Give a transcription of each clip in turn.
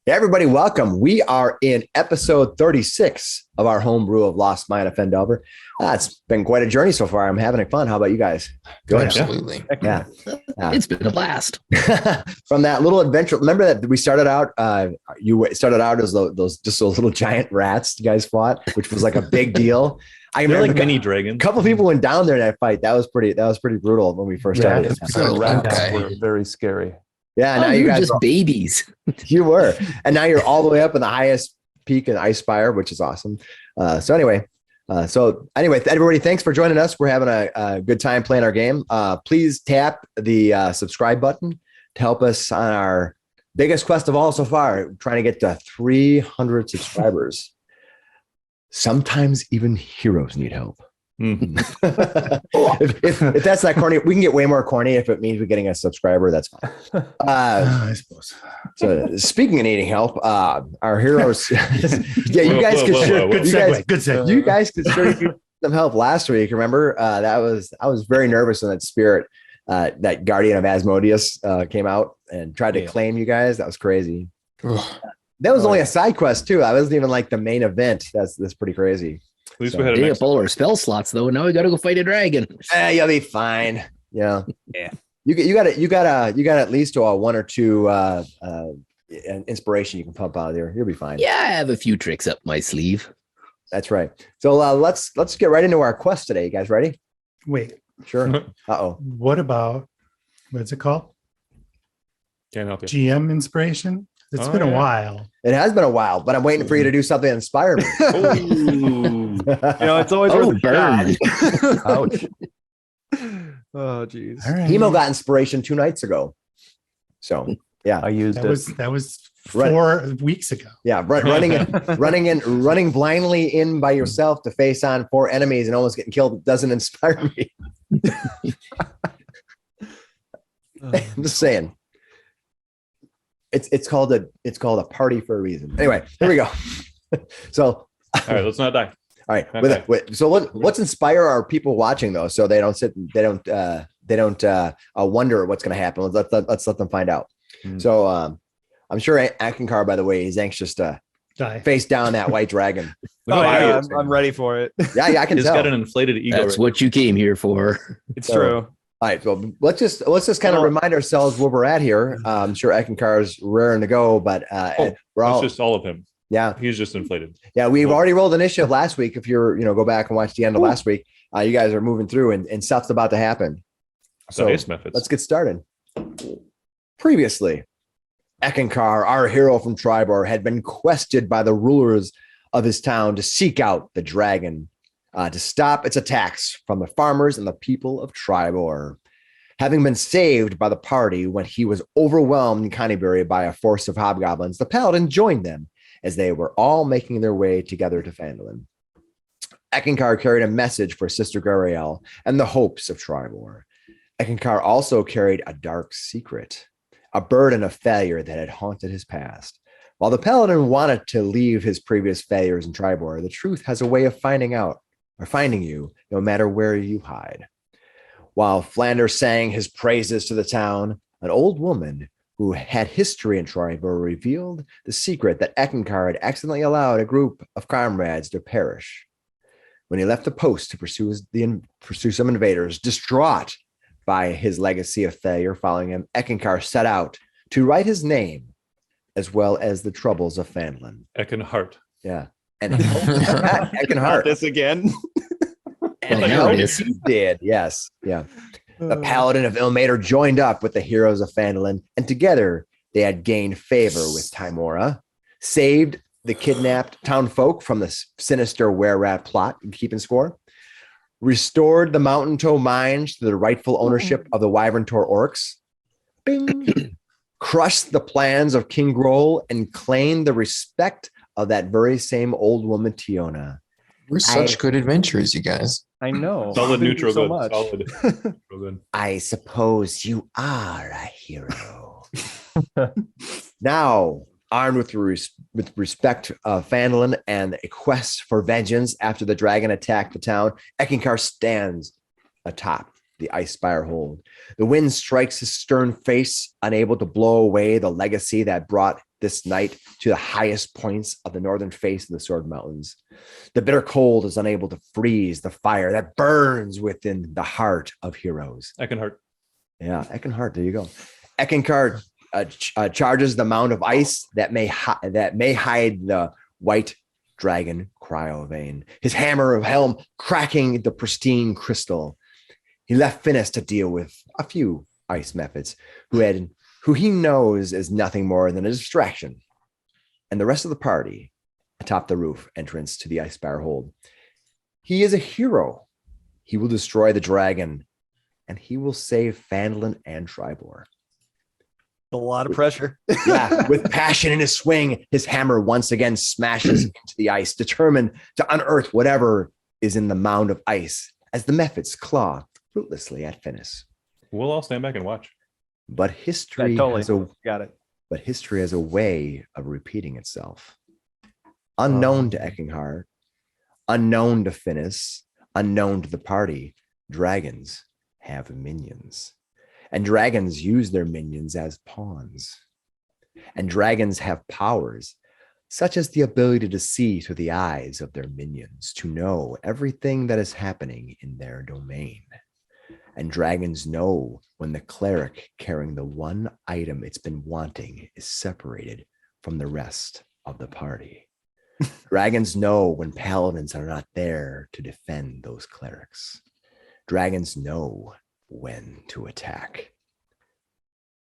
Hey everybody, welcome. We are in episode 36 of our homebrew of Lost Mine of Phandelver. It's been quite a journey so far. I'm having fun. How about you guys? Good. Absolutely. Yeah. It's been a blast. From that little adventure. Remember that we started out, you started out as those little giant rats you guys fought, which was like a big deal. I remember like mini dragons. A couple people went down there in that fight. That was pretty brutal when we first started. Rats were very scary. Yeah, now you guys just babies. You were, and now you're all the way up in the highest peak in Ice Spire, which is awesome. So anyway, everybody, thanks for joining us. We're having a good time playing our game. Please tap the subscribe button to help us on our biggest quest of all so far, trying to get to 300 subscribers. Sometimes even heroes need help. Mm-hmm. if that's not corny, we can get way more corny if it means we're getting a subscriber. That's fine. I suppose. So speaking of needing help, our heroes, you guys could sure use some help last week. Remember, I was very nervous when that spirit, that Guardian of Asmodeus came out and tried to claim you guys. That was crazy. That was only a side quest too. I wasn't even like the main event. That's pretty crazy. At least we had a all our spell slots though. Now we got to go fight a dragon. You'll be fine. Yeah. You got at least a one or two inspiration you can pump out of there. You'll be fine. Yeah, I have a few tricks up my sleeve. That's right. So let's get right into our quest today. You guys ready? Wait. Sure. What about what's it called? Can't help you. GM inspiration. It's been a while. It has been a while, but I'm waiting for you to do something to inspire me. It's always worth burn. Ouch. Oh, geez. Right. Hemo got inspiration 2 nights ago. So yeah, I used that was 4 weeks ago. Yeah, running blindly in by yourself to face on 4 enemies and almost getting killed doesn't inspire me. I'm just saying. It's called a party for a reason. Anyway, here we go. So, all right, let's not die. All right. Okay. So let's inspire our people watching though, so they don't wonder what's going to happen. Let's let them find out. So I'm sure Eckankar, by the way, is anxious to die face down that white dragon. I'm ready for it. Yeah, I can He's tell. He's got an inflated ego. That's what you came here for. It's true. All right, so let's just kind of remind ourselves where we're at here. I'm sure Eckankar is raring to go, but it's just all of him. Yeah, he's just inflated. Yeah, we've already rolled initiative last week. If you're, go back and watch the end of last week, you guys are moving through and stuff's about to happen. So ace methods. Let's get started. Previously, Eckankar, our hero from Triboar, had been quested by the rulers of his town to seek out the dragon, to stop its attacks from the farmers and the people of Triboar. Having been saved by the party when he was overwhelmed in Canterbury by a force of hobgoblins, the Paladin joined them as they were all making their way together to Phandelver. Eckankar carried a message for Sister Gariel and the hopes of Triboar. Eckankar also carried a dark secret, a burden of failure that had haunted his past. While the Paladin wanted to leave his previous failures in Triboar, the truth has a way of finding you no matter where you hide. While Flander sang his praises to the town, an old woman who had history in Triboar revealed the secret that Eckankar had accidentally allowed a group of comrades to perish. When he left the post to pursue some invaders, distraught by his legacy of failure following him, Eckankar set out to write his name as well as the troubles of Phandelver. Eckenhart. Yeah. And Eckankar. This again. And he did. Yes. Yeah. The Paladin of Ilmater joined up with the heroes of Phandelver, and together they had gained favor with Timora, saved the kidnapped townfolk from the sinister were-rat plot and keeping score, restored the Mountain Toe mines to the rightful ownership of the Wyvern Tor orcs, bing, crushed the plans of King Grohl, and claimed the respect of that very same old woman Tiona. We're such good adventurers, you guys. I know. Solid neutral so good. Much. Solid. Neutral good. I suppose you are a hero. Now, armed with respect of Phandelver and a quest for vengeance after the dragon attacked the town, Eckankar stands atop the ice spire hold. The wind strikes his stern face, unable to blow away the legacy that brought this knight to the highest points of the northern face of the Sword Mountains. The bitter cold is unable to freeze the fire that burns within the heart of heroes. Eckankar. Yeah, Eckankar, there you go. Eckankar charges the mound of ice that may hide the white dragon Cryovain, his hammer of helm cracking the pristine crystal. He left Finnis to deal with a few ice methods who he knows is nothing more than a distraction. And the rest of the party atop the roof entrance to the ice spire hold. He is a hero. He will destroy the dragon and he will save Phandelver and Triboar. A lot of pressure. Yeah, with passion in his swing, his hammer once again smashes into the ice, determined to unearth whatever is in the mound of ice as the methods claw fruitlessly at Finnis. We'll all stand back and watch. But history Got it. But history has a way of repeating itself. Unknown to Eckankar, unknown to Finnis, unknown to the party, dragons have minions. And dragons use their minions as pawns. And dragons have powers, such as the ability to see through the eyes of their minions, to know everything that is happening in their domain. And dragons know when the cleric carrying the one item it's been wanting is separated from the rest of the party. Dragons know when paladins are not there to defend those clerics. Dragons know when to attack.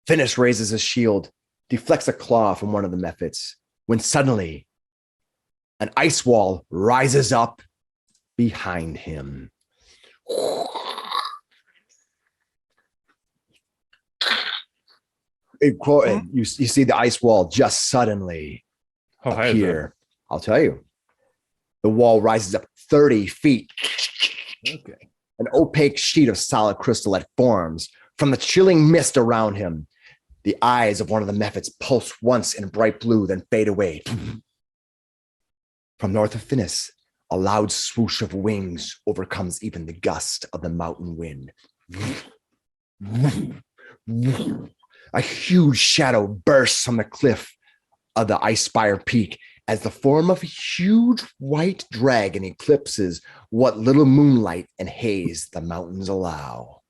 Finnis raises his shield, deflects a claw from one of the methods, when suddenly an ice wall rises up behind him. You see the ice wall just suddenly How high is appear. I'll tell you. The wall rises up 30 feet. Okay. An opaque sheet of solid crystal that forms from the chilling mist around him. The eyes of one of the methods pulse once in bright blue, then fade away. From north of Finnis, a loud swoosh of wings overcomes even the gust of the mountain wind. A huge shadow bursts from the cliff of the ice spire peak as the form of a huge white dragon eclipses what little moonlight and haze the mountains allow.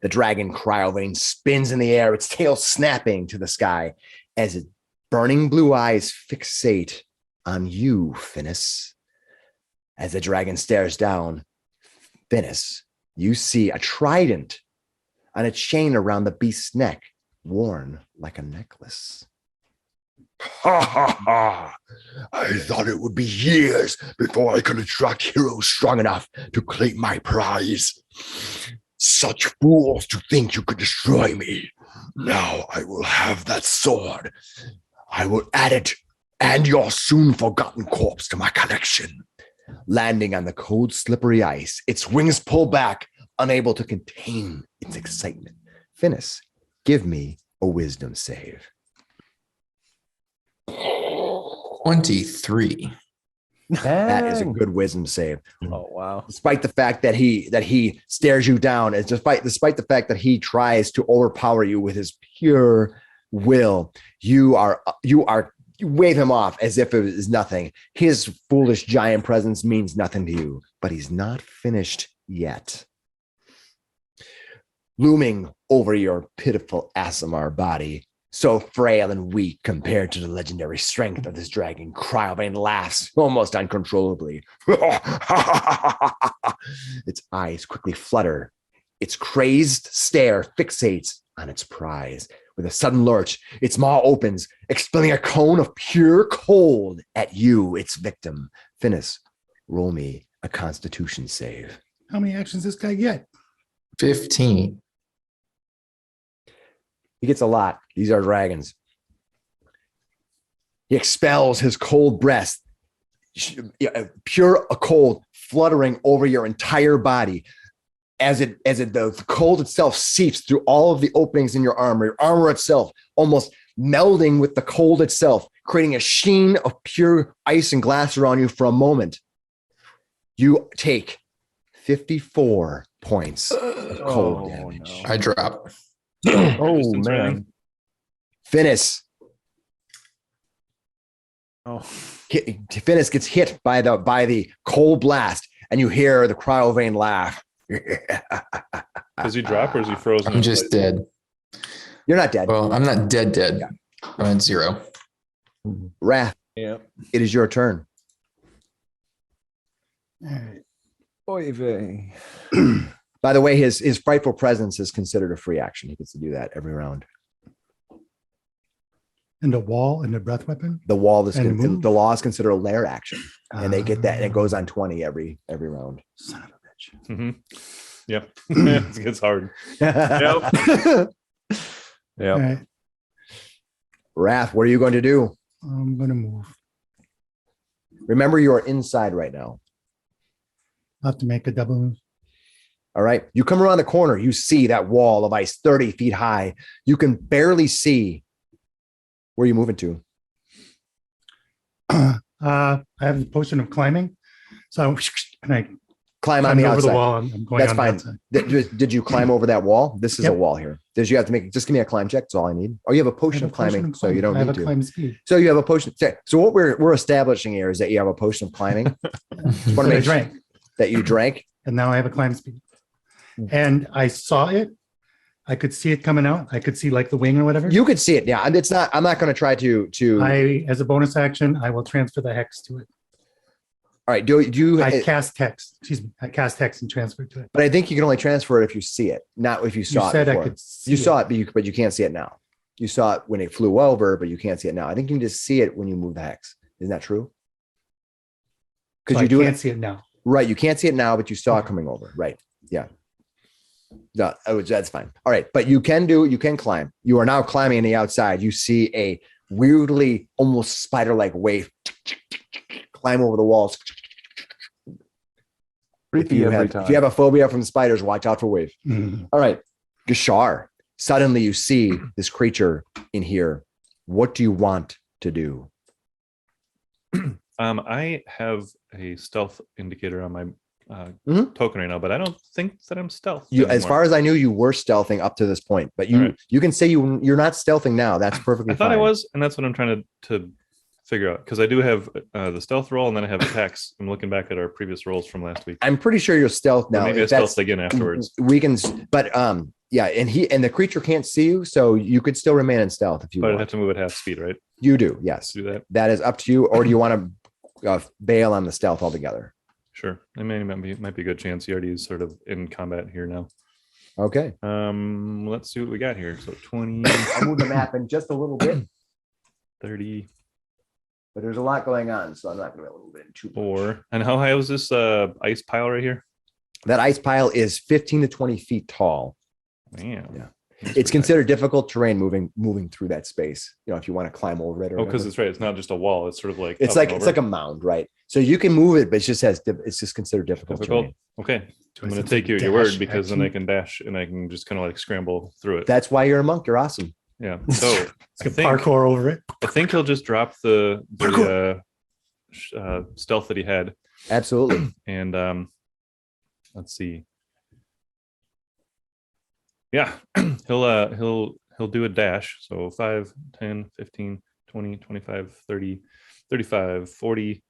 The dragon Cryovain spins in the air, its tail snapping to the sky as its burning blue eyes fixate on you, Finnis. As the dragon stares down, Finnis, you see a trident on a chain around the beast's neck, worn like a necklace. Ha ha ha! I thought it would be years before I could attract heroes strong enough to claim my prize. Such fools to think you could destroy me. Now I will have that sword. I will add it and your soon forgotten corpse to my collection. Landing on the cold, slippery ice, its wings pull back, unable to contain its excitement. Finnis, give me a wisdom save. 23. That is a good wisdom save. Oh wow. Despite the fact that he stares you down, and despite the fact that he tries to overpower you with his pure will, you wave him off as if it is nothing. His foolish giant presence means nothing to you, but he's not finished yet. Looming over your pitiful Assimar body, so frail and weak compared to the legendary strength of this dragon, Cryovain laughs almost uncontrollably. Its eyes quickly flutter. Its crazed stare fixates on its prize. With a sudden lurch, its maw opens, expelling a cone of pure cold at you, its victim. Finnis, roll me a constitution save. How many actions does this guy get? 15. He gets a lot. These are dragons. He expels his cold breath, pure cold fluttering over your entire body as the cold itself seeps through all of the openings in your armor itself almost melding with the cold itself, creating a sheen of pure ice and glass around you for a moment. You take 54 points of cold damage. no. I drop. Oh Distance or man. anything? Finnis. Oh, Finnis gets hit by the cold blast, and you hear the Cryovain laugh. does he drop or is he frozen? I'm in just place? dead. You're not dead. Well, I'm not dead. I'm at 0. Wrath, Yeah. it is your turn. All right. Oy vey. By the way, his frightful presence is considered a free action. He gets to do that every round. And the wall and the breath weapon. The wall is And move? the law is considered a lair action, and they get that, and it goes on 20 every round. Son of a bitch. Mhm. Yep. It gets hard. Yeah. All right. Wrath, what are you going to do? I'm gonna move. Remember, you are inside right now. I'll have to make a double move. All right. You come around the corner, you see that wall of ice 30 feet high. You can barely see where you're moving to. I have the potion of climbing, so I Climb on climbed the over outside. the wall. I'm going That's on fine. the outside. Did you climb over that wall? This is a Yep. wall here. Did you have to make, just give me a climb check? That's all I need. Oh, you have a I potion have of a potion climbing, of so you don't climbing. I have need a to. climb speed. So you have a potion. So what we're establishing here is that you have a potion of climbing That wanna I make sure- drank, that you drank. and now I have a climb speed. And I saw it. I could see it coming out. I could see like the wing or whatever. You could see it. Yeah. And it's not, I'm not going to try to, I, as a bonus action, I will transfer the hex to it. all right. Do you, I cast hex. Excuse me. I cast hex and transfer it to it. but I think you can only transfer it if you see it, not if you You saw said it I before. could see You saw it, but you can't see it now. You saw it when it flew over, but you can't see it now. I think you can just see it when you move the hex. Isn't that true? So Because I you do can't it see it now. right. You can't see it now, but you saw it Okay. coming over. Right. Yeah. No, that's fine. All right. But you can climb. You are now climbing on the outside. You see a weirdly almost spider-like wave climb over the walls. Creepy every time. If you have a phobia from spiders, watch out for wave. Mhm. All right. Gashar, suddenly you see this creature in here. What do you want to do? I have a stealth indicator on my Mhm. token right now, but I don't think that I'm stealth. As far as I knew, you were stealthing up to this point, but All right. you can say you're not stealthing now. That's perfectly I thought fine. I was, and that's what I'm trying to figure out, because I do have the stealth roll and then I have attacks. I'm looking back at our previous rolls from last week. I'm pretty sure you're stealth Or now. maybe I If that's- stealthed again afterwards. We can, but yeah, and the creature can't see you, so you could still remain in stealth if you But I'd want. have to move at half speed, right? You do, yes. To do that. That is up to you, or do you want to bail on the stealth altogether? Sure. It might be a good chance. He already is sort of in combat here now. Okay. Let's see what we got here. So 20, I'll move the map in just a little bit, 30, but there's a lot going on, so I'm not going to be able to move it in too much. 4. And how high was this ice pile right here? That ice pile is 15 to 20 feet tall. Man. Yeah. That's It's pretty considered difficult terrain moving through that space. You know, if you want to climb over it or high. Oh, because whatever. it's right. It's not just a wall. It's sort of like It's up like and it's over. like a mound, right? So you can move it, but it's just considered difficult difficult. terrain. Okay. Do I'm I going to sense take a you at your word, dash because then I action? can dash and I can just kind of like scramble through it. That's why you're a monk. You're awesome. Yeah. So Let's I get think, parkour over it. I think he'll just drop the stealth that he had. Absolutely. And let's see. Yeah, he'll do a dash. So 5, 10, 15, 20, 25, 30, 35, 40,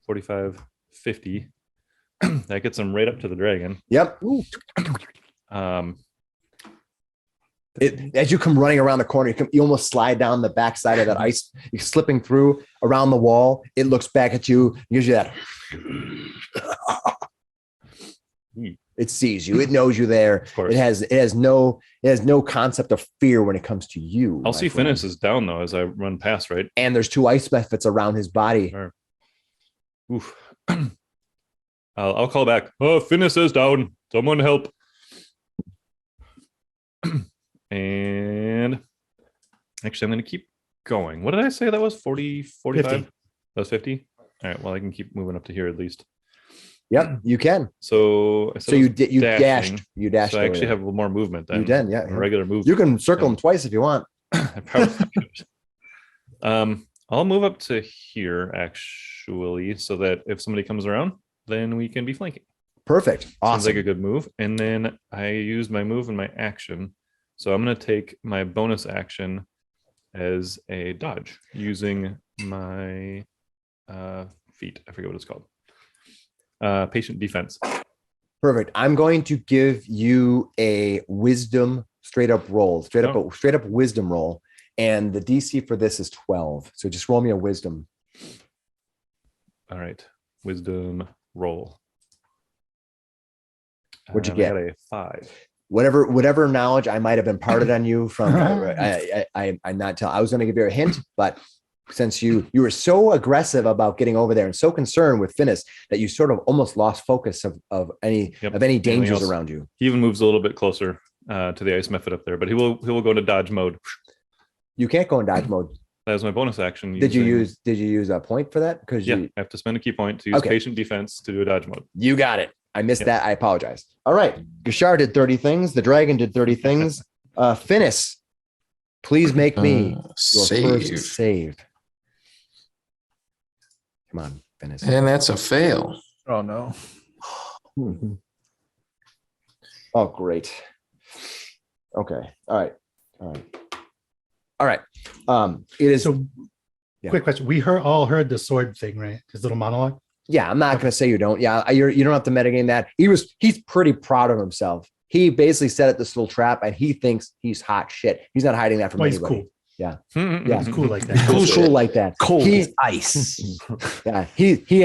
45, 50. That gets him right up to the dragon. Yep. As you come running around the corner, you almost slide down the backside of that ice. You're slipping through around the wall. It looks back at you, gives you that. It sees you. It knows you there. Of course. It has no concept of fear when it comes to you. I'll my see friend. Finnis is down though as I run past, right? And there's 2 ice methods around his body. Sure. Oof. I'll call back. Oh, Finnis is down. Someone help. And actually, I'm going to keep going. What did I say that was? 40, 45? 50. That was 50? All right. Well, I can keep moving up to here at least. Yep, you can. So, I said So I you was did. You dashing, dashed. You dashed. So I actually over have a little more movement there. than You did. Yeah. a regular move. You can circle them twice if you want. I probably could. I'll move up to here actually, so that if somebody comes around, then we can be flanking. Perfect. Sounds Awesome. like a good move. And then I used my move and my action. So I'm going to take my bonus action as a dodge using my feat. I forget what it's called. Patient defense. Perfect. I'm going to give you a wisdom straight up wisdom roll. And the DC for this is 12. So just roll me a wisdom. All right. Wisdom roll. What'd you I get? got a 5. Whatever knowledge I might have imparted on you from I'm not telling. I was going to give you a hint, but since you were so aggressive about getting over there and so concerned with Finnis that you sort of almost lost focus of any dangers else. around you. He even moves a little bit closer to the ice method up there, but he will go into dodge mode. You can't go in dodge mode. That was my bonus action. Did you use a point for that? Because I have to spend a key point to use patient defense to do a dodge mode. You got it. I missed that. I apologize. All right. Gashar did 30 things. The dragon did 30 things. Finnis, please make me your first save. Come on, Finnis. And that's a fail. Oh no. Oh, great. Okay. All right. It is. So, quick question. We all heard the sword thing, right? His little monologue. Yeah, I'm not going to say you don't. Yeah, you don't have to metagame that. He's pretty proud of himself. He basically set up this little trap, and he thinks he's hot shit. He's not hiding that from He's anybody. cool. Yeah, He's cool like that. cool like that. Cold He- as ice. Yeah,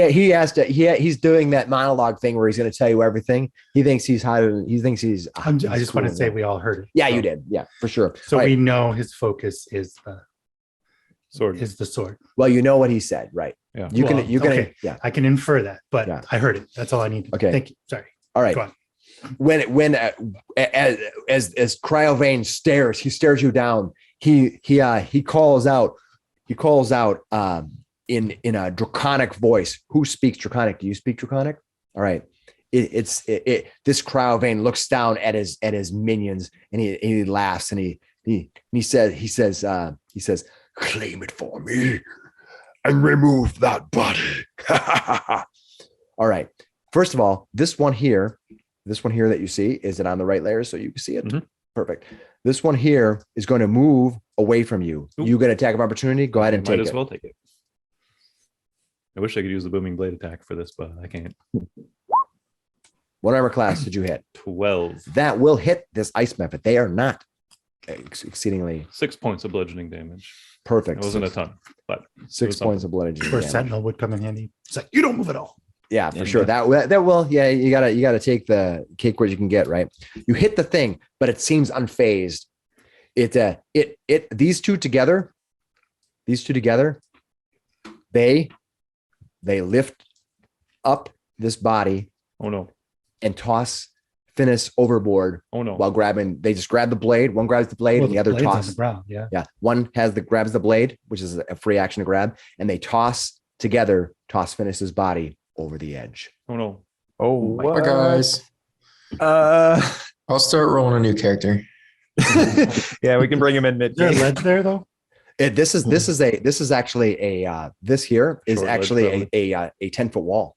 he has to. He's doing that monologue thing where he's going to tell you everything. He thinks he's hot. He thinks he's. I just cool wanted to say like that. we all heard it. Yeah, So- you did. Yeah, for sure. So All right. we know his focus is Sword. the sword. Well, you know what he said, right? Yeah. You can. Well, You can. okay. Yeah. I can infer that, but Yeah. I heard it. That's all I need. Okay. Thank you. Sorry. All right. Go on. When as Cryovain stares you down. He calls out in a draconic voice. Who speaks draconic? Do you speak draconic? All right. This Cryovain looks down at his minions and he laughs and he says Claim it for me and remove that body. all right. First of all, this one here that you see, is it on the right layer so you can see it? Mhm. Perfect. This one here is going to move away from you. Oop. You get attack of opportunity. Go ahead and Might take as it. well take it. I wish I could use the booming blade attack for this, but I can't. What armor class did you hit? 12. That will hit this ice method. They are not exceedingly 6 points of bludgeoning damage. perfect. It wasn't a ton, but Six it was points of blood. Or Sentinel would come in handy. It's like, you don't move at all. Yeah, for sure. That will. Yeah, you gotta take the cake where you can get, right? You hit the thing, but it seems unfazed. These two together, they lift up this body Oh no. and toss Finnis overboard Oh no. while grabbing. They just grab the blade. One grabs the blade, Well, and the other blade's on toss. the ground. Yeah. Yeah, one grabs the blade, which is a free action to grab, and they toss Finnis's body over the edge. Oh no. Oh, What, guys? I'll start rolling a new character. Yeah, we can bring him in Is there a mid. ledge there though? This is actually a this here is Short ledge, actually probably. a 10-foot wall.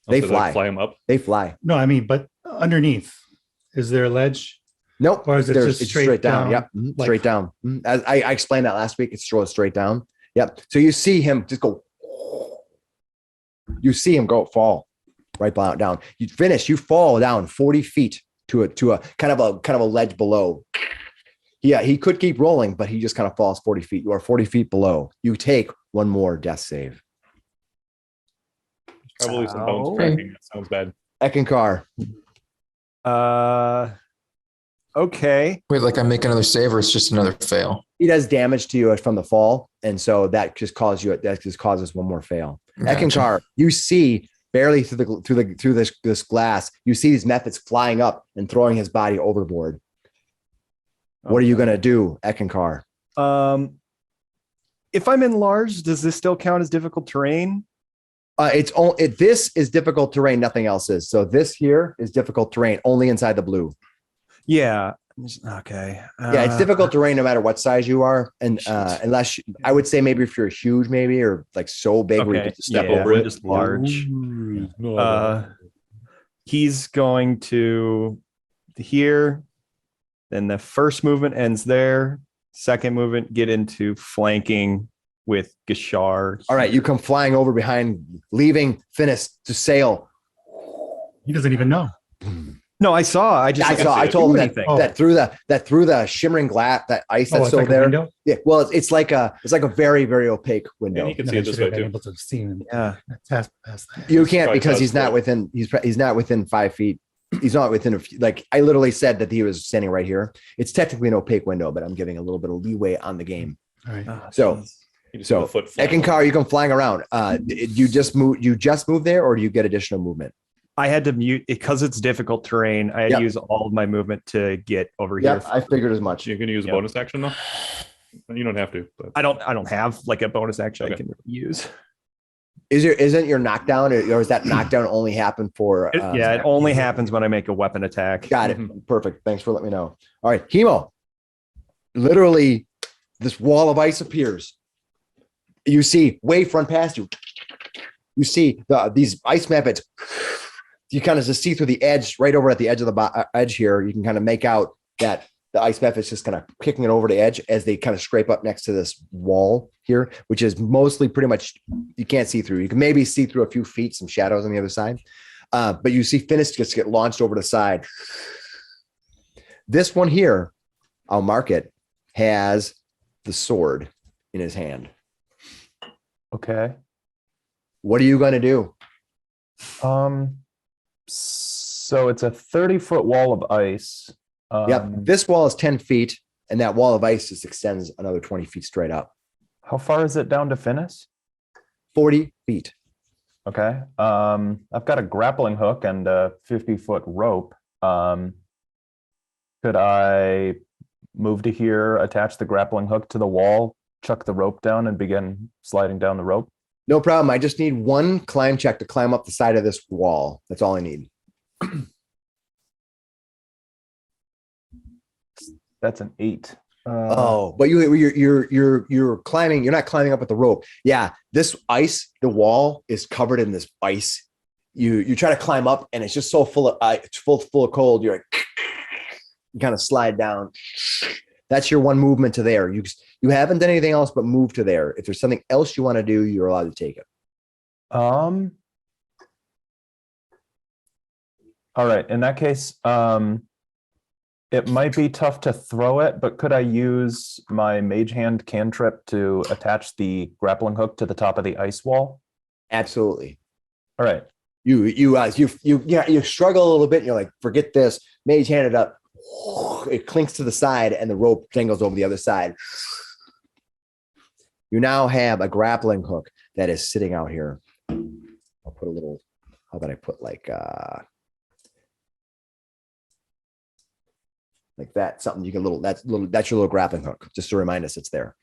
Oh, They so fly. fly them up. They fly. No, I mean, but underneath, is there a ledge? Nope. Or is it There's- just it's straight down? down, Yep. Mhm, like- straight down. As I explained that last week. It's straight down. Yep. So you see him just go. You see him fall right down. You finish. You fall down 40 feet to a kind of a ledge below. Yeah, he could keep rolling, but he just kind of falls 40 feet. You are 40 feet below. You take one more death save. Probably some bones Ow. cracking. That sounds bad. Eckankar. Okay. Wait, like I make another save or it's just another fail? He does damage to you from the fall, and so that just causes one more fail. Gotcha. Eckankar, you see barely through this glass, you see these methods flying up and throwing his body overboard. What are you gonna do, Eckankar? If I'm enlarged, does this still count as difficult terrain? This is difficult terrain. Nothing else is. So this here is difficult terrain only inside the blue. Yeah. Okay. Yeah, it's difficult terrain no matter what size you are, and unless I would say maybe if you're huge, maybe or like so big where you Okay. get to step Yeah, over it. just large. No, Uh, he's going to here. Then the first movement ends there. Second movement, get into flanking with Gashar. All right, you come flying over behind, leaving Finnis to sail. He doesn't even know. No, I saw. I told him anything. that through the shimmering glass, that ice that's it's still like a there. window? Yeah, well, it's like a very, very opaque window. And you can Then see I it this should way have been too. able to have seen him. Yeah. Past that. You can't Probably because he's close, not but- within. He's not within 5 feet. He's not within a few, like I literally said that he was standing right here. It's technically an opaque window, but I'm giving a little bit of leeway on the game. All right. So, You just so have a foot flying Eckankar, you come flying around. You just moved there, or do you get additional movement? I had to mute because it's difficult terrain. I had Yep. to use all of my movement to get over Yeah, here. I figured as much. You're going to use a Yep. bonus action though. You don't have to, but I don't have like a bonus action I Okay. can use. Isn't your knockdown, or is that knockdown only happen for? It only happens when I make a weapon attack. Got it. Mhm. Perfect. Thanks for letting me know. All right, Hemo. Literally, this wall of ice appears. You see way front past you. You see these ice methods. You kind of just see through the edge, right over at the edge of the edge here. You can kind of make out that the ice method's just kind of kicking it over the edge as they kind of scrape up next to this wall here, which is mostly pretty much you can't see through. You can maybe see through a few feet, some shadows on the other side. But you see Finnis just get launched over the side. This one here, I'll mark it, has the sword in his hand. Okay. What are you going to do? So it's a 30-foot wall of ice. Yep. This wall is 10 feet, and that wall of ice just extends another 20 feet straight up. How far is it down to Finnis? 40 feet. Okay. I've got a grappling hook and a 50-foot rope. Could I move to here, attach the grappling hook to the wall, chuck the rope down, and begin sliding down the rope? No problem. I just need one climb check to climb up the side of this wall. That's all I need. That's an 8. But you're climbing. You're not climbing up with the rope. Yeah, this ice, the wall is covered in this ice. You try to climb up, and it's just so full of ice. It's full of cold. You're like, you kind of slide down. That's your one movement to there. You haven't done anything else but move to there. If there's something else you want to do, you're allowed to take it. All right. In that case, it might be tough to throw it, but could I use my mage hand cantrip to attach the grappling hook to the top of the ice wall? Absolutely. All right. You struggle a little bit. And you're like, forget this. Mage hand it up. It clinks to the side, and the rope dangles over the other side. You now have a grappling hook that is sitting out here. I'll put a little. How about I put like that? Something you can That's your little grappling hook, just to remind us it's there.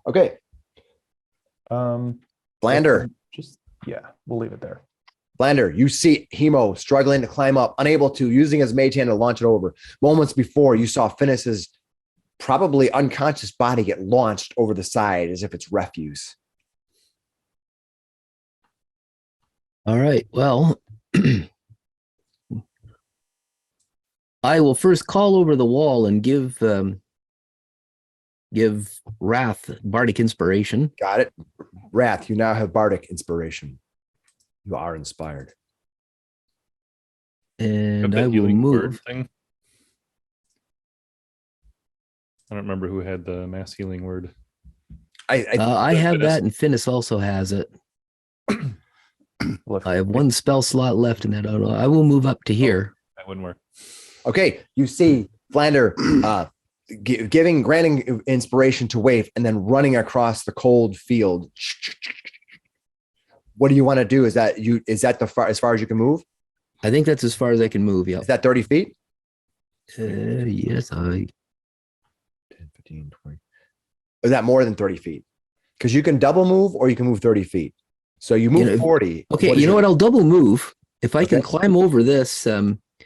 Okay. Flander. We'll leave it there. Flander, you see Hemo struggling to climb up, unable to, using his mage hand to launch it over. Moments before, you saw Finnis's probably unconscious body get launched over the side as if it's refuse. All right. Well, I will first call over the wall and give Wrath bardic inspiration. Got it. Wrath, you now have bardic inspiration. You are inspired. Got And that I will healing word move. thing. I don't remember who had the mass healing word. I have that, and Finnis also has it. Well, if- I have one spell slot left in that. I will move up to here. That wouldn't work. Okay, you see Flander granting inspiration to Wave and then running across the cold field. What do you want to do? Is that as far as you can move? I think that's as far as I can move. Yeah. Is that 30 feet? Yes. 10, 15, 20. Is that more than 30 feet? Because you can double move or you can move 30 feet. So you move 40. Okay. You know what? I'll double move. If I can Okay. climb over this.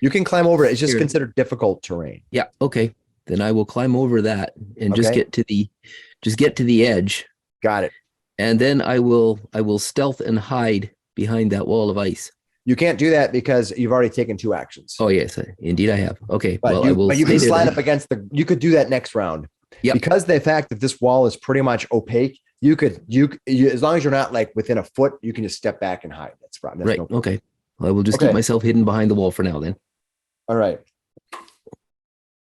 You can climb over it. It's just Here. considered difficult terrain. Yeah. Okay. Then I will climb over that and just Okay. get to the edge. Got it. And then I will stealth and hide behind that wall of ice. You can't do that because you've already taken 2 actions. Oh yes, indeed I have. Okay, But well I will. you can stay there slide then. up against the. You could do that next round. Yep. Because the fact that this wall is pretty much opaque, you as long as you're not like within a foot, you can just step back and hide. That's right. Right. Okay. Well, I will just Okay. keep myself hidden behind the wall for now then. All right.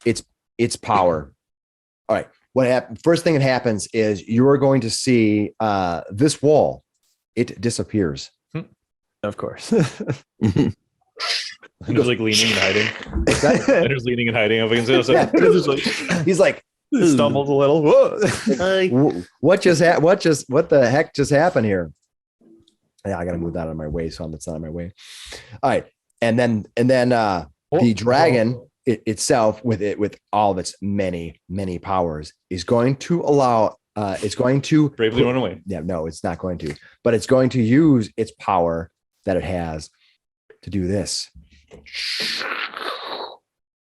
It's power. All right. What happened? First thing that happens is you are going to see this wall. It disappears. Of course. Flander's like leaning and hiding. What's that? Flander's leaning and hiding up against it. So Yeah. He's like, Stumbles a little. Whoa. what the heck just happened here? Yeah, I gotta move that out of my way, so it's not in my way. All right, and then the dragon itself, with all of its many powers, is going to allow. It's going to bravely run away. Yeah, no, it's not going to, but it's going to use its power that it has to do this.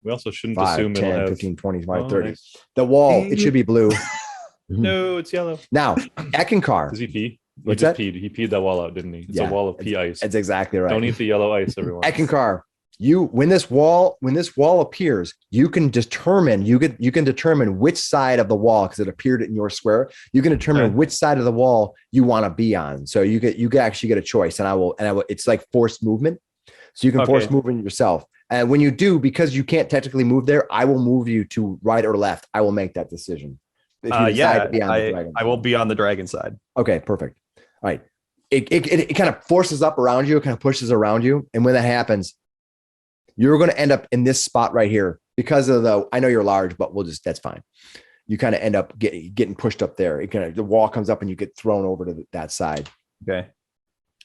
We also shouldn't 5, assume 10, it'll have 15, 25, Oh, 30. nice. The wall, it should be blue. No, it's yellow. Now, Eckankar. Does he pee? He What's just that? peed. He peed that wall out, didn't he? It's Yeah, a wall of pee ice. That's exactly right. Don't eat the yellow ice, everyone. Eckankar, when this wall appears, you can determine which side of the wall, because it appeared in your square. You can determine which side of the wall you want to be on. So you can actually get a choice, and I will. It's like forced movement, so you can force movement yourself. And when you do, because you can't technically move there, I will move you to right or left. I will make that decision. If you decide to be on the dragon I will be on the dragon side. Okay, perfect. All right. It kind of forces up around you. It kind of pushes around you. And when that happens, you're going to end up in this spot right here because of I know you're large, but that's fine. You kind of end up getting pushed up there. The wall comes up and you get thrown over to that side. Okay.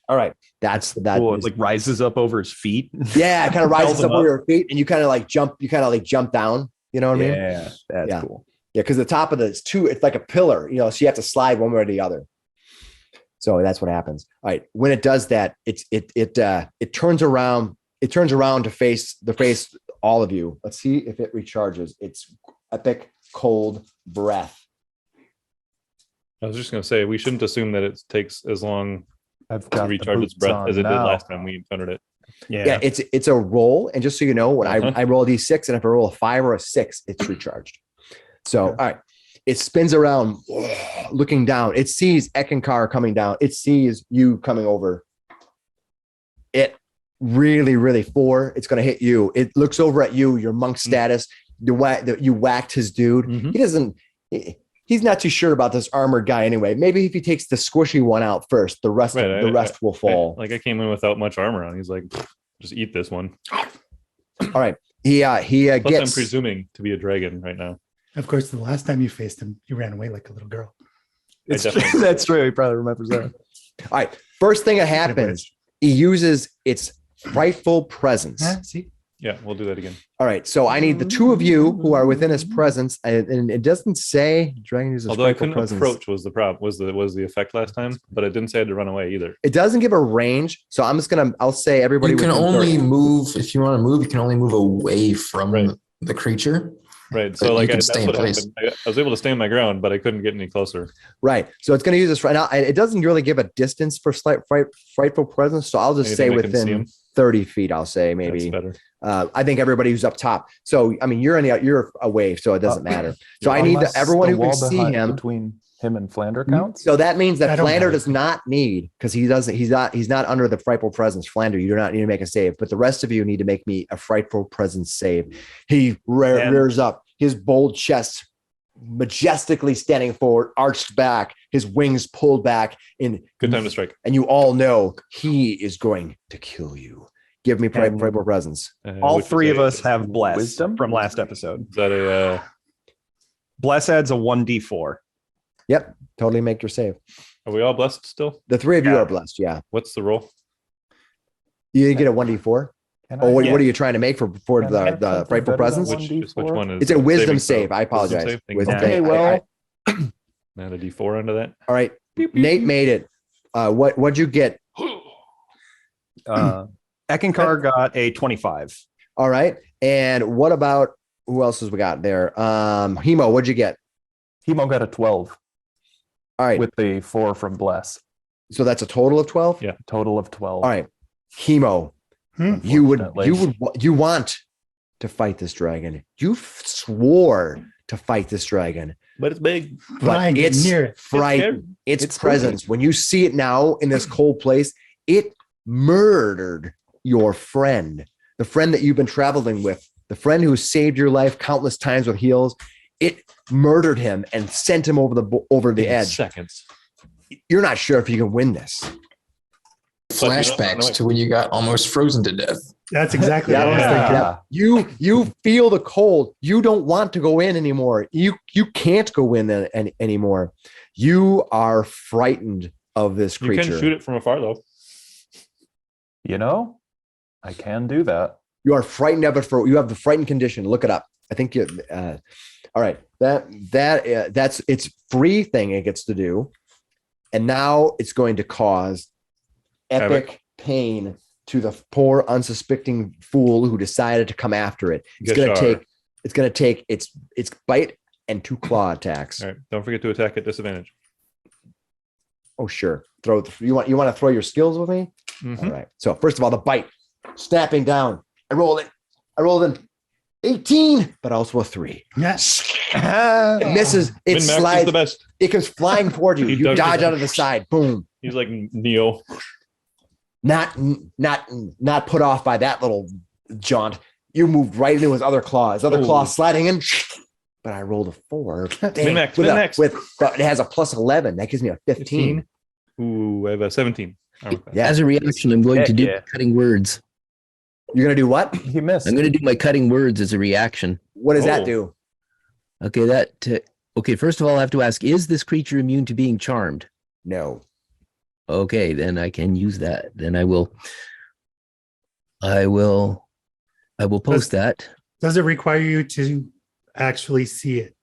All right. That's Cool. It like rises up over his feet. Yeah. It kind of rises up over your feet and you kind of like jump down. You know what I mean? Yeah. That's cool. Yeah. Because the top of it's like a pillar, so you have to slide one way or the other. So that's what happens. All right. When it does that, it turns around. It turns around to face all of you. Let's see if it recharges its epic cold breath. I was just going to say, we shouldn't assume that it takes as long I've to got recharge its breath as it did last time we encountered it. Yeah, it's a roll. And just so you know, when I roll a d6, and if I roll a 5 or a 6, it's recharged. So, all right. It spins around, looking down. It sees Eckankar coming down. It sees you coming over. It really, really 4. It's going to hit you. It looks over at you, your monk status. You whacked his dude. Mm-hmm. He's not too sure about this armored guy anyway. Maybe if he takes the squishy one out first, the rest will fall. I came in without much armor on. He's like, just eat this one. All right. He Plus, gets. I'm presuming to be a dragon right now. Of course, the last time you faced him, you ran away like a little girl. That's true. He probably remembers that. All right. First thing that happens, he uses its frightful presence. See? Yeah, we'll do that again. All right. So I need the 2 of you who are within his presence, and it doesn't say dragon uses Although I frightful couldn't presence. approach was the problem, was the effect last time, but it didn't say I had to run away either. It doesn't give a range, so I'll say everybody. You can within only 30. move if you want to move. You can only move away from the creature. Right. But So like you can that's stay in what place. happened. I was able to stay on my ground, but I couldn't get any closer. Right. So it's going to use this right now. It doesn't really give a distance for frightful presence. So I'll just Anything say I can see within him? 30 feet. I'll say That's maybe. better. I think everybody who's up top. So I mean, you're away, so it doesn't matter. So I need Unless everyone the who can wall see behind- him. between him and Flander counts. So that means I that don't Flander have it. does not need, because he's not under the frightful presence. Flander, you do not need to make a save, but the rest of you need to make me a frightful presence save. He rears up, his bold chest majestically standing forward, arched back, his wings pulled back in Good time to strike. and you all know he is going to kill you. Give me frightful presence. All Which is 3 of a- us have bless Wisdom? from last episode. Is that a Bless adds a 1d4. Yep, totally make your save. are we all blessed still? The 3 of you Yeah. are blessed. Yeah, What's the roll? you get a 1d4. Can Oh, I- what Yeah. are you trying to make for can I the have something frightful better than presence? one? Which 1d4? one is It's a wisdom saving save. throw? I apologize. Wisdom save? Thank Wisdom you. save. Okay, well, Add a D4 under that. All right. Nate made it. What'd you get? Eckankar got a 25. All right. And what about who else has we got there? Hemo, what'd you get? Hemo got a 12 All right. with the 4 from Bless. So that's a total of 12? Yeah. Total of 12. All right. Hemo, You unfortunately. you want to fight this dragon. You swore to fight this dragon. But it's big. But I ain't getting It's near it. frightened. Its It's presence. When you see it now in this cold place, it murdered your friend, the friend that you've been traveling with, the friend who saved your life countless times with heals. It murdered him and sent him over the In edge. seconds. You're not sure if you can win this. Flashbacks to when you got almost frozen to death. That's exactly what I was Yeah. thinking. You feel the cold. You don't want to go in anymore. You can't go in anymore. You are frightened of this You creature. can shoot it from afar though. You know, I can do that. You are frightened of it you have the frightened condition. Look it up. I think you. All right. That's its free thing it gets to do, and now it's going to cause epic pain to the poor unsuspecting fool who decided to come after it. It's going to take its bite and 2 claw attacks. All right. Don't forget to attack at disadvantage. Oh sure. You want to throw your skills with me? Mhm. All right. So first of all, the bite, snapping down. I rolled an 18, but also a 3. Yes. It misses. It Min-max is the slides. best. It comes flying toward you. He You ducks dodge it. out of the side. Boom. He's like Neo. Not put off by that little jaunt. You moved right into his other claw. His other claw sliding in. But I rolled a 4. Min-max, But it has a plus 11. That gives me a 15. Ooh, I have a 17. Okay. Yeah. As a reaction, I'm going to do cutting words. You're gonna do what? He missed. I'm going to do my cutting words as a reaction. What does that Oh. do? Okay, okay. First of all, I have to ask: is this creature immune to being charmed? No. Okay, then I can use that. Then I will post that. Does it require you to actually see it?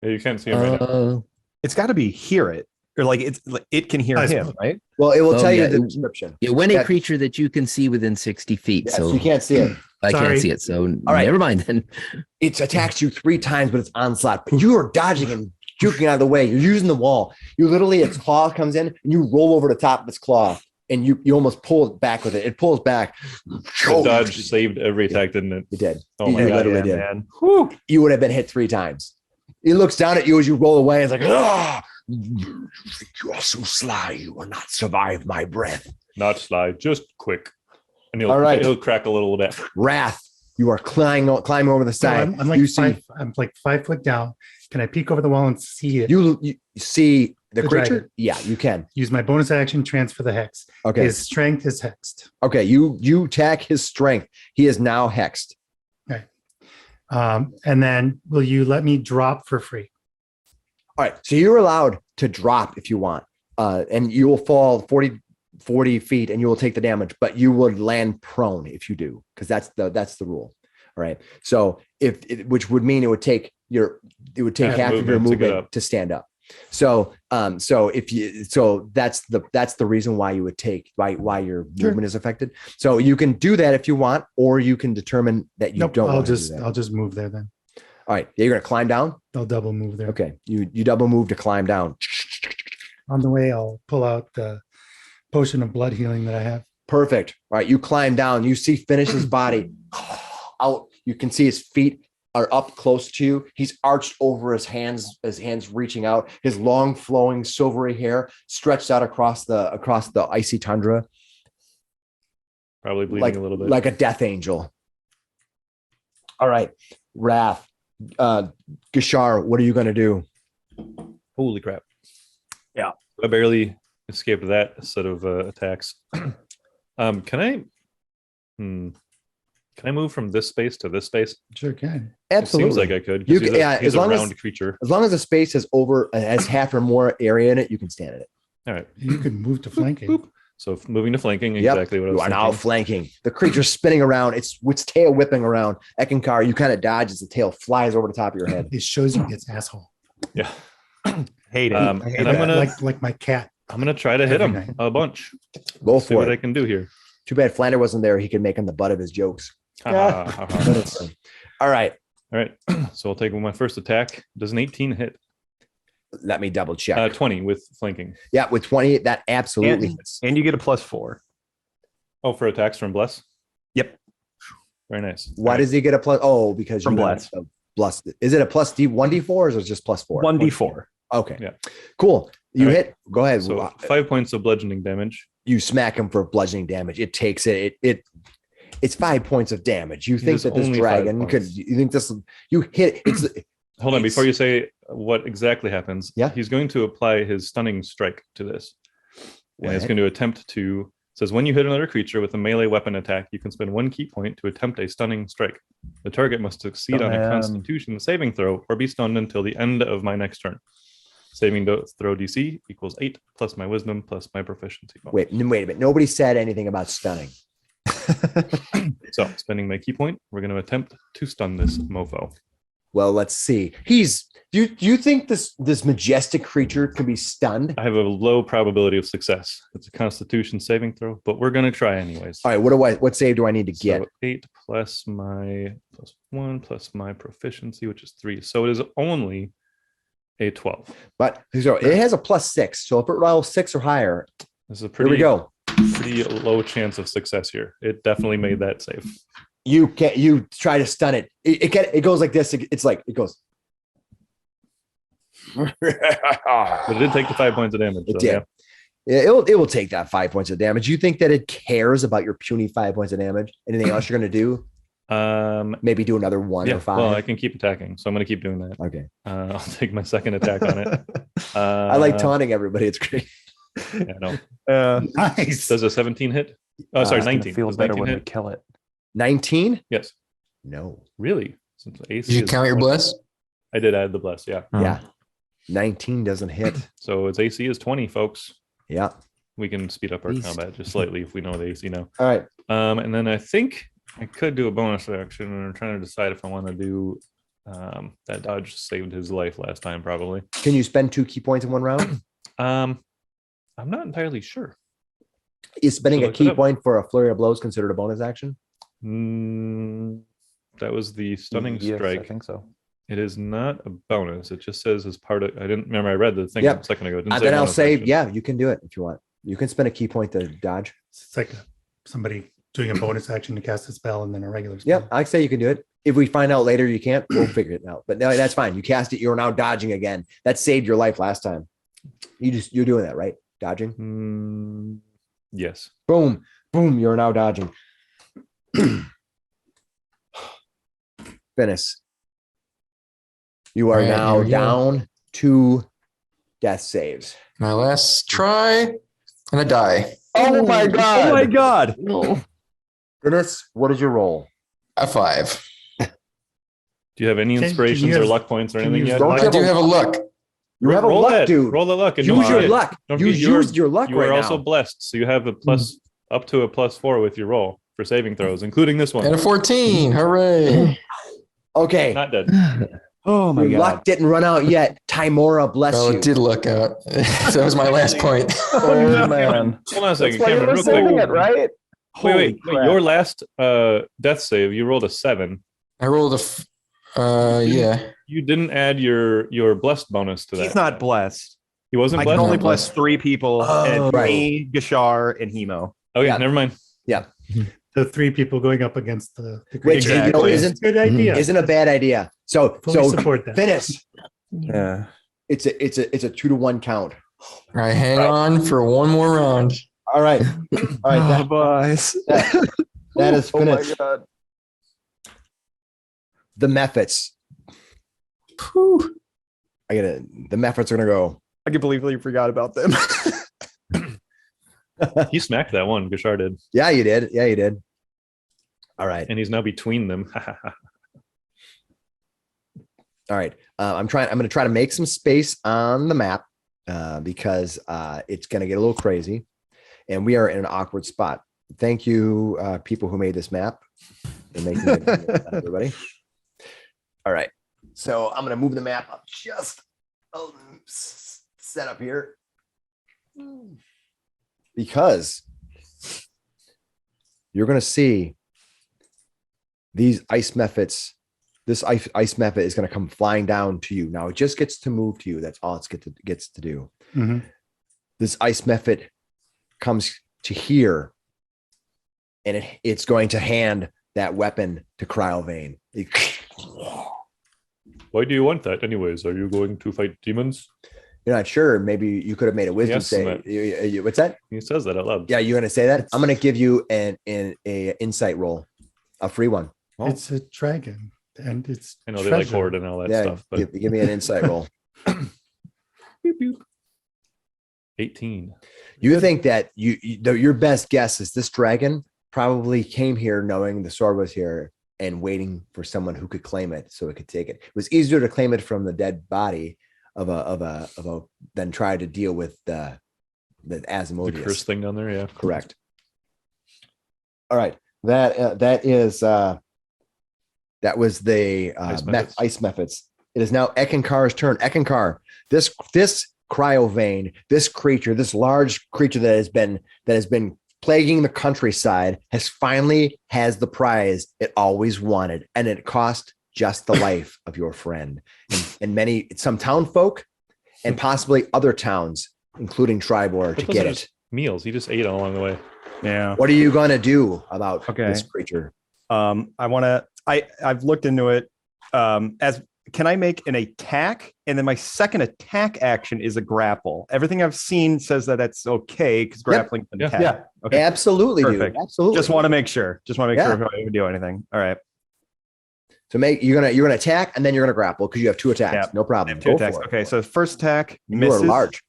Yeah, you can't see him right now. It's got to be hear it, or like it can hear I him, suppose. right? Well, it will Oh, tell you yeah, the it- description. Yeah, when a Yeah. creature that you can see within 60 feet. Yes, So you can't see it. I Sorry. can't see it. So All right. never mind then. It attacks you 3 times, but it's onslaught. But you are dodging and juking out of the way. You're using the wall. You literally, its claw comes in and you roll over the top of its claw and you almost pull it back with it. It pulls back. The dodge saved every attack, didn't it? You did. Oh my You god. literally did. man. You would have been hit 3 times. He looks down at you as you roll away. It's like, ah, You think you are so sly, you will not survive my breath. Not slide, just quick. And All right. he'll crack a little bit. Wrath. You are climbing over the So side. I'm like you see, I'm like 5 foot down. Can I peek over the wall and see it? you see the The creature? dragon. Yeah, you can. Use my bonus action, transfer the hex. Okay. His strength is hexed. Okay. You attack his strength. He is now hexed. And then will you let me drop for free? All right. So you're allowed to drop if you want. And you will fall 40 feet and you will take the damage, but you would land prone if you do, because that's the rule. All right. So which would mean it would take half of your movement to get movement up. to stand up. So that's the reason why you would take why your Sure. movement is affected. So you can do that if you want, or you can determine that you Nope. don't. I'll want to do just that. I'll just move there then. All right. Yeah, you're gonna climb down. I'll double move there. Okay. You double move to climb down. On the way, I'll pull out the potion of blood healing that I have. Perfect. All right. You climb down. You see Finish's body out. You can see his feet are up close to you. He's arched over his hands reaching out. His long flowing silvery hair stretched out across the icy tundra Probably bleeding like a little bit. like a death angel. All right. Wrath. Gishar, what are you going to do? Holy crap. Yeah. I barely escaped that set of attacks. Can I move from this space to this space? Sure can. Absolutely. It seems like I could. You 'cause can- yeah, he's as a long as- round creature. As long as the space has half or more area in it, you can stand in it. All right. You could move to flanking. Boop. So moving to flanking, Yep. exactly what I You was are now thinking. flanking. The creature's spinning around. Its tail whipping around. Eckankar, you kind of dodge as the tail flies over the top of your head. It shows you its asshole. Yeah. Hate it. And I hate I'm that. gonna like my cat. I'm gonna try to hit Every him night. a bunch. Go See for what I it. can do here. Too bad Flander wasn't there. He could make him the butt of his jokes. Ha, ha, ha, ha. All right. All right. So I'll take my first attack. Does an 18 hit? Let me double check. 20 with flanking. Yeah, with 20, that absolutely And- hits. And you get a +4. Oh, for attacks from Bless? Yep. Very nice. Why does he get a plus? Oh, because From you got Bless. a plus. Is it a plus D1d4 or is it just plus 4? 1d4. Okay. Yeah. Cool. You All right. hit. Go ahead. So 5 points of bludgeoning damage. You smack him for bludgeoning damage. It takes it. It's 5 points of damage. You think is that this only 5 dragon could? points. You think this? You hit. It's Hold on, It's- before you say what exactly happens, Yeah. he's going to apply his stunning strike to this. And he's What? going to attempt to says when you hit another creature with a melee weapon attack, you can spend 1 key point to attempt a stunning strike. The target must succeed on a constitution saving throw or be stunned until the end of my next turn. Saving throw DC equals 8 plus my wisdom plus my proficiency bonus. wait a minute. Nobody said anything about stunning. So spending my key point, we're going to attempt to stun this mofo. Well, let's see. Do you think this majestic creature can be stunned? I have a low probability of success. It's a constitution saving throw, but we're going to try anyways. All right. What save do I need to get? So 8 plus my plus 1 plus my proficiency, which is 3. So it is only a 12. But so it has a +6. So if it rolls 6 or higher, This is a here we go. pretty low chance of success here. It definitely made that save. You try to stun it. It goes like this. It goes. But it did take the 5 points of damage. It so, did. yeah. It will take that 5 points of damage. You think that it cares about your puny 5 points of damage? Anything else you're going to do? Maybe do another 1 Yeah, or 5. well, I can keep attacking, so I'm going to keep doing that. Okay. I'll take my second attack on it. I like taunting everybody. It's great. Yeah, no. Nice. Does a 17 hit? Oh, sorry, It's gonna 19. Feel Does better 19 when we hit? kill it. 19? Yes. No. Really? Since AC Did you is- count your bless? I did add the bless, yeah. Yeah. 19 doesn't hit. So its AC is 20, folks. Yeah. We can speed up our Beast. combat just slightly if we know the AC now. All right. And then I think I could do a bonus action, and I'm trying to decide if I want to do that dodge saved his life last time, probably. Can you spend 2 key points in 1 round? I'm not entirely sure. Is spending So a look it key up. point for a flurry of blows considered a bonus action? That was the stunning Yes, I strike. think so. It is not a bonus. It just says as part of. I didn't remember. I read the thing Yep. a second ago. It didn't And say then I'll bonus say, action. yeah, you can do it if you want. You can spend a key point to dodge. It's like somebody doing a bonus action to cast a spell and then a regular spell. Yeah, I say you can do it. If we find out later you can't, we'll figure it out. But no, that's fine. You cast it. You're now dodging again. That saved your life last time. You're doing that, right? Dodging. Yes. Boom, boom. You're now dodging. Finnis. You are All right, now here we go. down 2 death saves. My last try, and I die. Oh my Oh my god. Finnis, what is your roll? A 5. Do you have any Can- inspirations can you or have- luck points or can you anything use yet? Don't I have do a- have a luck. You have a roll luck, that, dude. Roll the luck. And Use don't your forget- luck. don't You forget you used your luck You right are also now. blessed, so you have a plus up to a +4 with your roll for saving throws, including this And one. a 14. Hooray. Okay. Not dead. Oh my Your god. luck didn't run out yet. Timora, bless Well, you. it did luck out. That was my last point. Oh man. Hold on a second, That's why you Cameron, were real saying quick. it, right? Wait. crap. Your last death save, you rolled a 7. I rolled yeah. You didn't add your blessed bonus to that. He's not blessed. He wasn't I can blessed. only bless 3 people, and right. me, Gashar, and Hemo. Okay, Yeah. never mind. The 3 people going up against the Which, creature. you know, Exactly. isn't Good idea. isn't a bad idea. So Fully support that. Finnis. Yeah. It's a 2-to-1 count. All right, hang on for one more round. All right. All right. Oh, boys. That is Oh my finished. god. The methods. Whew. The methods are gonna go. I can believe you forgot about them. He smacked that one, Gashar did. Yeah, you did. Yeah, you did. All right. And he's now between them. All right. I'm going to try to make some space on the map because it's going to get a little crazy, and we are in an awkward spot. Thank you, people who made this map. For making it, everybody. All right. So I'm going to move the map up just set up here because you're going to see these ice methods. This ice method is going to come flying down to you. Now it just gets to move to you. That's all it gets to do. Mhm. This ice method comes to here it's going to hand that weapon to Cryovain. Why do you want that, anyways? Are you going to fight demons? You're not sure. Maybe you could have made a wisdom Yes, save. What's that? He says that out loud. Yeah, you're going to say that? I'm going to give you an insight roll, a free one. Oh. It's a dragon, and it's I know they like treasure. hoard and all that Yeah, stuff, but give me an insight roll. Boop, boop. 18. You think that your best guess is this dragon probably came here knowing the sword was here and waiting for someone who could claim it so it could take it. It was easier to claim it from the dead body of a than try to deal with the The Asimodeus. curse thing down there, yeah. Correct. All right. That was the ice methods. It is now Eckankar's turn. Eckankar, this Cryovain, this creature, this large creature that has been plaguing the countryside, has the prize it always wanted, and it cost just the life of your friend and some town folk, and possibly other towns, including Triboar, to But those get are it. just meals. He just ate along the way. Yeah. What are you going to do about Okay. this creature? I've looked into it. Can I make an attack? And then my second attack action is a grapple. Everything I've seen says that that's okay because grappling an Yeah. attack. Yeah. Okay. Absolutely, Perfect. dude. Absolutely. Just want to make sure. Just want to make Yeah. sure if I even do anything. All right. So you're gonna attack and then you're gonna grapple because you have two attacks. Yeah. No problem. Two Go attacks. for it. Okay. So first attack You misses. are large.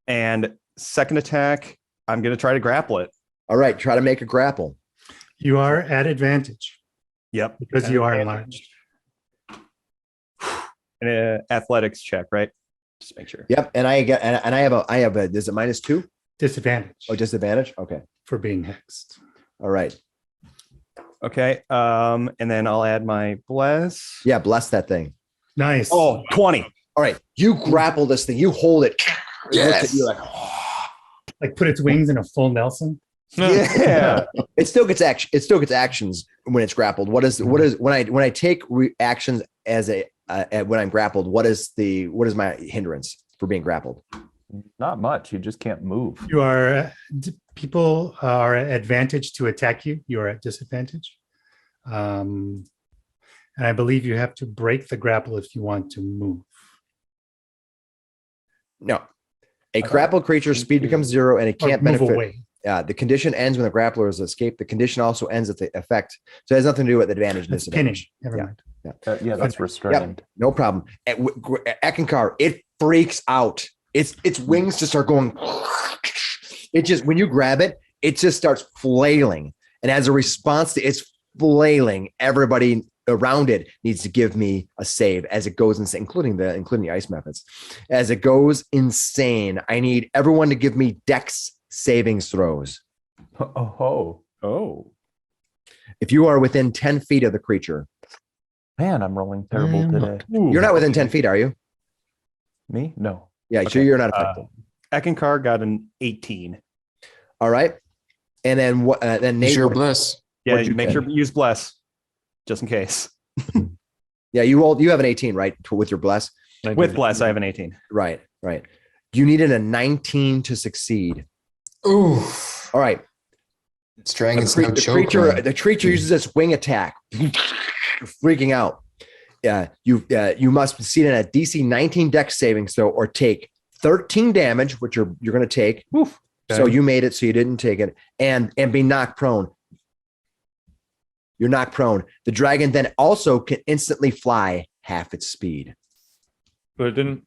And second attack, I'm going to try to grapple it. All right, try to make a grapple. You are at advantage Yep. because you are enlarged. An athletics check, right? Just make sure. Yep, and I have a. Is it -2? Disadvantage Oh, disadvantage. Okay. for being hexed. All right. Okay. And then I'll add my bless. Yeah, bless that thing. Nice. Oh, 20. All right, you grapple this thing. You hold it. It looks at you like. Like put its wings in a full Nelson. Yeah. It still gets action. It still gets actions when it's grappled. What is when I take actions as when I'm grappled? What is my hindrance for being grappled? Not much. You just can't move. You are people are at advantage to attack you. You are at disadvantage. And I believe you have to break the grapple if you want to move. No. A grappled creature's speed becomes 0 and it Or can't move benefit. away. The condition ends when the grappler has escaped. The condition also ends at the effect. So it has nothing to do with advantage and That's pinning. disadvantage. Never Yeah. mind. Yeah, that's restrained. No problem. Eckankar, it freaks out. Its wings just are going. It just, when you grab it, it just starts flailing. And as a response to its flailing, everybody around it needs to give me a save as it goes insane, including the ice methods. As it goes insane, I need everyone to give me dex savings throws. Oh. If you are within 10 feet of the creature, Man, I'm rolling terrible today. you're not within 10 feet, are you? Me? No. Yeah, sure, you're not affected. Eckankar got an 18. All right. And then what? Then Nate. Use your bless. Yeah, What'd you make get? sure to use bless just in case. Yeah, you rolled. You have an 18, right? With your bless. With bless, I have an 18. Right. You needed a 19 to succeed. Ooh. All right. It's dragon's now choke. The creature uses its wing attack, freaking out. You must succeed in a DC 19 dex savings throw or take 13 damage, which you're going to take. Oof. So you made it, so you didn't take it, and be knocked prone. You're knocked prone. The dragon then also can instantly fly half its speed. But it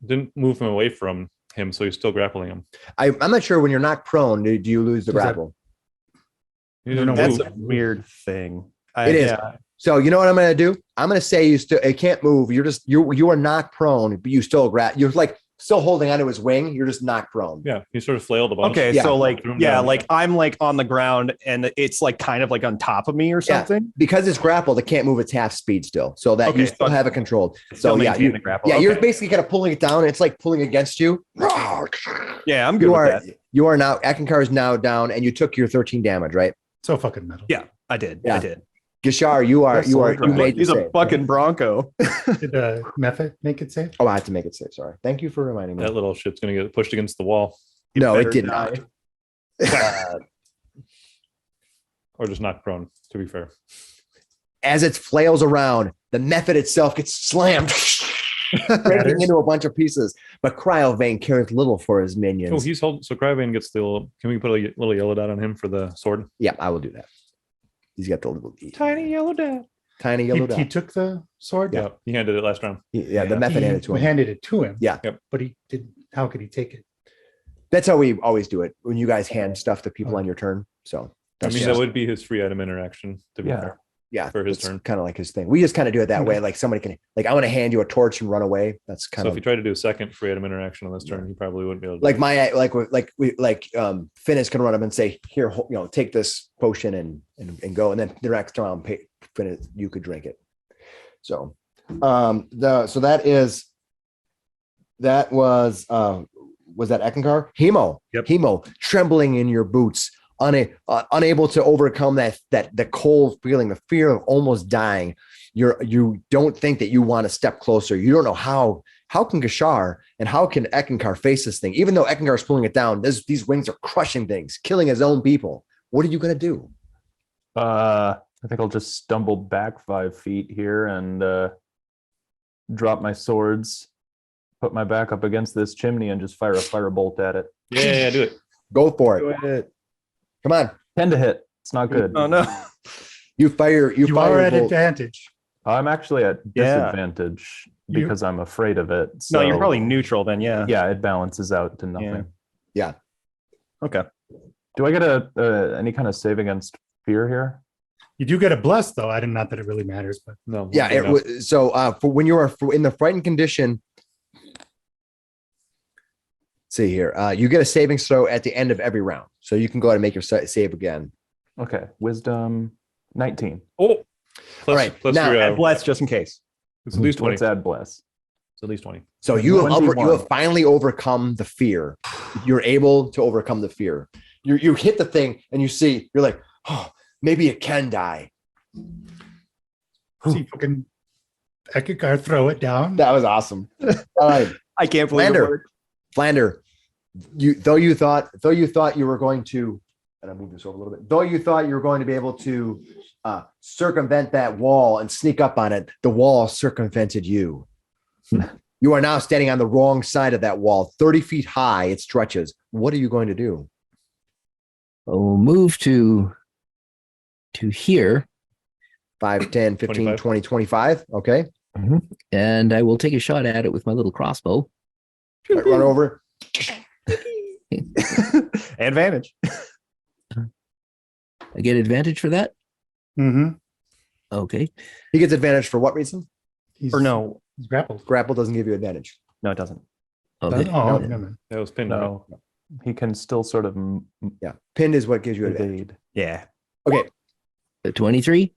didn't move him away from him, so he's still grappling him. I'm not sure when you're knocked prone, do you lose the Does that- grapple? He didn't That's move. a weird thing. It is. So you know what I'm going to do? I'm going to say it can't move. You are knocked prone, but you still you're like still holding onto his wing. You're just knocked prone. Yeah, he sort of flailed a bunch. Okay, Yeah. so like, Threw him yeah, down. like I'm like on the ground and it's like kind of like on top of me or Yeah. something. Because it's grappled, it can't move its half speed still. So that Okay, you still so have it controlled. Still So yeah, maintain the grapple. yeah, Okay. you're basically kind of pulling it down. It's like pulling against you. Yeah, I'm good You with are that. you are now Eckankar is now down, and you took your 13 damage, right? So fucking metal. Yeah, I did. Yeah. I did. Gishar, you made He's the a save. fucking Bronco. Did the method make it safe? Oh, I have to make it safe. Sorry. Thank you for reminding me. That little shit's gonna get pushed against the wall. No, it better did die. not. or just knocked prone, to be fair. As it flails around, the method itself gets slammed, breaking into a bunch of pieces. But Cryovain cares little for his minions. Oh, he's holding. So Cryovain gets the little. Can we put a little yellow dot on him for the sword? Yeah, I will do that. He's got the little Tiny yellow dot. tiny yellow He dot. took the sword. Yeah, he handed it last round. Yeah, the method He handed to him. handed it to him. Yeah. Yep. But he did. How could he take it? That's how we always do it when you guys hand stuff to people on your turn. So I mean, that would be his free item interaction, to be Yeah. fair. yeah, for his it's turn. kind of like his thing. We just kind of do it that way. Like somebody can, like, I want to hand you a torch and run away. That's kind So of if you try to do a second free item interaction on this turn, he probably wouldn't be able to. like my Finnis can run up and say, "Here, take this potion and go." And then the next round, Finnis, you could drink it. So, so that was that Eckankar? Hemo. Yep. Hemo, trembling in your boots, unable to overcome that the cold feeling, the fear of almost dying. You don't think that you want to step closer. You don't know how can Gashar and how can Eckankar face this thing? Even though Eckankar is pulling it down, these wings are crushing things, killing his own people. What are you going to do? I think I'll just stumble back 5 feet here and drop my swords, put my back up against this chimney, and just fire a firebolt at it. Yeah, do it. Go for it. Come on. 10 to hit. It's not good. Oh no. You fire. You fire are a at bolt. advantage. I'm actually at Yeah. disadvantage because I'm afraid of it. No, you're so- probably neutral then. Yeah. Yeah, it balances out to nothing. Yeah. Okay. Do I get any kind of save against fear here? You do get a bless, though. I didn't. Not that it really matters, but No. Yeah. For when you are in the frightened condition. See here, you get a saving throw at the end of every round, so you can go ahead and make your save again. Okay, wisdom 19. Oh, All right, Plus now- your, Add bless just in case. it's at least 20. Let's add bless. It's at least 20. So you have 21. finally overcome the fear. You're able to overcome the fear. You hit the thing and you're like, oh, maybe it can die. see if you can Eckankar throw it down. That was awesome. All right, I can't believe it Flander. worked. Flander, though you thought you were going to, and I move this over a little bit. Though you thought you were going to be able to circumvent that wall and sneak up on it, the wall circumvented you. You are now standing on the wrong side of that wall, 30 feet high. It stretches. What are you going to do? I'll move to here, 5, 10, 15, 25. 20, 25. Okay. and I will take a shot at it with my little crossbow. Right, run over. Advantage. I get advantage for that. Mm-hmm. Okay. He gets advantage for what reason? Or no. He's grappled. Grapple doesn't give you advantage. No, it doesn't. Okay. Oh, No. never mind. That was pinned. No, he can still sort of Yeah. Pinned is what gives you advantage. evade. Yeah. Okay. 23.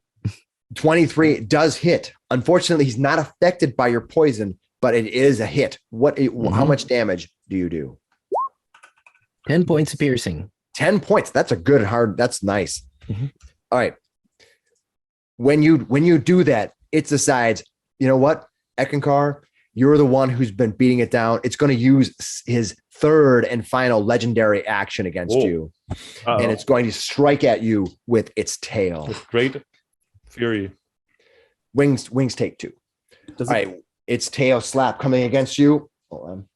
23 does hit. Unfortunately, he's not affected by your poison, but it is a hit. How much damage do you do? 10 points of piercing. 10 points. That's a good hard. That's nice. Mhm. All right. When you do that, it decides, you know what, Eckankar, you're the one who's been beating it down. It's going to use his third and final legendary action against Whoa. you. Uh-oh. And it's going to strike at you with its tail. With great fury. Wings take 2. Does All right. Its tail slap coming against you. Hold on.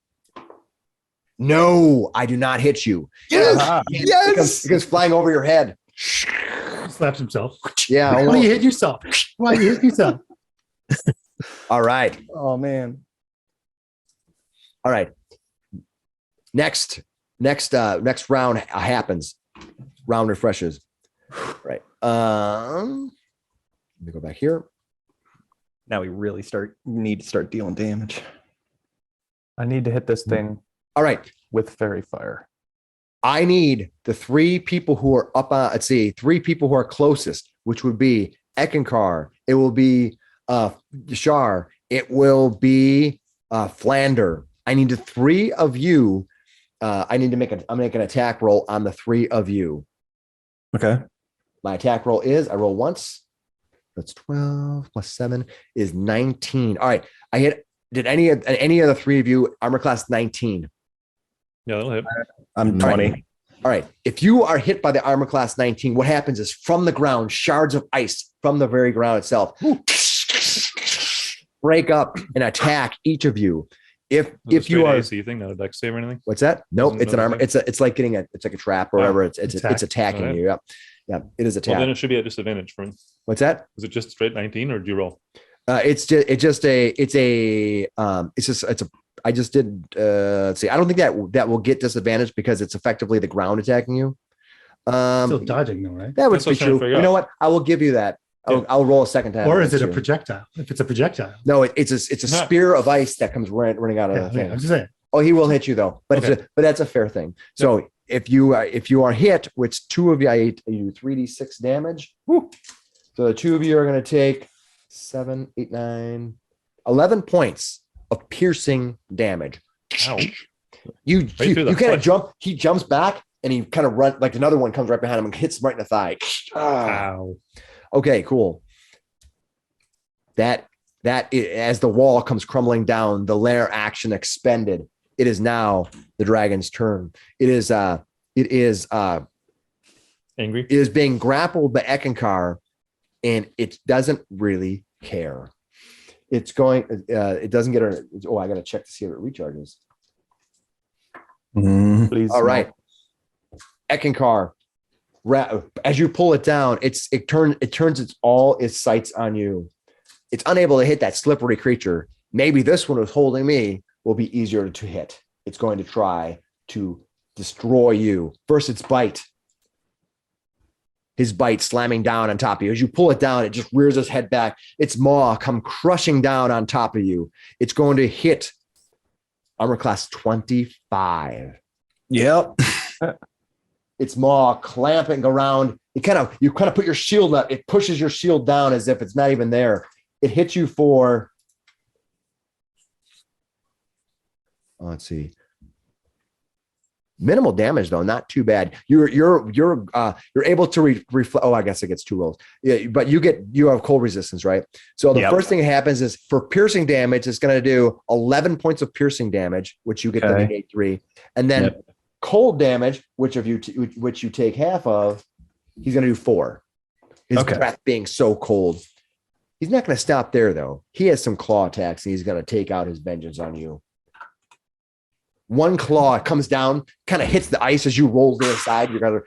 No, I do not hit you. Ah. It comes flying over your head. He slaps himself. Yeah. Why you hit yourself? Why you hit yourself? All right. Oh man. All right. Next round happens. Round refreshes. Right. Let me go back here. Now we really need to start dealing damage. I need to hit this thing All right. with fairy fire. I need the 3 people who are up on, 3 people who are closest, which would be Eckankar. It will be Shar. It will be Flander. I need the 3 of you. I need to I'm making an attack roll on the 3 of you. Okay. My attack roll is, I roll once. That's 12 plus 7 is 19. All right. I hit, did any of the 3 of you armor class 19? Yeah, that'll hit. I'm All 20. right. All right. If you are hit by the armor class 19, what happens is from the ground, shards of ice from the very ground itself break up and attack each of you. If you are AC thing, not a dex save or anything. what's that? Nope, Isn't it's an that armor. thing? It's like getting it's like a trap or Wow. whatever. It's Attack. attacking Alright. you. Yeah. Yeah. It is Well, then attack. it should be at disadvantage for me. What's that? Is it just straight 19 or do you roll? It's I just did let's see. I don't think that will get disadvantage because it's effectively the ground attacking you. Still dodging though, right? That would That's what be I'm trying to true. figure You know out. what? I will give you that. I'll roll a second time. Or is it a Too. projectile? If it's a projectile. No, it's a Huh. spear of ice that comes running out of Yeah, the thing. I'm just saying. Oh, he will hit you though, but but that's a fair thing. So if you are hit, which two of you, I do 3d6 damage. Woo. So the two of you are going to take 7, 8, 9, 11 points of piercing damage. Ow. You through the kind of foot. jump. He jumps back and he kind of run like another one comes right behind him and hits him right in the thigh. Ah. Ow. Okay, cool. As the wall comes crumbling down, the lair action expended. It is now the dragon's turn. It is Angry. being grappled by Eckankar, and it doesn't really care. It's going. It doesn't get her. Oh, I got to check to see if it recharges. Please. All right, Eckankar. As you pull it down, it turns its sights on you. It's unable to hit that slippery creature. Maybe this one was holding me will be easier to hit. It's going to try to destroy you. First, its bite. His bite slamming down on top of you. As you pull it down, it just rears its head back. Its maw come crushing down on top of you. It's going to hit armor class 25. Yep. Its maw clamping around. You kind of put your shield up. It pushes your shield down as if it's not even there. It hits you for, let's see, minimal damage though, not too bad. You're able to reflect. Oh, I guess it gets 2 rolls. Yeah, but you have cold resistance, right? So the first thing that happens is for piercing damage, it's going to do 11 points of piercing damage, which you get to negate 3, and then cold damage, which you take half of, he's going to do 4. His breath being so cold. He's not going to stop there though. He has some claw attacks, and he's going to take out his vengeance on you. One claw comes down, kind of hits the ice as you roll to the side. You're gonna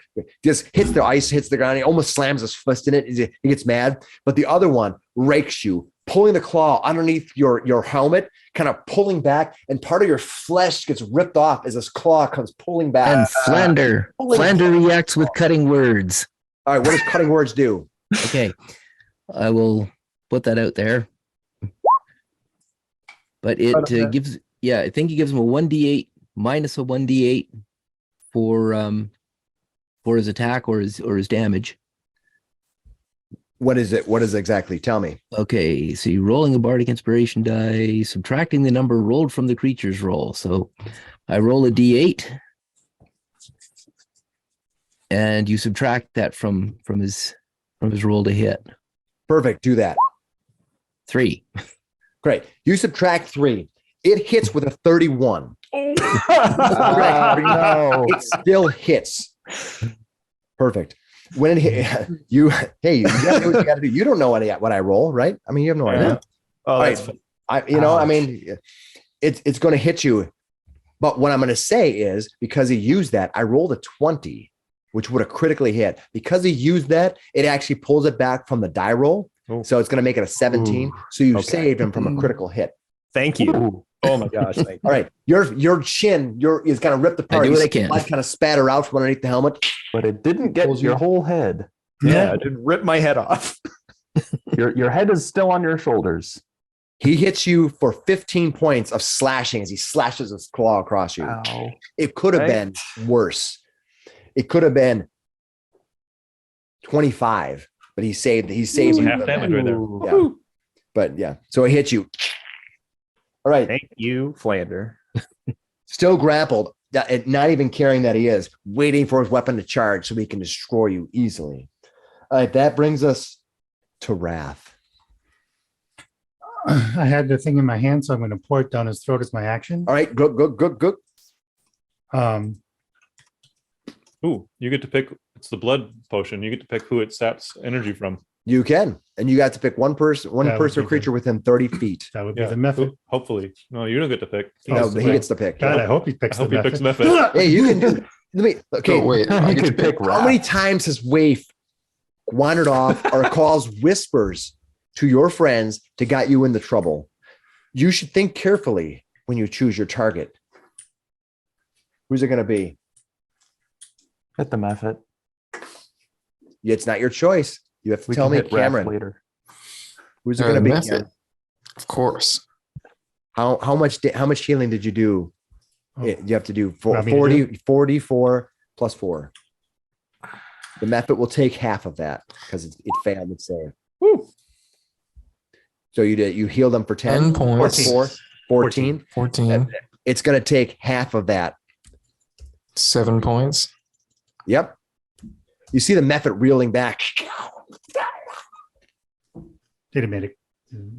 just hits the ice, hits the ground. He almost slams his fist in it. He gets mad, but the other one rakes you, pulling the claw underneath your helmet, kind of pulling back, and part of your flesh gets ripped off as this claw comes pulling back. And Flander reacts with cutting words. All right, what does cutting words do? Okay, I will put that out there. But it gives, I think it gives him a 1d8 minus a 1d8 for his attack or his damage. What is it? What is it exactly? Tell me. Okay, so you're rolling a bardic inspiration die, subtracting the number rolled from the creature's roll. So I roll a d8, and you subtract that from his roll to hit. Perfect. Do that. 3. Great. You subtract 3. It hits with a 31. No. It still hits. Perfect. When it hit you, hey, you gotta do what you gotta do. You don't know what I roll, right? I mean, you have no idea. Oh, that's Right. I mean, it's going to hit you. But what I'm going to say is because he used that, I rolled a 20, which would have critically hit. Because he used that, it actually pulls it back from the die roll. Oh. So it's going to make it a 17. So you Okay. saved him from a critical hit. Thank you. Oh my gosh. Thank you. All right. Your chin is kind of ripped apart. do You what I see can. blood kind of spatter out from underneath the helmet. But it didn't get Pulls you. your whole head. Yeah, it did rip my head off. Your head is still on your shoulders. He hits you for 15 points of slashing as he slashes his claw across you. Ow. It could have been worse. It could have been 25, but he saved you. Half damage right there. Yeah. But yeah, so it hits you. All right, Thank you, Flander. still grappled, not even caring that he is, waiting for his weapon to charge so he can destroy you easily. All right, that brings us to Wrath. I had the thing in my hand, so I'm going to pour it down his throat as my action. All right, good. Ooh, you get to pick. It's the blood potion. You get to pick who it saps energy from. You can, and you got to pick one person That would or be creature within 30 feet. That would be Yeah, the method. hopefully. No, you don't get to pick. No, Oh, but he gets to pick. God, Yeah. I hope he I picks hope the he picks method. method. Hey, you can do. Let me. Okay, Oh, wait, I I get get to pick how many Wrath. times has Waif wandered off or calls whispers to your friends to get you into trouble? You should think carefully when you choose your target. Who's it going to be? Hit the method. It's not your choice. You have to We tell can me, hit Wrath Cameron. later. Who's it going to be? method. Cameron? Of course. How much healing did you do? Oh, You have to do Want me to do 44 plus 4. The method will take half of that because it failed its save. Woo. So you heal them for 10 10 points. 4, 14. 14. It's going to take half of that. 7 points. Yep. You see the method reeling back. Did it make it?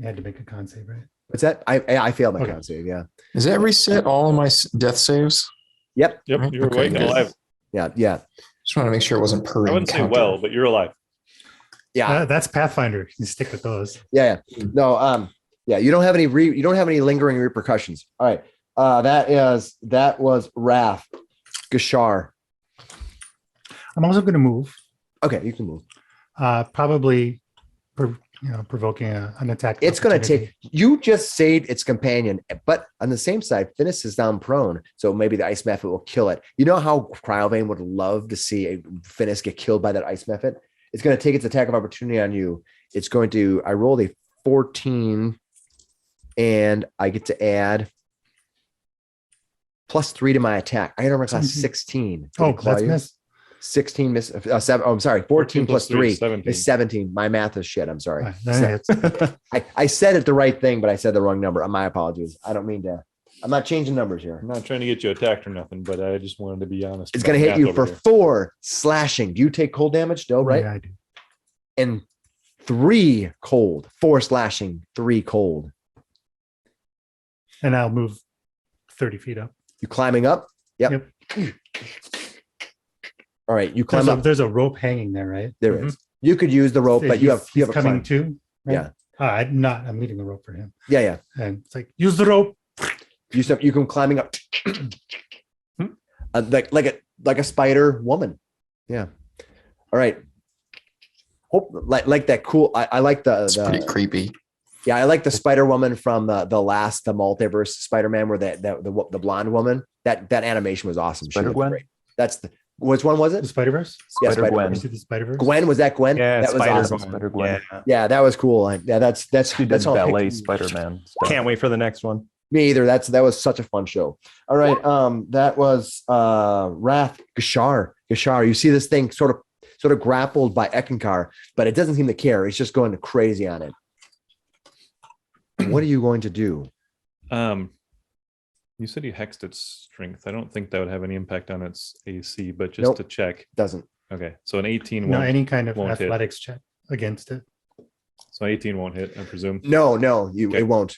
Had to make a con save, right? What's that? I failed my Okay. con save. Yeah. Does that reset all of my death saves? Yep. Yep, Right, you're okay, awake and good. alive. Yeah. Just want to make sure it wasn't per I wouldn't say encounter. well, but you're alive. Yeah. That's Pathfinder. You stick with those. Yeah. No. Yeah. You don't have any lingering repercussions. All right. That was Wrath. Gashar. I'm also going to move. Okay, you can move. Probably, provoking an attack. It's going to opportunity. take. You just saved its companion, but on the same side, Finnis is down prone, so maybe the ice method will kill it. You know how Cryovain would love to see a Finnis get killed by that ice method. It's going to take its attack of opportunity on you. It's going to. I rolled a 14, and I get to add +3 to my attack. I remember class 16. Did Oh, it claw that's you? miss. 16 miss. 7. Oh, I'm sorry. 14 plus 3 17. is 17. My math is shit. I'm sorry. That hits. I said it the right thing, but I said the wrong number. My apologies. I don't mean to. I'm not changing numbers here. I'm not trying to get you attacked or nothing, but I just wanted to be honest. It's about going to hit math you over for here. 4 slashing. Do you take cold damage still, right? Yeah, I do. And 3 cold. 4 slashing, 3 cold. And I'll move 30 feet up. You climbing up? Yep. All right. You climb up. There's a rope hanging there, right? There is. You could use the rope, but you have he's a coming climb. too. Right? Yeah. I'm leaving the rope for him. Yeah. And it's like, use the rope. You can climbing up. Like a spider woman. Yeah. All right. Hope like that cool. I like It's pretty creepy. Yeah, I like the Spider Woman from the multiverse Spider-Man, where the blonde woman. That animation was awesome. She looked Spider-Gwen? great. That's the which one was The it? Spider-Verse? Yeah, Spider-Gwen. You see the Spider-Verse? Gwen, was that Gwen? Yeah, that was awesome. Spider-Gwen. Spider-Gwen. Yeah. Yeah, that was cool. Yeah, that's She did all I ballet picked. Spider-Man stuff. Can't wait for the next one. Me either. That was such a fun show. All right, that was Wrath Gashar. Gashar, you see this thing sort of grappled by Eckankar, but it doesn't seem to care. It's just going crazy on it. What are you going to do? You said you hexed its strength. I don't think that would have any impact on its AC, but just Nope. to check. Doesn't. Okay, so an 18 No, won't. any kind of won't hit. athletics check against it. So 18 won't hit, I presume. No, Okay. it won't.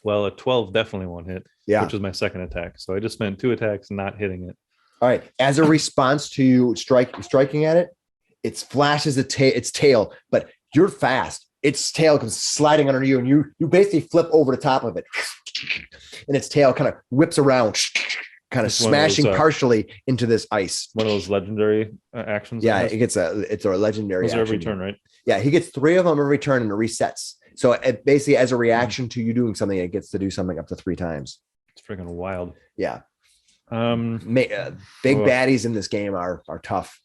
Well, a 12 definitely won't hit, Yeah. which is my second attack. So I just spent 2 attacks not hitting it. All right. As a response to you striking at it, it flashes its tail, but you're fast. Its tail comes sliding under you, and you basically flip over the top of it, and its tail kind of whips around, kind of It's one of those, smashing partially into this ice. One of those legendary actions. Yeah, I guess. it's a legendary Those are every action. turn, right? Yeah, he gets 3 of them every turn, and it resets. So it basically, as a reaction to you doing something, it gets to do something up to 3 times. It's freaking wild. Yeah, Right. big Oh. baddies in this game are tough.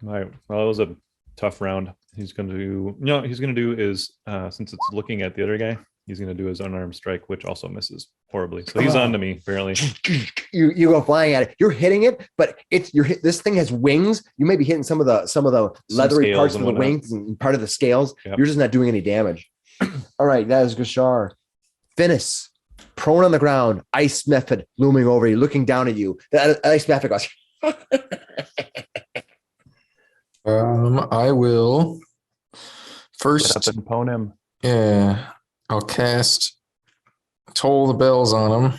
Well, it was a tough round. He's going to do, he's going to do is, since it's looking at the other guy, he's going to do his unarmed strike, which also misses horribly. So he's on to me, apparently. You go flying at it. You're hitting it, but this thing has wings. You may be hitting some of the leathery scales parts and of the whatnot. wings and part of the scales. Yep. You're just not doing any damage. All right, that is Gashar. Finnis, prone on the ground, ice method looming over you, looking down at you. The ice method goes. I will Get first. up and pwn him. Yeah, I'll cast Toll the Bells on him.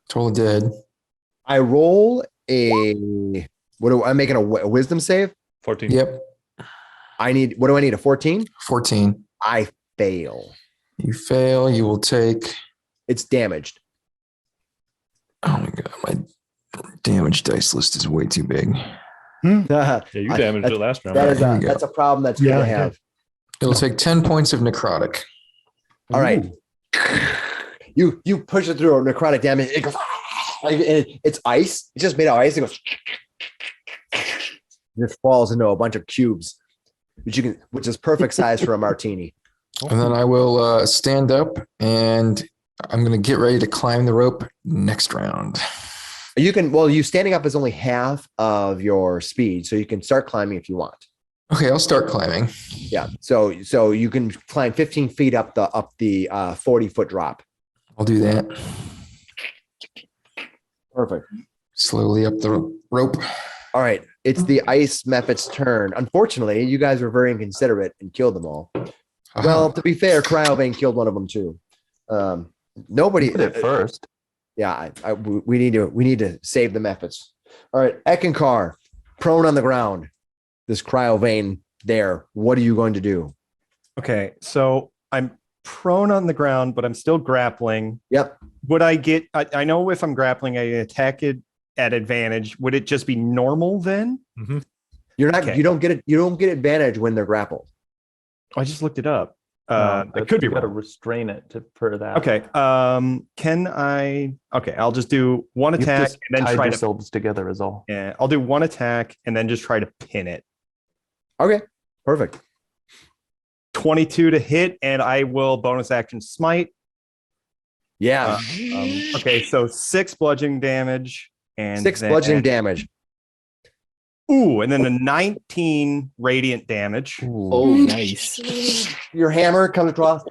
Toll the Dead. I roll a What do I'm making a wisdom save? 14. Yep. What do I need? A 14? 14. I fail. You fail. You will take. It's damaged. Oh my god, my damage dice list is way too big. Yeah, you damaged it last round. That Here we is go. that's a problem that's good to have. It'll take 10 points of necrotic. All right. You push it through a necrotic damage. It goes. It's ice. It's just made of ice. It goes. It just falls into a bunch of cubes, which is perfect size for a martini. And then I will stand up and I'm going to get ready to climb the rope next round. You standing up is only half of your speed, so you can start climbing if you want. Okay, I'll start climbing. Yeah. So you can climb 15 feet up the 40-foot drop. I'll do that. Perfect. Slowly up the rope. All right. It's the ice mephit's turn. Unfortunately, you guys were very inconsiderate and killed them all. Well, to be fair, Cryovain killed one of them too. Nobody Did it first. Yeah, we need to save the mephits. All right, Eckankar, prone on the ground. This Cryovain there. What are you going to do? Okay, so I'm prone on the ground, but I'm still grappling. Yep. Would I get? I know if I'm grappling, I attack it at advantage. Would it just be normal then? Mm-hmm. You're not. Okay. You don't get it. You don't get advantage when they're grappled. I just looked it up. No, It could be you got to wrong. restrain it for that. Okay. Can I? Okay, I'll just do one You attack just and then tied try to. yourselves together is all. Yeah, I'll do one attack and then just try to pin it. Okay. Perfect. 22 to hit, and I will bonus action smite. Yeah. Okay, so 6 bludgeoning damage and 6 then- bludgeoning damage. Ooh, and then a 19 radiant damage. Oh, nice. Your hammer comes across.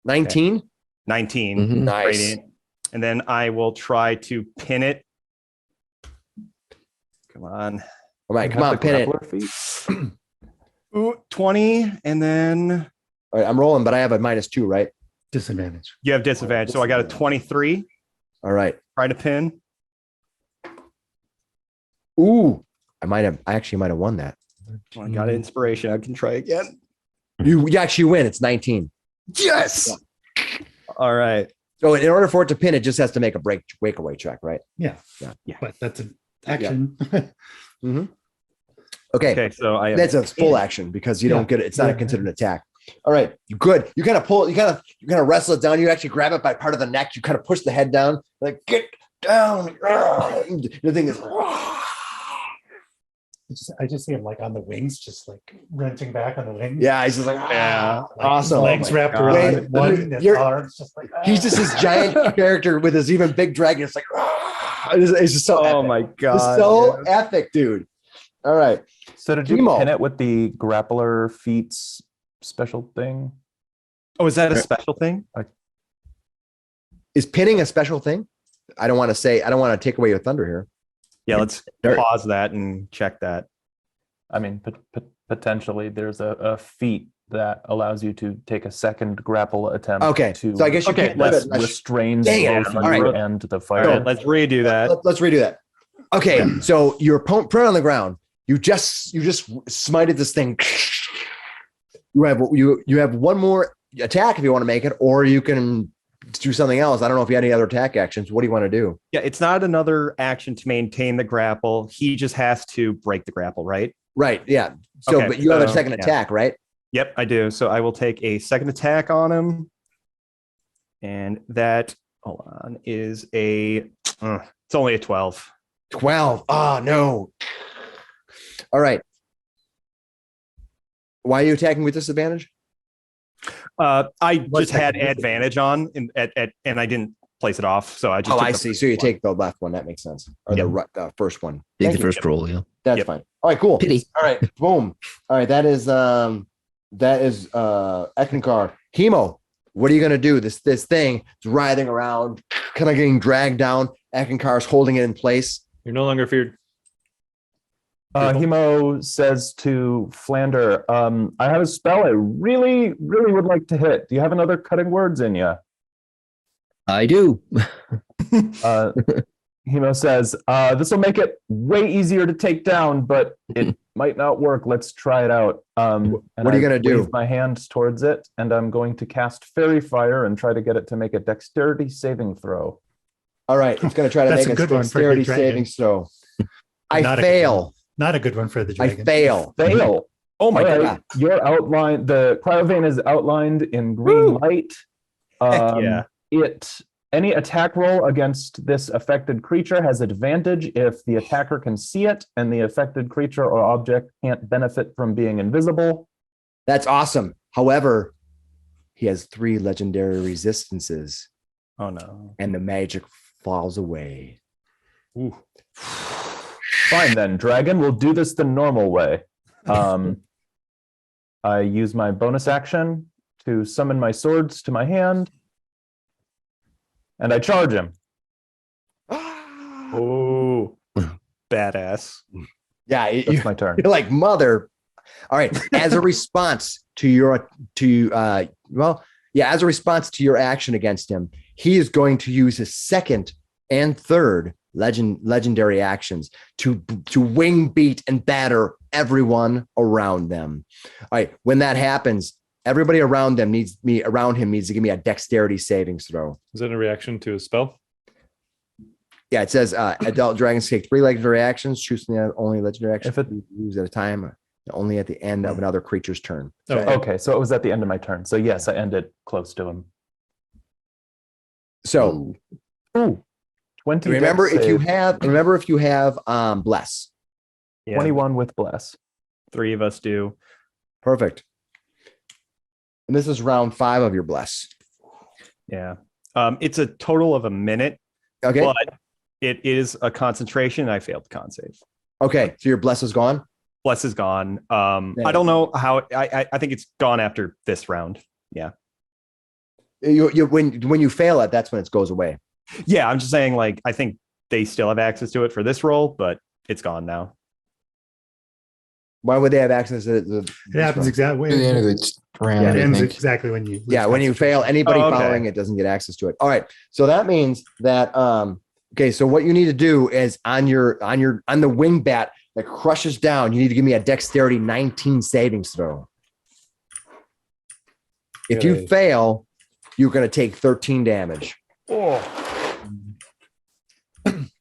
19. 19 Mhm. Nice. radiant. And then I will try to pin it. Come on. All right, You come have on, the pin it. grappler feat? Ooh, 20, and then All right, I'm rolling, but I have a -2, right? Disadvantage. you have disadvantage. So I got a 23. All right. Try to pin. Ooh, I actually might have won that. I got an inspiration. I can try again. You actually win. It's 19. Yes. All right. So in order for it to pin, it just has to make a breakaway check, right? Yeah. Yeah. But that's an action. Okay. Okay. So I That's a full action because you don't get it. It's not considered an attack. All right. Good. You kind of pull, you kind of wrestle it down. You actually grab it by part of the neck. You kind of push the head down, like get down. The thing is, I just see him like on the wings, just like wrenching back on the wings. yeah, he's just like, Yeah. Like, awesome. Legs Oh my wrapped God. around Wait, one, his you're- arms just like He's just this giant character with his even big dragon. It's like, it's just so Oh epic. my It's god. so epic, dude. All right. So did you Timo. pin it with the grappler feats special thing? Oh, is that a special thing? Is pinning a special thing? I don't want to take away your thunder here. Yeah, let's Dirt. pause that and check that. I mean, potentially there's a feat that allows you to take a second grapple attempt. Okay. To So I guess you Okay, can't let's restrain Dang it. both All you right. and the All fire. right, let's redo that. Let's redo that. Okay, so you're prone on the ground. You just smited this thing. You have one more attack if you want to make it, or you can do something else. I don't know if you had any other attack actions. What do you want to do? Yeah, it's not another action to maintain the grapple. He just has to break the grapple, right? Right. Yeah. So, Okay, but you have a so, second yeah. attack, right? Yep, I do. So I will take a second attack on him. And that, hold on, is it's only a 12. 12. Oh, no. All right. Why are you attacking with disadvantage? I What just had technique? advantage on and I didn't place it off. So I just Oh, took I the see. first So you one. take the left one. That makes sense. Or the first one. Take Thank the you. first roll, yeah. That's Yep. fine. All right, cool. Pity. All right, boom. All right, that is Eckankar. Hemo, what are you gonna do? This thing is writhing around, kind of getting dragged down. Eckankar's holding it in place. You're no longer feared. Hemo says to Flander, I have a spell I really, really would like to hit. Do you have another cutting words in you? I do. Hemo says, this will make it way easier to take down, but it might not work. Let's try it out. And What are you I gonna do? wave my hand towards it, and I'm going to cast Fairy Fire and try to get it to make a dexterity saving throw. All right, it's going to try to That's make a a good one for a good dexterity dragon. saving throw. I Not a good fail. Not a good one for the I dragon. fail. Fail. Oh my All right, god. Your outline, the Cryovain is outlined in green light. Heck yeah. Any attack roll against this affected creature has advantage if the attacker can see it and the affected creature or object can't benefit from being invisible. That's awesome. However, he has 3 legendary resistances, Oh no. and the magic falls away. Ooh. Fine then, dragon. We'll do this the normal way. I use my bonus action to summon my swords to my hand, and I charge him. Oh, badass. Yeah, That's my turn. you're like mother. All right. As a response to your as a response to your action against him, he is going to use his second and third legendary actions to wing beat and batter everyone around them. All right. When that happens, everybody around him needs to give me a dexterity savings throw. Is that a reaction to a spell? Yeah, it says adult dragons take 3 legendary actions, choosing the only legendary action If it- used at a time, only at the end of another creature's turn. Oh, Okay, so it was at the end of my turn. So yes, I ended close to him. So Ooh, 20. remember dex if you save. have bless. Yeah. 21 with bless. 3 of us do. Perfect. And this is round 5 of your bless. Yeah. It's a total of a minute, Okay. but it is a concentration. I failed the con save. Okay. So your bless is gone. Bless is gone. I don't know how. I think it's gone after this round. Yeah. When you fail it, that's when it goes away. Yeah. I'm just saying, like, I think they still have access to it for this roll, but it's gone now. Why would they have access to it? It happens exactly. At the end of the round, It I ends think. exactly when you. lose Yeah, when you fail, concentration. anybody Oh, okay. following it doesn't get access to it. All right. So that means that okay, so what you need to do is on the wing bat that crushes down, you need to give me a dexterity 19 savings throw. If you Okay. fail, you're going to take 13 damage.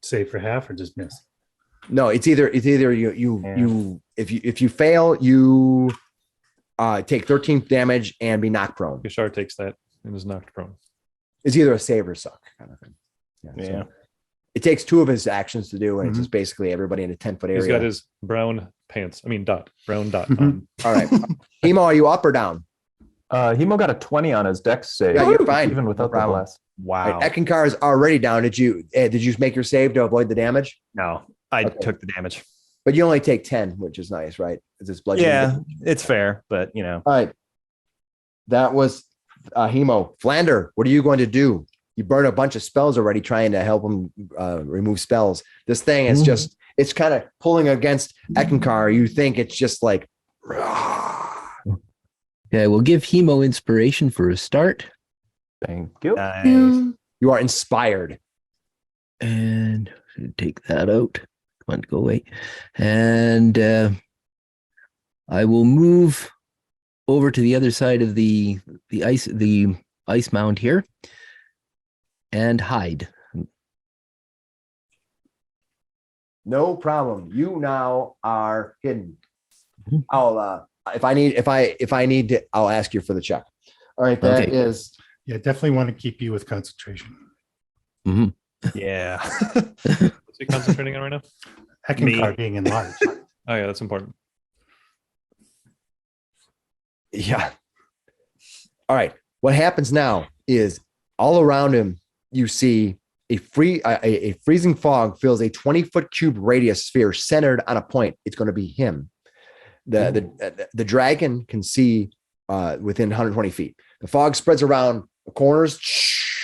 Save for half or just miss. No, it's either you if you fail, you take 13 damage and be knocked prone. Yashar takes that and is knocked prone. It's either a save or suck kind of thing. Yeah. So it takes 2 of his actions to do, and it's just basically everybody in a 10-foot area. He's got his brown pants. I mean, brown dot Mhm. on. All right. Hemo, are you up or down? Hemo got a 20 on his dex save. Yeah, you're fine. Even No without the problem. bless. Wow. Eckankar is already down. Did you make your save to avoid the damage? No, I Okay. took the damage. But you only take 10, which is nice, right? Is this bludgeoning? Yeah, damage? it's fair, but you know. All right. That was Hemo. Flander, what are you going to do? You burned a bunch of spells already trying to help him remove spells. This thing is just, it's kind of pulling against Eckankar. You think it's just like, Yeah, we'll give Hemo inspiration for a start. Thank you. Nice. you are inspired. And take that out. Come on, go away. And I will move over to the other side of the ice mound here and hide. No problem. You now are hidden. Mhm. I'll if I need to, I'll ask you for the check. All right, that Okay. is Yeah, definitely want to keep you with concentration. Yeah. What's he concentrating on right now? Eckankar being enlarged. Oh yeah, that's important. yeah. All right. What happens now is all around him, you see a freezing fog fills a 20-foot cube radius sphere centered on a point. It's going to be him. The dragon can see within 120 feet. The fog spreads around the corners,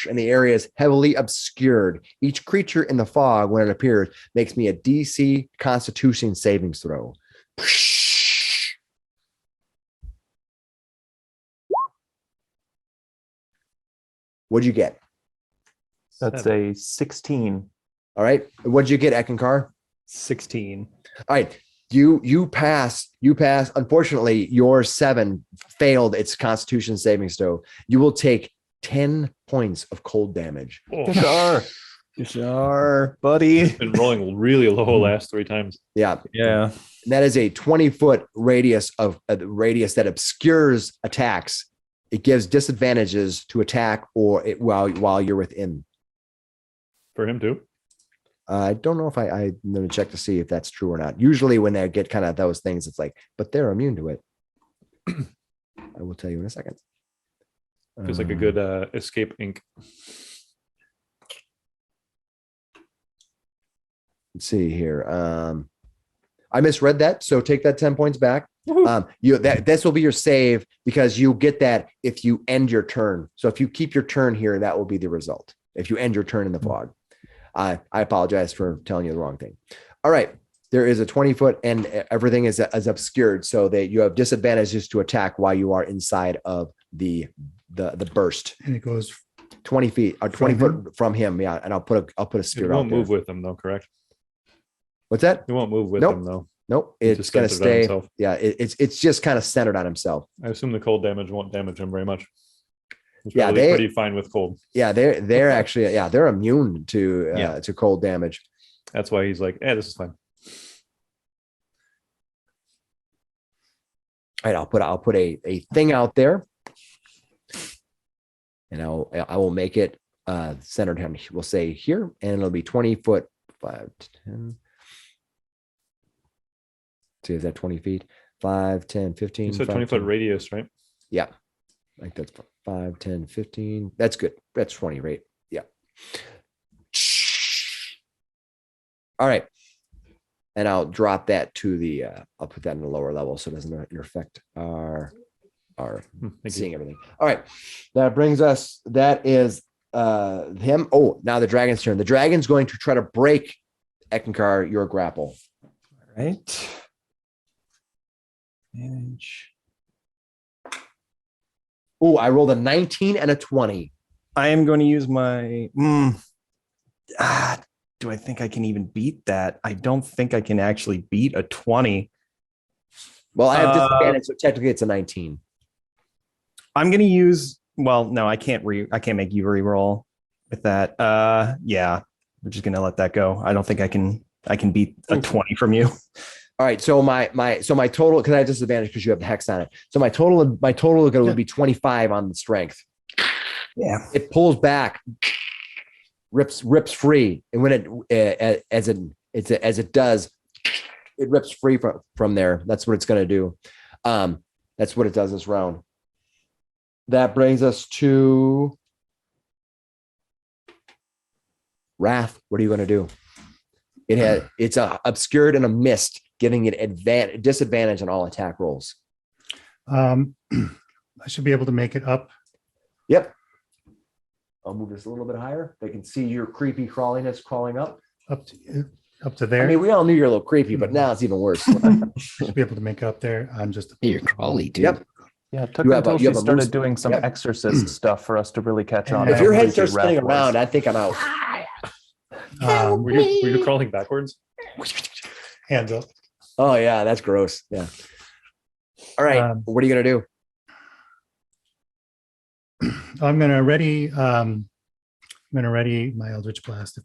and the area is heavily obscured. Each creature in the fog, when it appears, makes me a DC Constitution savings throw. What'd you get? That's a 16. All right. What'd you get, Eckankar? 16. All right. You pass. Unfortunately, your 7 failed its Constitution saving throw. You will take 10 points of cold damage. Sure, buddy. Been rolling really low last 3 times. Yeah. Yeah. That is a 20-foot radius of radius that obscures attacks. It gives disadvantages to attack or while you're within. For him too. I don't know if I'm going to check to see if that's true or not. Usually when they get kind of those things, it's like, but they're immune to it. I will tell you in a second. Feels like a good escape ink. Let's see here. I misread that, so take that 10 points back. This will be your save because you get that if you end your turn. So if you keep your turn here, that will be the result. If you end your turn in the fog. I apologize for telling you the wrong thing. All right. There is a 20-foot and everything is obscured so that you have disadvantages to attack while you are inside of the burst. And it goes 20 feet or 20 foot from him. Yeah. And I'll put a It spear out won't there. move with him though, correct? What's that? It won't move with Nope. him though. Nope. He's It's just going to centered on stay. himself. Yeah. It's just kind of centered on himself. I assume the cold damage won't damage him very much. He's Yeah, probably they- pretty fine with cold. Yeah. They're actually, they're immune to cold damage. That's why he's like, this is fine. All right. I'll put a thing out there and I will make it centered on, we'll say here, and it'll be 20 foot, 5 to 10. See, is that 20 feet? 5, 10, 15. You said 5, 20-foot 10. radius, right? Yeah. Like that's 5, 10, 15. That's good. That's 20, right? Yeah. All right. And I'll drop that to the, I'll put that in the lower level so it doesn't affect our Thank seeing you. everything. All right. That brings us, that is him. Oh, now the dragon's turn. The dragon's going to try to break Eckankar, your grapple. Right. Manage. Oh, I rolled a 19 and a 20. I am going to use my. Do I think I can even beat that? I don't think I can actually beat a 20. Well, I have disadvantage, so technically it's a 19. I'm going to use. Well, no, I can't make you re-roll with that. Yeah, we're just going to let that go. I don't think I can beat a 20 from you. All right. So my total, because I have disadvantage because you have the hex on it. So my total would be 25 on the strength. Yeah. It pulls back, rips free, and when as it does, it rips free from there. That's what it's going to do. That's what it does this round. That brings us to Wrath. What are you going to do? It's obscured in a mist, giving it disadvantage on all attack rolls. I should be able to make it up. Yep. I'll move this a little bit higher. They can see your creepy crawliness crawling up. Up to there. I mean, we all knew you're a little creepy, but now it's even worse. Should be able to make it up there. I'm just You're crawly, dude. Yep. Yeah, it took You have a- until you she have a started moose- doing some Yep. exorcist stuff for us to really catch on. If If how your head creepy starts Raph spinning was. around, I think I'm out. Were you crawling backwards? Hands up. Oh yeah, that's gross. Yeah. All right. What are you gonna do? I'm gonna ready. I'm gonna ready my Eldritch Blast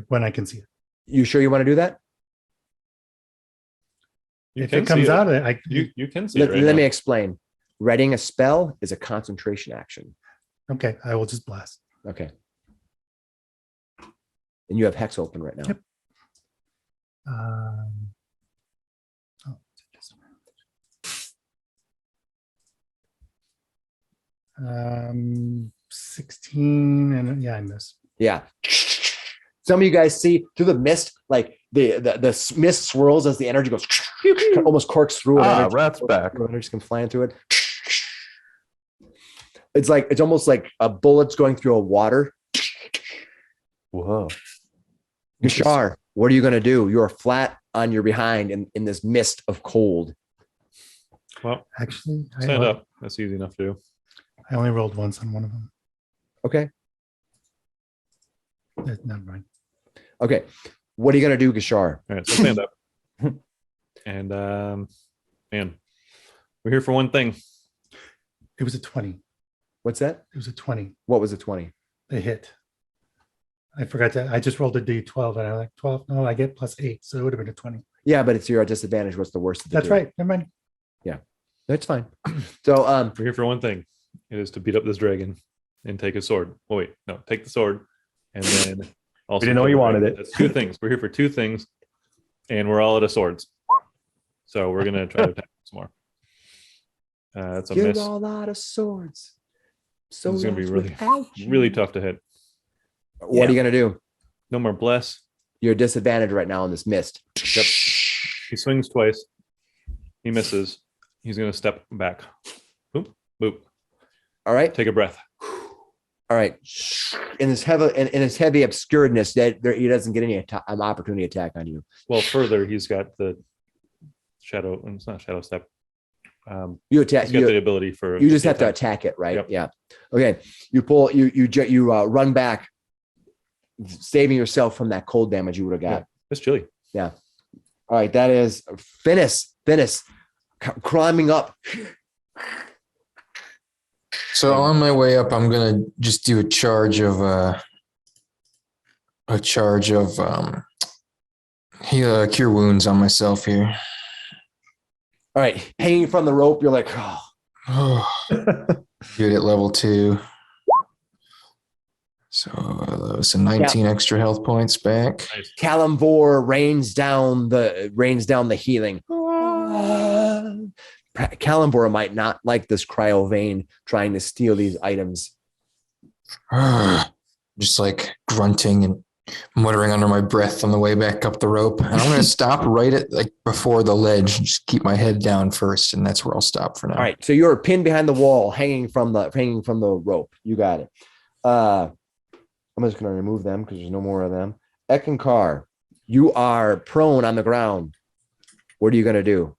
when I can see it. You sure you want to do that? You If can it comes see out of it, You can see it Let, right let now. me explain. Readying a spell is a concentration action. okay, I will just blast. Okay. And you have Hex open right now. Yep. Oh, 16 and yeah, I miss. Yeah. Some of you guys see through the mist, like the mist swirls as the energy goes, almost corks through it. Energy- Rath's back. Energy comes flying through it. It's almost like a bullet's going through a water. Whoa. Yashar, what are you going to do? You're flat on your behind in this mist of cold. Well, Actually, stand up. That's easy enough to do. I only rolled once on one of them. Okay. Never mind. Okay. What are you gonna do, Gashar? All right, so stand up. And man, we're here for one thing. It was a 20. What's that? It was a 20. What was a 20? A hit. I forgot to. I just rolled a d12 and I was like 12. No, I get +8, so it would have been a 20. Yeah, but it's your disadvantage. What's the worst? of the That's two? right. Never mind. That's fine. So We're here for one thing. It is to beat up this dragon and take his sword. Oh wait, no, take the sword, and then also. didn't know kill you the wanted dragon. it. That's two things. We're here for two things, and we're all out of swords. So we're gonna try to attack some more. That's a get miss. all out of swords. So This is gonna be lost really, without you. really tough to hit. What are you gonna do? No more bless. You're disadvantaged right now in this mist. Yep. He swings twice. He misses. He's gonna step back. Boop, boop. All right. Take a breath. All right. In this heavy obscuredness, that he doesn't get any an opportunity attack on you. Well, further, he's got the shadow, and it's not shadow step. You attack. He's got the ability for. You just have to attack it, right? Yep. Yeah. Okay. You pull. You run back, saving yourself from that cold damage you would have got. Yeah, it's chilly. All right. That is Finnis. Climbing up. So on my way up, I'm gonna just do a charge of cure wounds on myself here. All right. Hanging from the rope, you're like, oh. Good at level 2. So that was a 19 extra health points back. Nice. Kalimvor rains down the healing. Kalimvor might not like this Cryovain trying to steal these items. Just like grunting and muttering under my breath on the way back up the rope. And I'm going to stop right at like before the ledge and just keep my head down first. And that's where I'll stop for now. All right. So you're pinned behind the wall, hanging from the rope. You got it. I'm just going to remove them because there's no more of them. Eckankar, you are prone on the ground. What are you going to do?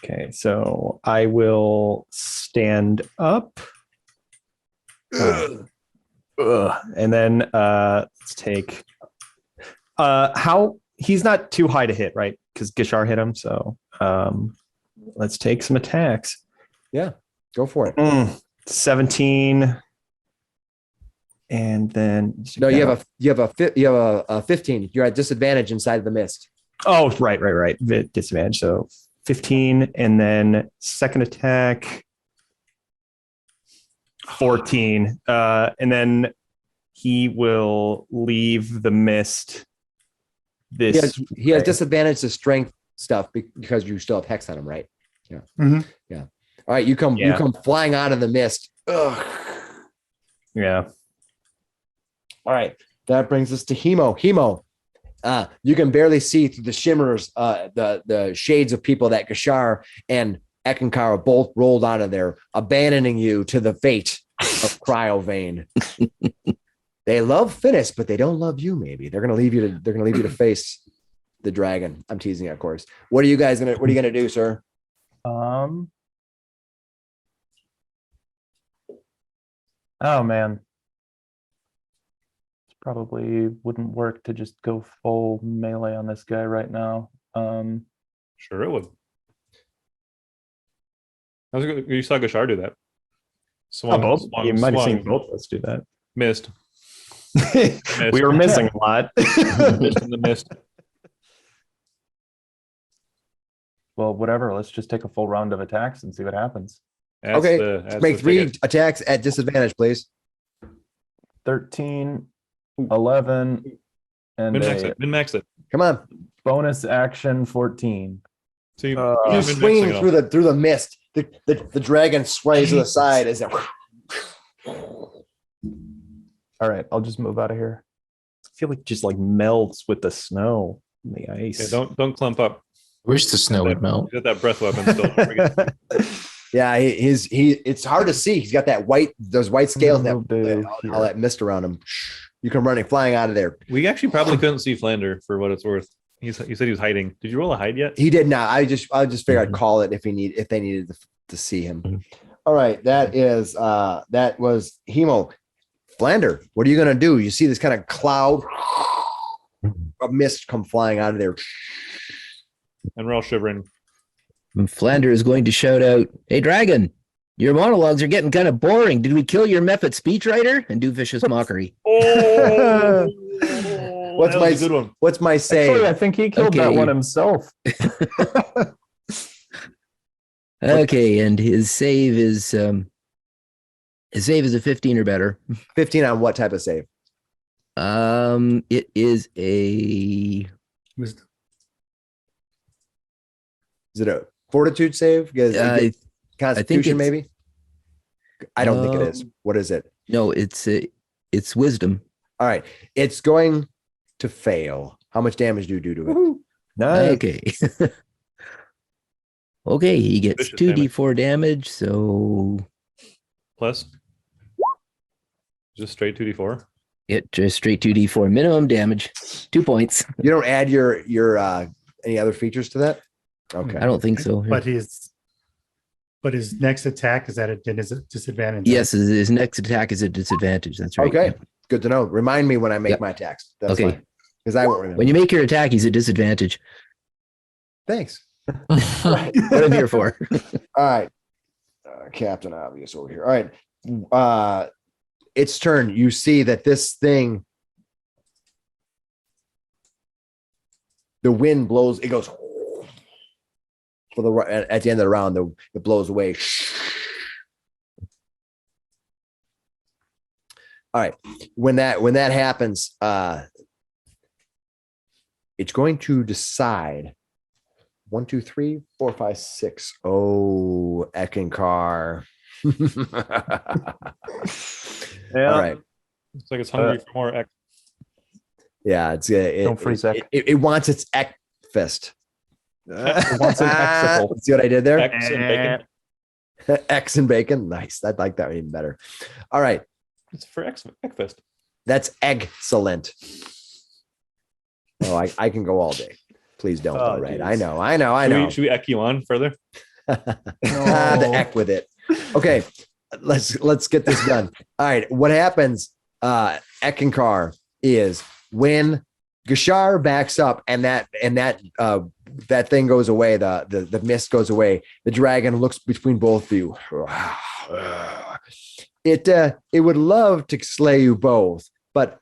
Okay, so I will stand up. And then let's take how he's not too high to hit, right? Because Gishar hit him. So let's take some attacks. Yeah, go for it. 17. And then No, you have a 15. You're at disadvantage inside of the mist. Oh, right. Disadvantage. So 15, and then second attack 14. And then he will leave the mist. He has disadvantage to strength stuff because you still have hex on him, right? Yeah. Mm-hmm. Yeah. All right, you come flying out of the mist. Ugh. Yeah. All right. That brings us to Hemo. Hemo. You can barely see through the shimmers, the shades of people that Gashar and Eckankar both rolled out of there, abandoning you to the fate of Cryovain. They love Finnis, but they don't love you. Maybe they're gonna leave you to face the dragon. I'm teasing, of course. What are you gonna do, sir? Oh man. Probably wouldn't work to just go full melee on this guy right now. Sure, it would. You saw Gashar do that. You might have seen both of us do that. Missed. We were missing a lot. Missed in the mist. Well, whatever. Let's just take a full round of attacks and see what happens. Let's make 3 attacks at disadvantage, please. 13, 11, and Min-max it. Come on. bonus action 14. So You're swinging through the mist. The dragon sways to the side as it. All right, I'll just move out of here. I feel like it just like melts with the snow and the ice. Yeah, don't clump up. I wish the snow would melt. He's got that breath weapon still. Don't forget. Yeah, it's hard to see. He's got those white scales and all that mist around him. You come running, flying out of there. We actually probably couldn't see Flander for what it's worth. He said he was hiding. Did you roll a hide yet? He did not. I just figured I'd call it if they needed to see him. All right, that was Hemo. Flander, what are you going to do? You see this kind of cloud of mist come flying out of there. And we're all shivering. And Flander is going to shout out, "Hey, dragon, your monologues are getting kind of boring. Did we kill your method speechwriter?" And do vicious mockery. Oh, What's that my was a good one? What's my save? Actually, I think he killed that Okay. one himself. Okay, and his save is a 15 or better. 15 on what type of save? It is a Wisdom. Is it a fortitude save? Because Constitution, it's- maybe. I don't think it is. What is it? no, it's wisdom. All right, it's going to fail. How much damage do you do to it? Nice. Okay. Okay, he gets Vicious damage. 2d4 damage, so Plus, just straight 2d4. it just straight 2d4 minimum damage, 2 points. You don't add your any other features to that? Okay. I don't think so. But his next attack is at a disadvantage. Yes, his next attack is a disadvantage. That's right. Okay. Good to know. Remind me when I make Yep. my attacks. That's Okay. Because I won't remember. When you make your attack, he's a disadvantage. Thanks. What I'm here for. All right. Captain Obvious over here. All right. Its turn. You see that this thing, the wind blows, it goes at the end of the round, it blows away. All right. When that happens, it's going to decide 1, 2, 3, 4, 5, 6. Oh, Eckankar. Yeah. All right. Looks like it's hungry for more X. Yeah, it's Don't freeze Ek. it wants its Ek fist. It wants an Exicle. See what I did there? X and bacon. X and bacon. Nice. I'd like that even better. All right. It's for Eggfest. That's excellent. Oh, I can go all day. Please don't. Oh, All right. geez. I know. Should we eck you on further? The Ek with it. Okay. Let's get this done. All right. What happens, Eckankar, is when Gashar backs up and that thing goes away, the mist goes away, the dragon looks between both of you. It would love to slay you both, but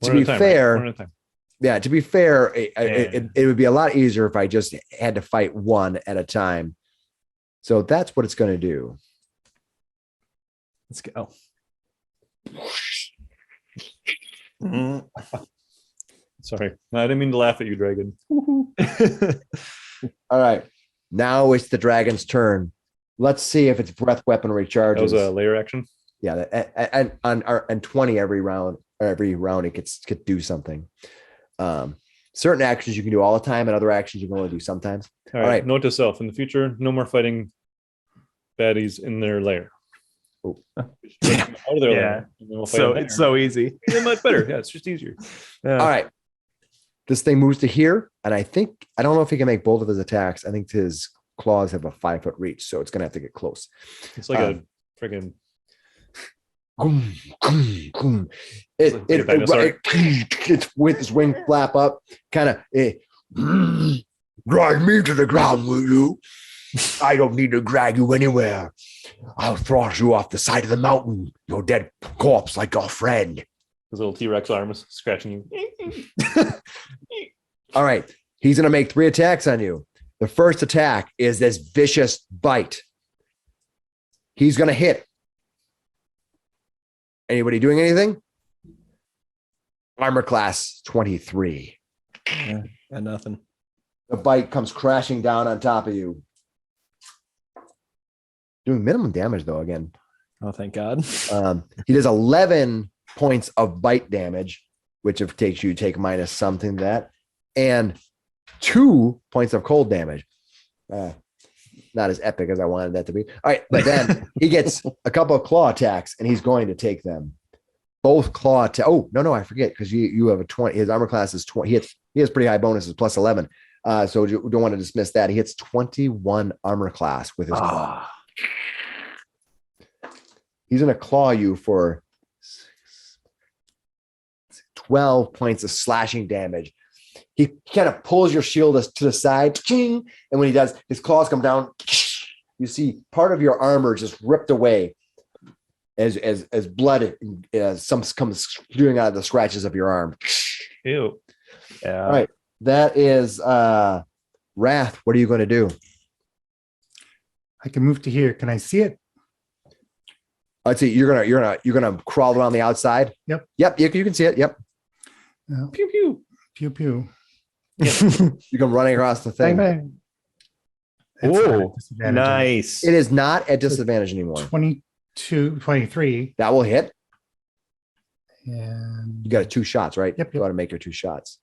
to be fair, One at a time. yeah, to be fair, it would be a lot easier if I just had to fight one at a time. So that's what it's going to do. Let's go. Sorry, I didn't mean to laugh at you, dragon. All right. Now it's the dragon's turn. Let's see if its breath weapon recharges. That was a layer action. Yeah, and 20 every round. It could do something. Certain actions you can do all the time, and other actions you can only do sometimes. All right. right. Note to self: in the future, no more fighting baddies in their lair. Oh. Out of their Yeah. lair, and then we'll fight So them it's there. so easy. They're much better. Yeah, it's just easier. Yeah. All right. This thing moves to here, and I don't know if he can make both of his attacks. I think his claws have a 5-foot reach, so it's gonna have to get close. It's like a friggin' It's with his wing flap up, kind of. Drag me to the ground, will you? I don't need to drag you anywhere. I'll thrust you off the side of the mountain, your dead corpse like your friend. his little T-Rex arms scratching you. All right. He's going to make 3 attacks on you. The first attack is this vicious bite. He's going to hit. Anybody doing anything? Armor class 23. Got nothing. The bite comes crashing down on top of you. Doing minimum damage, though, again. Oh, thank God. He does 11 points of bite damage, which if takes you take minus something that, and 2 points of cold damage. Not as epic as I wanted that to be. All right, but then he gets a couple of claw attacks, and he's going to take them. Both claw attack. Oh, no, I forget, because you have a 20. His armor class is 20. He has pretty high bonuses, plus 11. So you don't want to dismiss that. He hits 21 armor class with his claw. He's going to claw you for 6, 12 points of slashing damage. He kind of pulls your shield to the side, and when he does, his claws come down. You see part of your armor just ripped away as blood some comes spewing out of the scratches of your arm. Ew. Yeah. All right, that is Wrath. What are you going to do? I can move to here. Can I see it? I'd say you're gonna crawl around the outside. Yep. You can see it. Yep. Pew pew pew pew. You come running across the thing. Bang, bang. It's not a Oh, disadvantage. nice. It is not at disadvantage anymore. 22, 23. That will hit. And You got 2 shots, right? Yep, You got to make your 2 shots.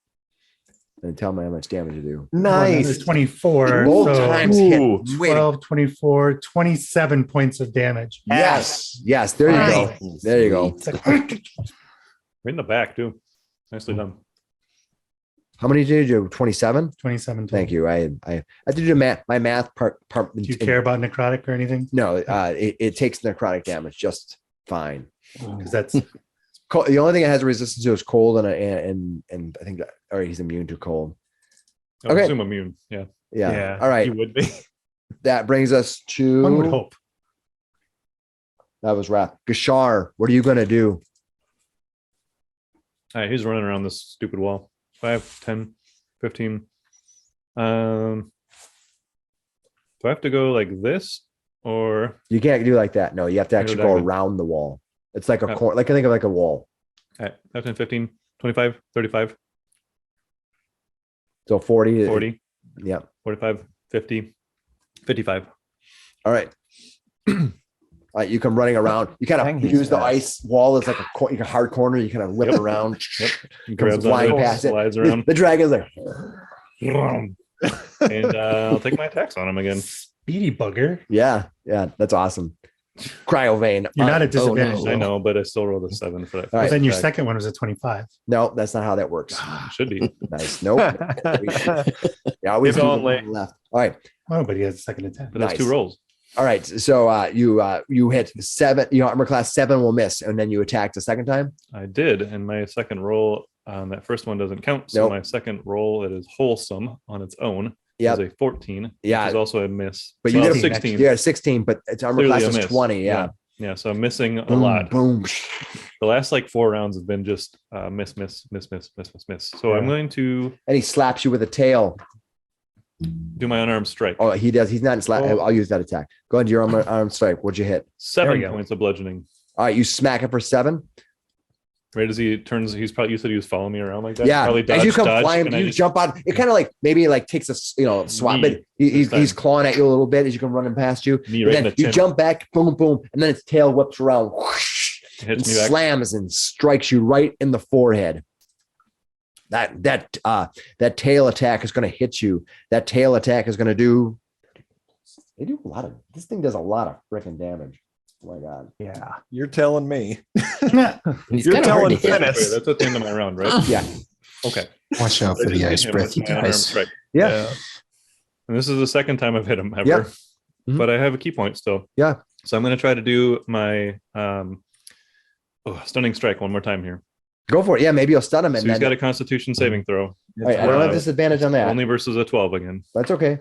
And tell me how much damage you do. There's 24. Both so times Ooh, hit. Way to- 12, 24, 27 points of damage. Yes. Yes. There you go. Nice. There you go. It's like, Right in the back too. Nicely done. How many did you do? 27? 27. Thank you. I did do my math part. Do you care about necrotic or anything? No, it takes necrotic damage just fine. Because that's The only thing it has resistance to is cold, and I think that, or he's immune to cold. I Okay. assume immune. Yeah. Yeah. All right. You would be. That brings us one would to hope. that was Wrath. Gashar, what are you gonna do? All right, he's running around this stupid wall. 5, 10, 15. Do I have to go like this or You can't do like that. No, you have to actually go diagonal. around the wall. It's like a Oh. corner. Like I think of like a wall. all right, 5, 10, 15, 25, 35, So 40. 40, Yeah. 45, 50, 55. All right. All right. You come running around. You kind Dang, of he's use the fast. ice wall as like a hard corner. You kind of whip Yep. around. Yep. Comes Grabs flying onto it, past it. slides around. The dragon's like, And I'll take my attacks on him again. Speedy bugger. yeah, that's awesome. Cryovain. You're not at disadvantage. no. though. I know, but I still rolled a 7 for that. All right. But then your attack. second one was a 25. No, that's not how that works. Should be. Nice. Nope. Yeah, always If keep only. them left. All right. Oh, but he has a second attack. But that's Nice. 2 rolls. All right. So you hit 7. You know, armor class 7 will miss, and then you attack the second time. I did, and my second roll on that first one doesn't count. So Nope. my second roll, it is wholesome on its own. Yep. Is a 14. Yeah. Which is also a miss. But So you it's get 16. You got a 16, but its armor Clearly class a is miss. 20. Yeah. Yeah, so I'm missing a Boom, lot. Boom. The last like 4 rounds have been just miss. So I'm Yeah. going to And he slaps you with a tail. do my unarmed strike. Oh, he does. He's not slap. Oh. I'll use that attack. Go into your arm strike. What'd you hit? 7 go. points of bludgeoning. All right. You smack him for 7. Right as he turns, he's probably, you said he was following me around like that. Yeah. Probably As you dodge, come dodge, flying, and I you just- jump out. It kind of like maybe like takes a swat, Knee but he's this time. clawing at you a little bit as you come running past you. Knee And right in then the you chin. jump back, boom, boom, and then its tail whips around, whoosh, and Hits me back. slams and strikes you right in the forehead. That tail attack is going to hit you. That tail attack is going to do. They do a lot of. This thing does a lot of freaking damage. Oh my god. Yeah. You're telling me. He's You're kind of hard to telling hit. Finnis. Wait, that's at the end of my round, right? Yeah. Okay. Watch out for I just the hit ice him breath, with you my unarmed guys. strike. Yeah. And this is the second time I've hit him ever. Yep. Mhm. But I have a key point still. Yeah. So I'm going to try to do my stunning strike one more time here. Go for it. Yeah, maybe you'll stun him, So and he's then. got a Constitution saving throw. All right, I don't have uh, disadvantage on that. Only versus a 12 again. That's okay.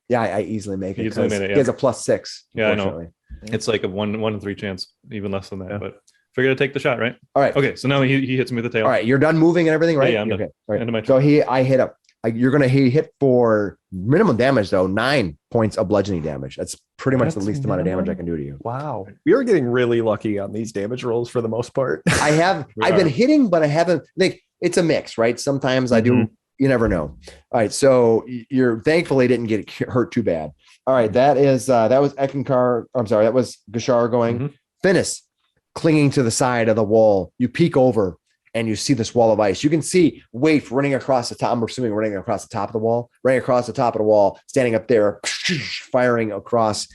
Yeah, I easily make it. Easily 'cause made it, He yeah. has a +6. Yeah, I know. unfortunately. It's like a 1 in 3 chance, even less than that. Yeah. But figure to take the shot, right? All right. Okay. So now he hits me with the tail. All right. You're done moving and everything, right? Yeah, I'm done. Okay. All right. End of my So I hit up. You're gonna hit for minimum damage though, 9 points of bludgeoning damage. That's pretty much the That's least amount of damage I minimum? can do to you. Wow. We are getting really lucky on these damage rolls for the most part. I've We been are. hitting, but I haven't. Like it's a mix, right? Sometimes I do. Mhm. You never know. All right. So you're thankfully didn't get hurt too bad. All right. That was Eckankar. I'm sorry. That was Gashar going. Mhm. Finnis clinging to the side of the wall. You peek over and you see this wall of ice. You can see Waif running across the top. I'm assuming running across the top of the wall, running across the top of the wall, standing up there, firing across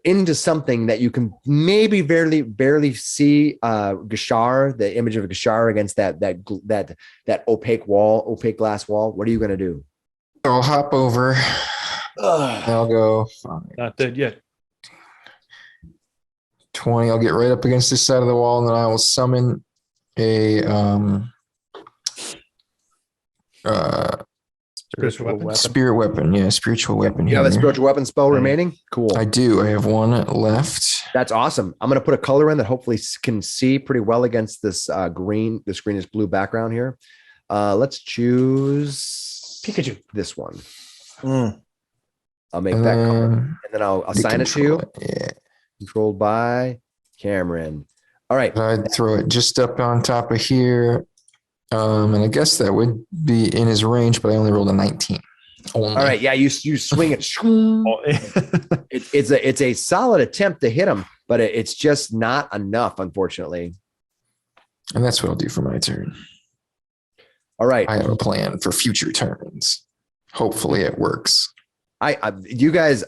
into something that you can maybe barely see. Gashar, the image of Gashar against that opaque glass wall. What are you going to do? I'll hop over. I'll go Not dead yet. 20. I'll get right up against this side of the wall, and then I will summon a Spiritual weapon. Spirit weapon. Yeah, spiritual weapon. You have a here. spiritual weapon spell remaining? Cool. I do. I have one left. That's awesome. I'm going to put a color in that hopefully can see pretty well against this green. This greenish blue background here. Let's choose Pikachu. this one. I'll make that color, and then I'll assign it to you. Yeah. Controlled by Cameron. All right. I'd throw it just up on top of here. And I guess that would be in his range, but I only rolled a 19. Only. All right. Yeah, you swing it. It's a solid attempt to hit him, but it's just not enough, unfortunately. And that's what I'll do for my turn. All right. I have a plan for future turns. Hopefully it works. You guys,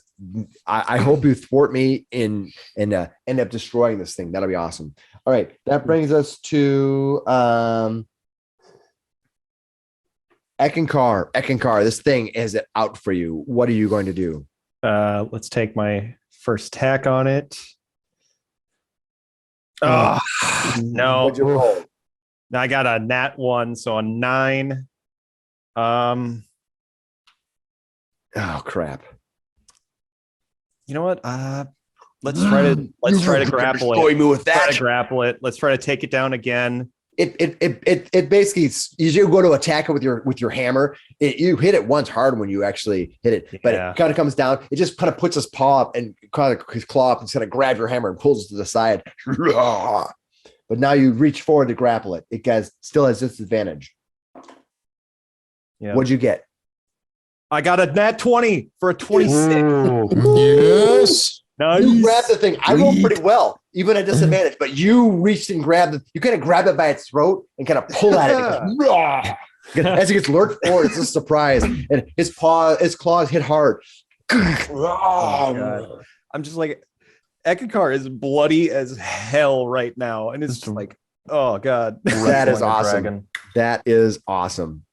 I hope you thwart me and end up destroying this thing. That'll be awesome. All right. That brings us to Eckankar. Eckankar, this thing is out for you. What are you going to do? Let's take my first attack on it. Oh, no. What'd you roll? I got a nat 1, so a 9. Oh crap. You know what? Let's try to grapple Destroy it. me with Try that. to grapple it. Let's try to take it down again. It basically, you go to attack it with your hammer. You hit it once hard when you actually hit it, but Yeah. it kind of comes down. It just kind of puts his paw up and kind of his claw up and kind of grab your hammer and pulls it to the side. But now you reach forward to grapple it. It still has disadvantage. Yeah. What'd you get? I got a nat 20 for a 26. Yes. Nice. You grabbed the thing. I rolled pretty well, even at disadvantage, but you reached and grabbed it. You kind of grab it by its throat and kind of pull at it. It goes, as it gets lurched forward, it's a surprise. And his claws hit hard. God. I'm just like, Eckankar is bloody as hell right now. And it's just like, oh God. That is Wrestling a awesome. dragon. That is awesome.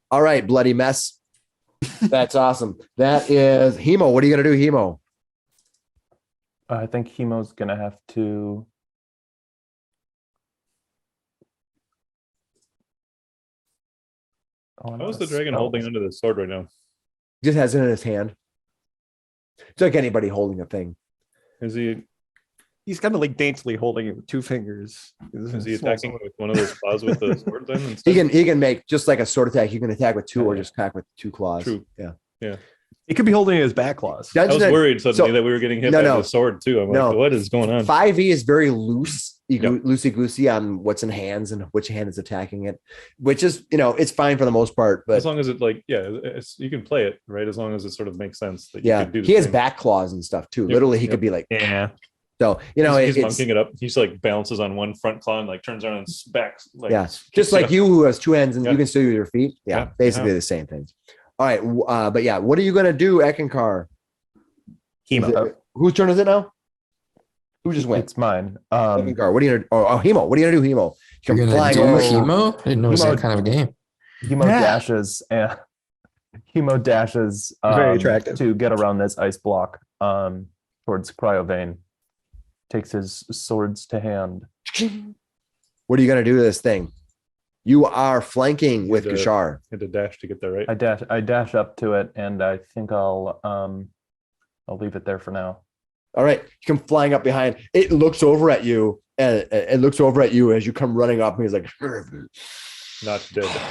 All right, bloody mess. That's awesome. That is Hemo. What are you going to do, Hemo? I think Hemo's gonna have to. Oh, I'm How is out the of dragon spells. holding onto the sword right now? Just has it in his hand. It's like anybody holding a thing. Is he He's kind of like daintily holding it with 2 fingers. is he attacking with one of those claws with the sword then? Instead? He can make just like a sword attack. You can attack with 2 or Yeah. just attack with 2 claws. True. Yeah. He could be holding his back claws. I was Dungeon- worried suddenly so- that we were getting hit No, by no. the sword too. I'm No. like, what is going on? 5e is very loose, Yep. loosey goosey on what's in hands and which hand is attacking it, which is, it's fine for the most part. But As long as it you can play it, right? As long as it sort of makes sense that you yeah, could do the he has thing. back claws and stuff too. Yep, Literally, he yep. could be like, Yeah. so, He's it's monking it up. He's like balances on one front claw and like turns around and back. Like, yeah, kicks just it like up. you who has 2 hands and Yeah. you can still use your feet. Yeah, Yeah, basically yeah. the same thing. All right, but yeah, what are you gonna do, Eckankar? Hemo. Whose turn is it now? Who just went? It's mine. Eckankar. What are you gonna? Oh, Hemo. What are you gonna do, Hemo? You're Come gonna flying do over. Hemo? I didn't know it was Hemo- that kind of a game. Hemo Yeah. dashes and Hemo dashes Very attractive. to get around this ice block towards Cryovain. Takes his swords to hand. What are you gonna do to this thing? You are flanking with The- Kashar. Had to dash to get there, right? I dash up to it, and I think I'll leave it there for now. All right, you come flying up behind. It looks over at you. And it looks over at you as you come running up. And he's like, Not dead.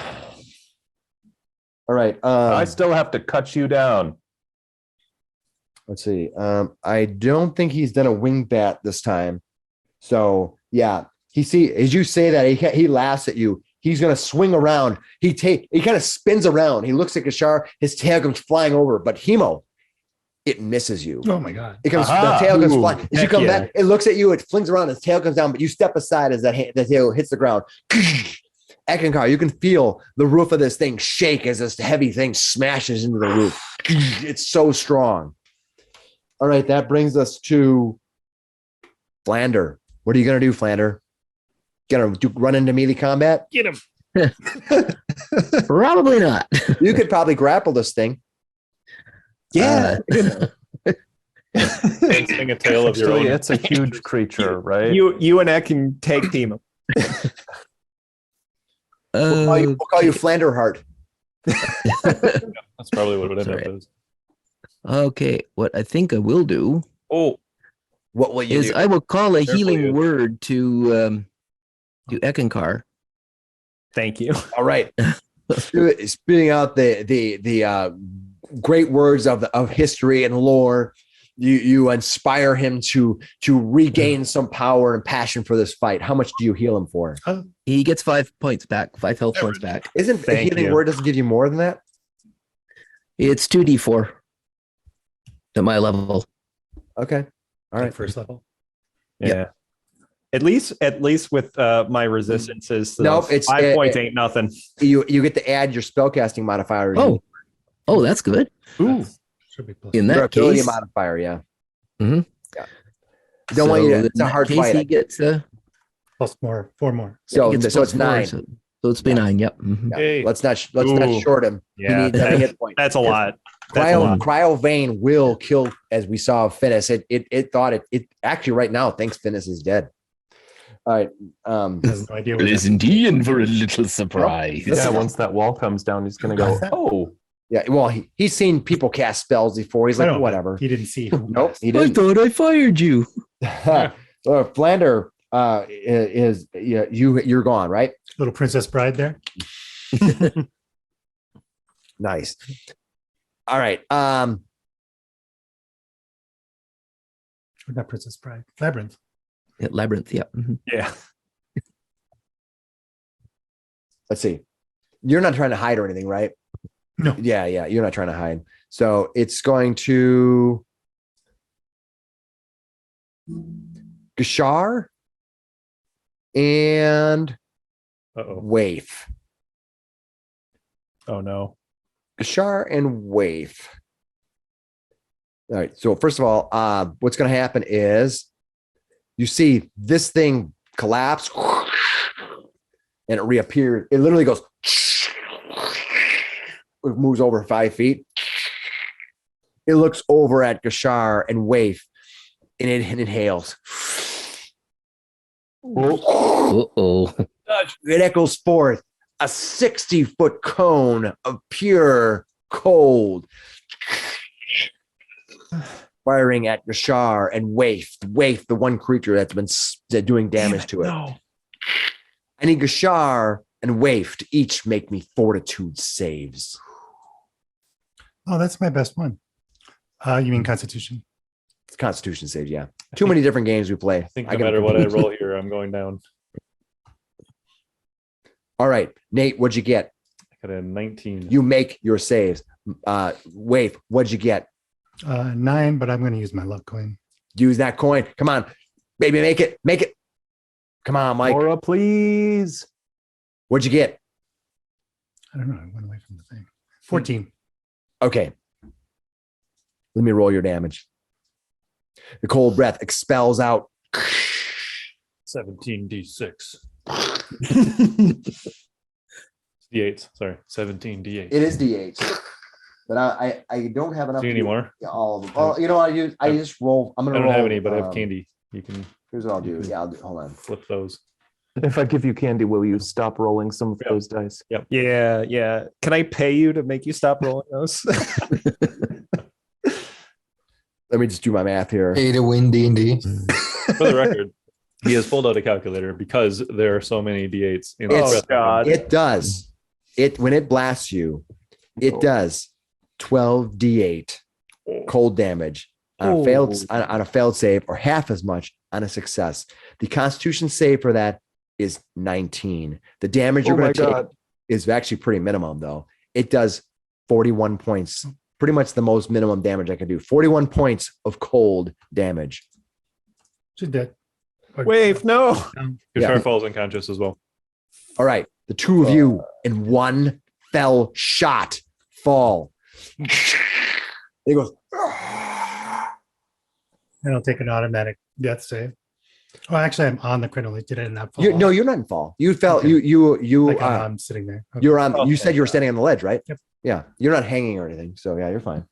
all right. I still have to cut you down. Let's see. I don't think he's done a wing bat this time. So yeah, as you say that, he laughs at you. He's gonna swing around. He kind of spins around. He looks at Kashar. His tail comes flying over, but Hemo, it misses you. Oh my God. It comes. Aha. The tail comes Ooh, flying. As you heck come yeah. back, it looks at you. It flings around. His tail comes down, but you step aside as the tail hits the ground. Eckankar, you can feel the roof of this thing shake as this heavy thing smashes into the roof. It's so strong. All right, that brings us to Flander. What are you gonna do, Flander? Gonna run into melee combat? Get him. Probably not. You could probably grapple this thing. Yeah. Sing a tale of your Actually, own. it's a huge creature, right? You and Ek can take Hemo. We'll call you Flander Heart. That's probably what it would end up Sorry. as. Okay, what I think I will do Oh, What will you is do? I will call a Careful, healing you. word to Eckankar. Thank you. All right. Spitting out the great words of history and lore, you inspire him to regain some power and passion for this fight. How much do you heal him for? He gets 5 points back, 5 health points back. Isn't a Thank healing you. word doesn't give you more than that? It's 2d4 at my level. Okay. All Like right. first level. Yeah. At least with my resistances, Nope, it's 5 points ain't nothing. You get to add your spellcasting modifier. Oh, that's good. Ooh. Should be plus. In Your that ability case, modifier, yeah. Mhm. Yeah. Don't want you to, in it's a that hard case, fight. He gets Plus more, 4 more. So, he gets so it's plus 4, 9. So it's be 9. Yep. Mhm. Yeah. Hey. Let's not Ooh. short him. Yeah, He needs every hit point. that's a lot. That's a lot. Cryovain will kill, as we saw Finnis. It thought it actually right now thinks Finnis is dead. All right. Has no idea what Isn't he in for a little surprise? Yeah, once that wall comes down, he's gonna go, oh, Yeah. Well, he's seen people cast spells before. He's I like, know, whatever. He didn't see. who Nope. passed. He I didn't. thought I fired you. Flander is you're gone, right? Little Princess Bride there. Nice. All right. Or not Princess Bride. Labyrinth. Yeah, Labyrinth. Yeah. Mhm. Yeah. Let's see. You're not trying to hide or anything, right? No. Yeah. You're not trying to hide. So it's going to Gashar and uh-oh. Waif. Oh no. Gashar and Waif. All right. So first of all, what's going to happen is you see this thing collapse and it reappears. It literally goes, it moves over 5 feet. It looks over at Gashar and Waif and it inhales. Uh-oh. It echoes forth a 60-foot cone of pure cold, firing at Gashar and Waif, the one creature that's been doing damage to it. No. I need Gashar and Waif to each make me fortitude saves. Oh, that's my best one. You mean Constitution? It's Constitution saves, yeah. Too many different games we play. I think no gotta- matter what I roll here, I'm going down. All right, Nate, what'd you get? I got a 19. You make your saves. Waif, what'd you get? 9, but I'm going to use my luck coin. Use that coin. Come on, baby, make it. Come on, Mike. Laura, please. What'd you get? I don't know. I went away from the thing. 14. Okay. Let me roll your damage. The cold breath expels out. 17d6. D8. Sorry, 17d8. It is D8. But I don't have enough. Do you to need more? Yeah, all of them. Well, you know, I just roll. I'm I gonna don't roll. have any, but I have candy. You can Here's what I'll do. Yeah, hold on. flip those. If I give you candy, will you stop rolling some of Yeah. those dice? Yeah, yeah. Can I pay you to make you stop rolling those? Let me just do my math here. Pay to win D&D. For the record, he has pulled out a calculator because there are so many d8s in It's- the God. It does. It when it blasts you, it does 12 D8 cold damage on a failed save, or half as much on a success. The Constitution save for that is 19. The damage you're Oh going my to take God. is actually pretty minimum, though. It does 41 points, pretty much the most minimum damage I can do. 41 points of cold damage. She's dead. Wave, no. Gashar Yeah. falls unconscious as well. All right. The two of you in one fell shot fall. He goes, And I'll take an automatic death save. Oh, actually, I'm on the critical. Did I not fall? no, you're not in fall. You fell. Okay. You Like I'm sitting there. Okay. you're on. You Okay. said you were standing on the ledge, right? Yep. Yeah. You're not hanging or anything. So yeah, you're fine.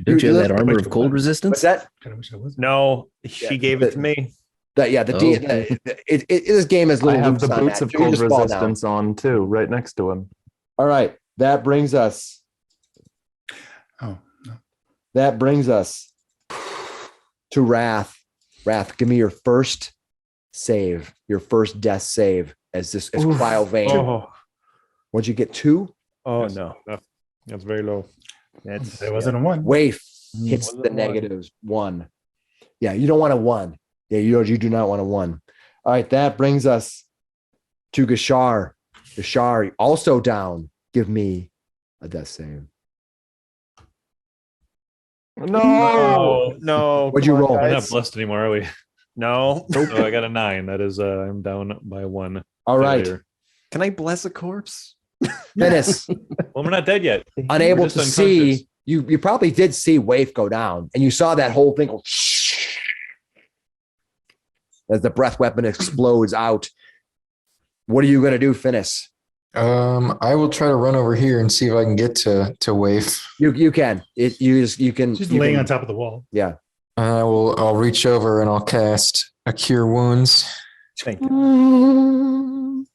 Don't you have that What's armor of cold resistance? that? Kind of wish I was. No, she Yeah, gave it to me. This game is I little have loops the on boots that. of So you cold just fall down. resistance on too, right next to him. All right, that brings us. Oh, no. That brings us to Wrath. Wrath, give me your first save, your first death save as Cryovain. Oh, What'd you get? 2? Oh Yes, no, that's very low. that's It wasn't a 1. Waif hits Wasn't the one. negatives 1. Yeah, you don't want a 1. Yeah, you do not want a 1. All right, that brings us to Gashar. Gashar also down. Give me a death save. no, no. What'd come you on, roll? We're guys. not blessed anymore, are we? No. So I got a 9. That is, I'm down by 1. All right, failure. Can I bless a corpse? Finnis, Well, we're not dead yet. unable just to unconscious. see. You probably did see Waif go down, and you saw that whole thing go as the breath weapon explodes out. What are you going to do, Finnis? I will try to run over here and see if I can get to Waif. You can. You can. She's you laying can- on top of the wall. Yeah. I'll reach over and I'll cast a Cure Wounds. Thank you.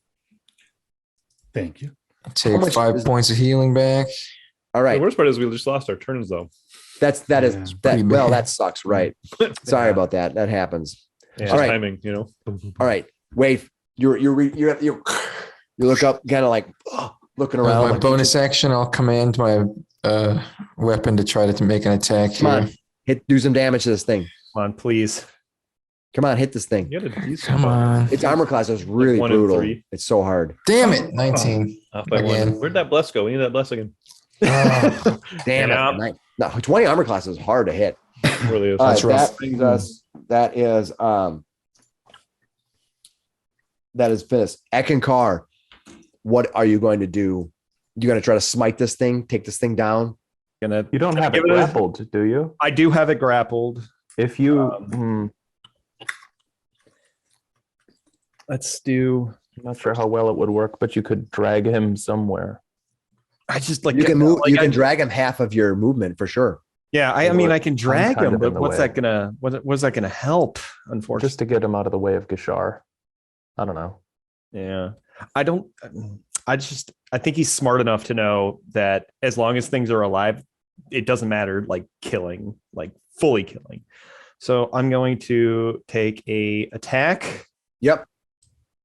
Thank you. Take much 5 is- points of healing back. All The right. worst part is we just lost our turns, though. Yeah. That Pretty well, bad. that sucks, right? Sorry Yeah. about that. That happens. Yeah. All right. Timing, you know. All right. Wait. You look up, kind of like looking With around. my like, bonus action, I'll command my weapon to try to make an attack Come here. on. Do some damage to this thing. Come on, please. Come on, hit this thing. You had a decent Come on. Its armor class is really 1 and brutal. 3. It's so hard. Damn it. 19. Off by Again. 1. Where'd that bless go? We need that bless again. Oh, Damn Yeah. it. No, 20 armor class is hard to hit. It really is. All right, That's rough. that brings us. That is Finnis. Eckankar, what are you going to do? You going to try to smite this thing, take this thing down? Gonna. you don't have it Give it a- grappled, do you? I do have it grappled. If you, Let's do. I'm not sure how well it would work, but you could drag him somewhere. I just like You can move. like, You can I- drag him half of your movement for sure. Yeah, I mean, I can drag kind him, of in but the what's way. that gonna? What's that gonna help? Unfortunately, Just to get him out of the way of Gashar. I don't know. yeah. I don't. I think he's smart enough to know that as long as things are alive, it doesn't matter. Like killing, like fully killing. So I'm going to take a attack. Yep.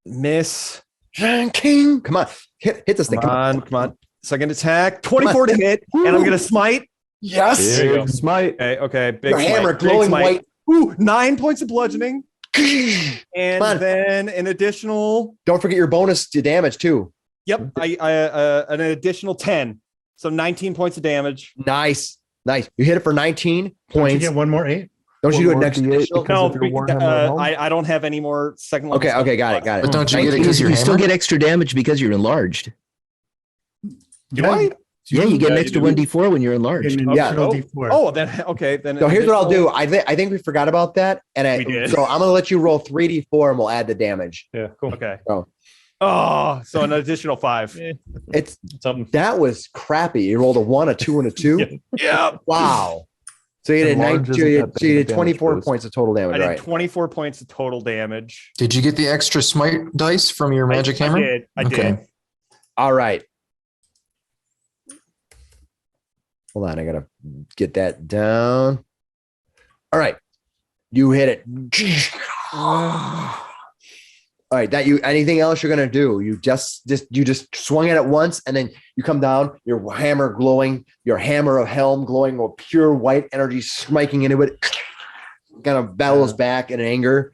Miss. King, come on, hit this thing. Come on. Second attack. 24 to hit, and I'm gonna smite. Yes. There you go. Big smite. Okay. Big Your smite, hammer, big glowing smite. white. Ooh, 9 points of bludgeoning. And Come on. then an additional, Don't forget your bonus to damage too. an additional 10. So 19 points of damage. Nice. You hit it for 19 Don't you points. get one more 8? Don't you do One an more extra D8 additional? because No, of your Warhammer at home? I don't have any more second level. Okay, got it. but don't you get it 19 because you're You still hammered? get extra damage because you're enlarged. Do I? Yeah, you get an Yeah, you extra do. 1d4 when you're enlarged. An Yeah. additional Oh, D4. Oh, then okay. Then So here's what I'll do. additional- I think we forgot about that, and We did. so I'm gonna let you roll 3d4, and we'll add the damage. Yeah, cool. Okay. Oh. Oh, so an additional 5. It's Something. that was crappy. You rolled a 1, a 2, and a 2. Yeah. Yeah. Wow. So you did Enlarge 19, isn't that big so you of a did 24 damage boost. points of total damage. I did Right. 24 points of total damage. Did you get the extra smite dice from your magic hammer? I did. Okay. All right. Hold on, I gotta get that down. All right. You hit it. All right, that you anything else you're gonna do? You just swung it at once, and then you come down. Your hammer glowing, your hammer of helm glowing with pure white energy, striking into it. Kind of battles back in anger.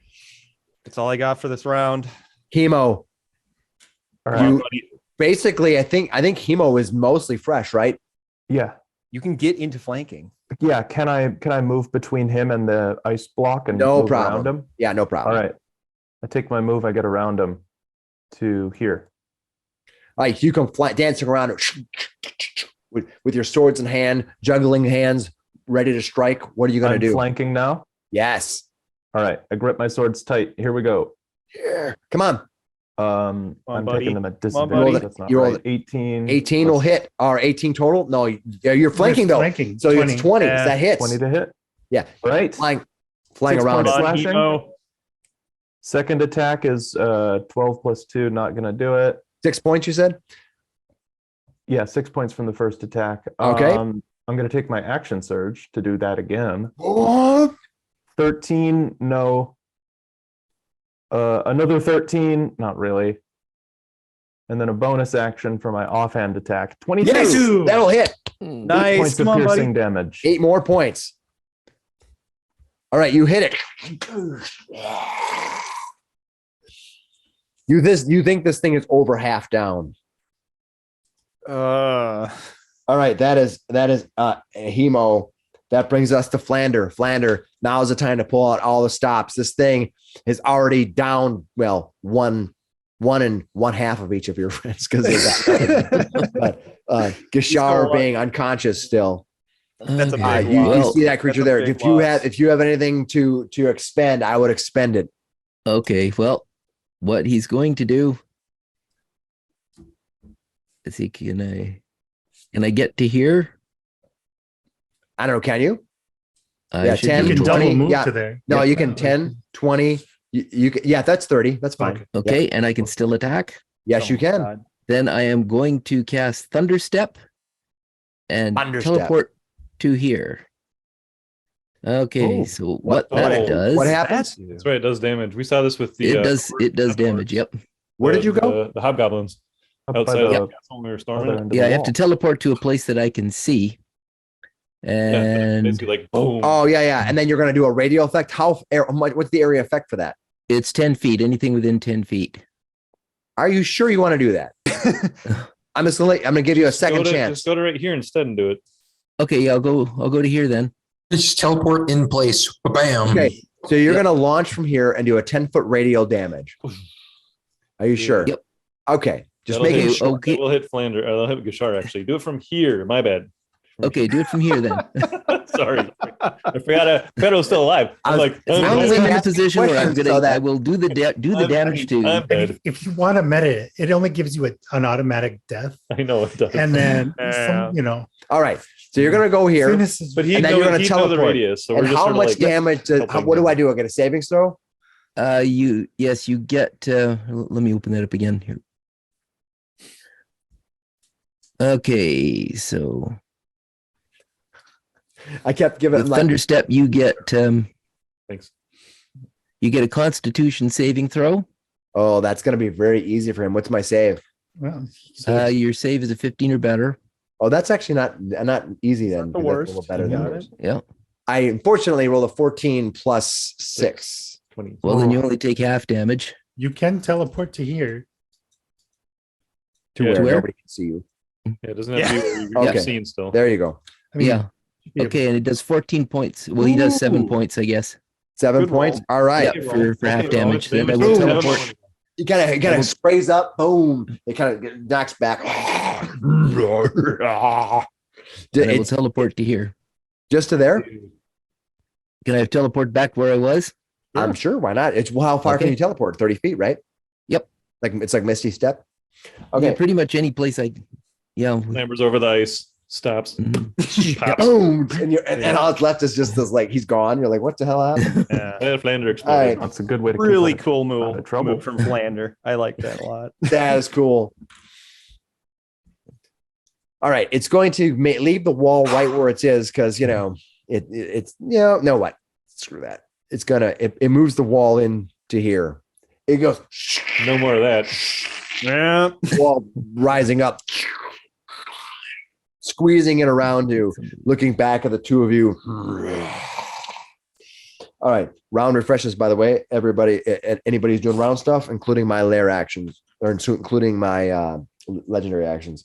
That's all I got for this round. Hemo, All right. you basically, I think Hemo is mostly fresh, right? Yeah. You can get into flanking. Yeah. Can I move between him and the ice block and No move problem. around him? Yeah, no problem. All right. I take my move. I get around him to here. All right, you come dancing around with your swords in hand, juggling hands, ready to strike. What are you gonna I'm do? flanking now. Yes. All right. I grip my swords tight. Here we go. Yeah. Come on. I'm buddy. taking them at buddy. disadvantage. That's not You rolled right. 18. 18 will hit. Or 18 total. No, you're flanking though. Flanking. So it's 20. Yeah. That hits. 20 to hit. Yeah. All right. Flying 6 around. points It. slashing. Hemo. Second attack is 12 plus 2, not gonna do it. 6 points, you said? Yeah, 6 points from the first attack. Okay. I'm gonna take my action surge to do that again. What? 13, no. Another 13, not really. And then a bonus action for my offhand attack. 22 Yes, that'll hit. Nice. points of Come on, piercing buddy. damage. 8 more points. All right, you hit it. You think this thing is over half down. All right, that is Hemo. That brings us to Flander. Flander, now is the time to pull out all the stops. This thing is already down, well, one and one half of each of your friends because but Gishar being unconscious still. That's a Okay. big You loss. see that creature That's a there. big loss. If you have anything to expend, I would expend it. Okay, well, what he's going to do is can I get to here? I don't know, can you? I Yeah, should 10, be You can able to. 20, double move yeah. to there. No, Yeah. you can 10, 20. You can, yeah, that's 30. That's fine. Okay, Yeah. and I can still attack. Yes, you can. God. Then I am going to cast Thunderstep and Thunderstep. teleport to here. Okay, Oh, so what oh, that does, What happens? That's right. It does damage. We saw this with the. it does damage. Yep. Where did you go? The hobgoblins Up by outside of the the castle when we were storming other it. end of Yeah, the I have to wall. teleport to a place that I can see. Yeah, And basically like boom. Oh, yeah. And then you're going to do a radio effect. How much? What's the area effect for that? it's 10 feet, anything within 10 feet. Are you sure you want to do that? I'm going to give you a second chance. Just go to right here instead and do it. Okay, yeah, I'll go to here then. Just teleport in place. Bam. Okay. So you're Yep. going to launch from here and do a 10-foot radial damage. Are you sure? Yep. Okay. Just That'll making hit- sure. okay. It will hit Flander. I'll hit Gishar actually. Do it from here. My bad. Okay, do it from here then. Sorry. I forgot it was still alive. I'm like, As I'm long as only I'm in a asking position where I'm questions gonna, so that- I will do the damage to. I'm dead. If you want to meta it, it only gives you an automatic death. I know it does. And then, Yeah. All right. So you're going to go here. Finnis is- But he and then know, you're gonna he'd know the teleport. radius. So And we're just how sort of much like, damage? helping What do him. I do? I get a savings throw? You get. Let me open that up again here. Okay, so I kept giving with like, Thunderstep, you get Thanks. a Constitution saving throw. oh, that's going to be very easy for him. What's my save? well, Your save is a 15 or better. Oh, that's actually not easy then. the because that's worst. A little better You than got yours. Yeah. I unfortunately rolled a 14 plus 6. 20. Well, then you only take half damage. you can teleport to here. To Yeah, where to where? nobody can see you. Yeah, it doesn't have to be what you're Okay. seeing still. There you go. I mean, Yeah. Okay, and it does 14 points. Well, he does 7 Ooh. points, I guess. 7 Good points. roll. All right. Yeah, for half Okay, damage. Then I damage. will Boom. teleport. He kind of sprays up. Boom. It kind of knocks back. And I will It's teleport to here. just to there. Can I teleport back where I was? I'm sure. Why not? It's how far can Okay. you teleport? 30 feet, right? Yep. Like it's like Misty Step. Okay, Okay. pretty much any place I. Yeah. Clambers over the ice, stops, Mhm. pops. Boom. And all that's left is just this like he's gone. You're like, what the hell happened? Yeah. And Flander All exploded. right. That's a good way to keep Really out of- cool out move, of trouble. move from Flander. I like that a lot. That is cool. All right, it's going to leave the wall right where it is because it's no what, screw that. It's gonna it moves the wall into here. It goes No more of that. Yeah. wall rising up, squeezing it around you, looking back at the two of you. All right, round refreshes. By the way, everybody, anybody who's doing round stuff, including my lair actions or including my legendary actions.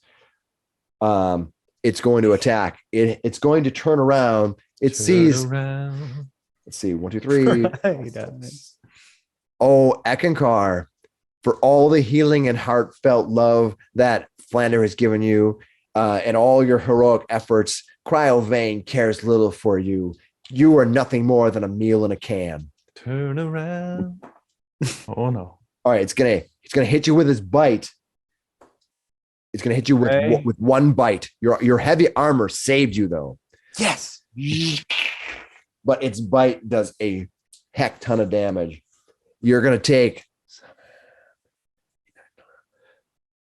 It's going to attack. It's going to turn around. It sees. Let's see. 1, 2, 3. Oh, Eckankar, for all the healing and heartfelt love that Flander has given you, and all your heroic efforts, Cryovain cares little for you. You are nothing more than a meal in a can. Turn around. Oh no. All right, it's gonna hit you with his bite. It's gonna hit you with Okay. with one bite. Your heavy armor saved you though. Yes. But its bite does a heck ton of damage. You're gonna take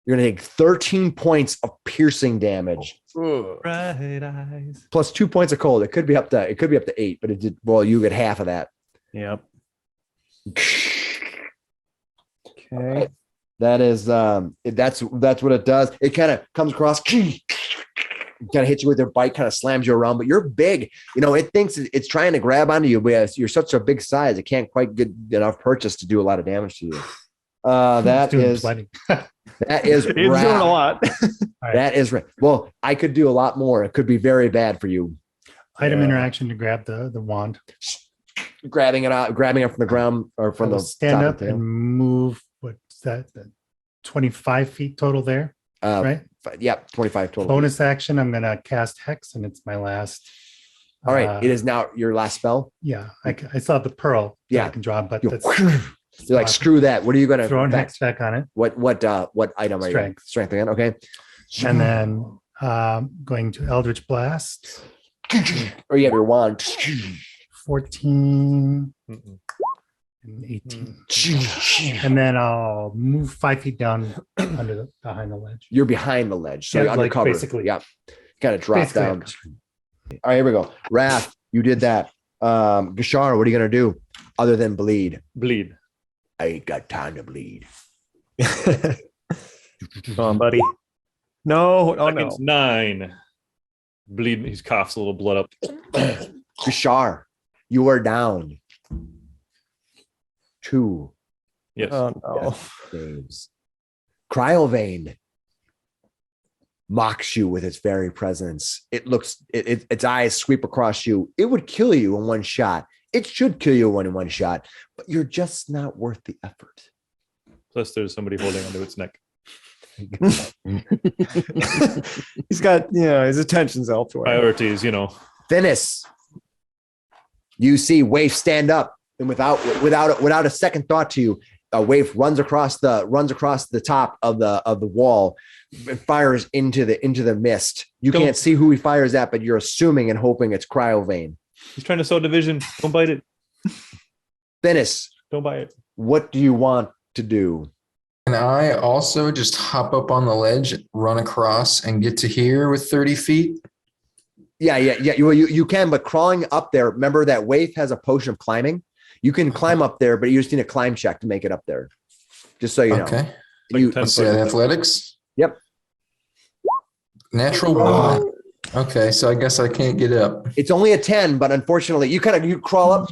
13 points of piercing damage. Bright eyes. Plus 2 points of cold. It could be up to 8, but it did well, you get half of that. Yep. Okay. That is that's what it does. It kind of comes across, kind of hits you with their bite, kind of slams you around, but you're big. It thinks it's trying to grab onto you, but you're such a big size, it can't quite get enough purchase to do a lot of damage to you. That is It's doing wrath. a lot. That is right. Well, I could do a lot more. It could be very bad for you. Item interaction to grab the wand. Grabbing it from the ground or from the stand top up of the tail. and move. What's that? 25 feet total there, right? Yeah, 25 total. Bonus action. I'm gonna cast Hex, and it's my last. All right, it is now your last spell. Yeah, I saw the pearl. That Yeah. I can draw, but You're that's like, screw that. What are you gonna throwing affect? Hex back on it, What item are you? Strength. Strength again. Okay. and then going to Eldritch Blast. Or you have your wand. 14 Mm-mm. and 18. And then I'll move 5 feet down behind the ledge. You're behind the ledge, so Yeah, you're like undercover. basically. Yeah, kind of drop Basically, down. All right, here we go. Wrath, you did that. Gashar, what are you gonna do other than bleed? Bleed. I ain't got time to bleed. Come on, buddy. No. Oh no. Seconds 9. Bleed. He coughs a little blood up. Gashar, you are down 2 Yes. Oh no. saves. Cryovain mocks you with its very presence. Its eyes sweep across you. It would kill you in one shot. It should kill you in one shot, but you're just not worth the effort. Plus, there's somebody holding onto its neck. He's got, his attention's elsewhere. Priorities, Finnis, you see Waif stand up, and without a second thought to you, Waif runs across the top of the wall and fires into the mist. You can't see who he fires at, but you're assuming and hoping it's Cryovain. He's trying to sow division. Don't bite it. Finnis, Don't bite it. what do you want to do? Can I also just hop up on the ledge, run across, and get to here with 30 feet? Yeah. You can, but crawling up there, remember that Waif has a potion of climbing. You can climb up there, but you just need a climb check to make it up there. Just so you know. Okay. Like 10 Let's see, athletics. Yep. Natural one. Okay, so I guess I can't get up. It's only a 10, but unfortunately, you crawl up.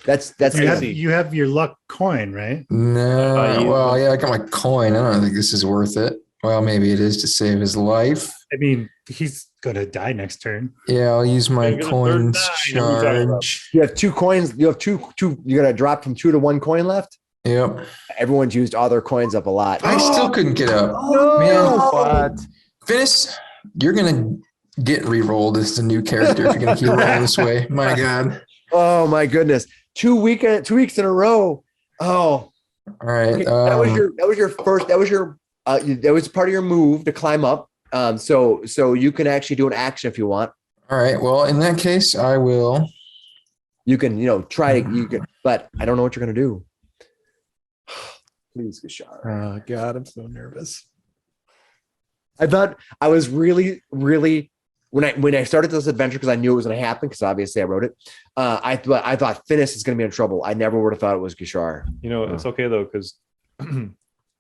That's You have your luck coin, right? No, well, yeah, I got my coin. I don't think this is worth it. Well, maybe it is to save his life. I mean, he's gonna die next turn. Yeah, I'll use my You're gonna coin third die, what are you talking about? charge. You have 2 coins. You have two. You're gonna drop from 2 to 1 coin left. Yep. Everyone's used all their coins up a lot. I still couldn't get up. Man, Finnis, you're gonna get re-rolled as a new character if you're gonna keep rolling this way. My God. Oh my goodness! 2 weeks in a row. Oh, All right. okay, that was part of your move to climb up. So you can actually do an action if you want. All right. Well, in that case, I will. You can, try to, but I don't know what you're going to do. Please, Gashar. Oh God, I'm so nervous. I thought I was really, really, when I started this adventure, because I knew it was going to happen, because obviously I wrote it. I thought Finnis is going to be in trouble. I never would have thought it was Gashar. It's okay though, because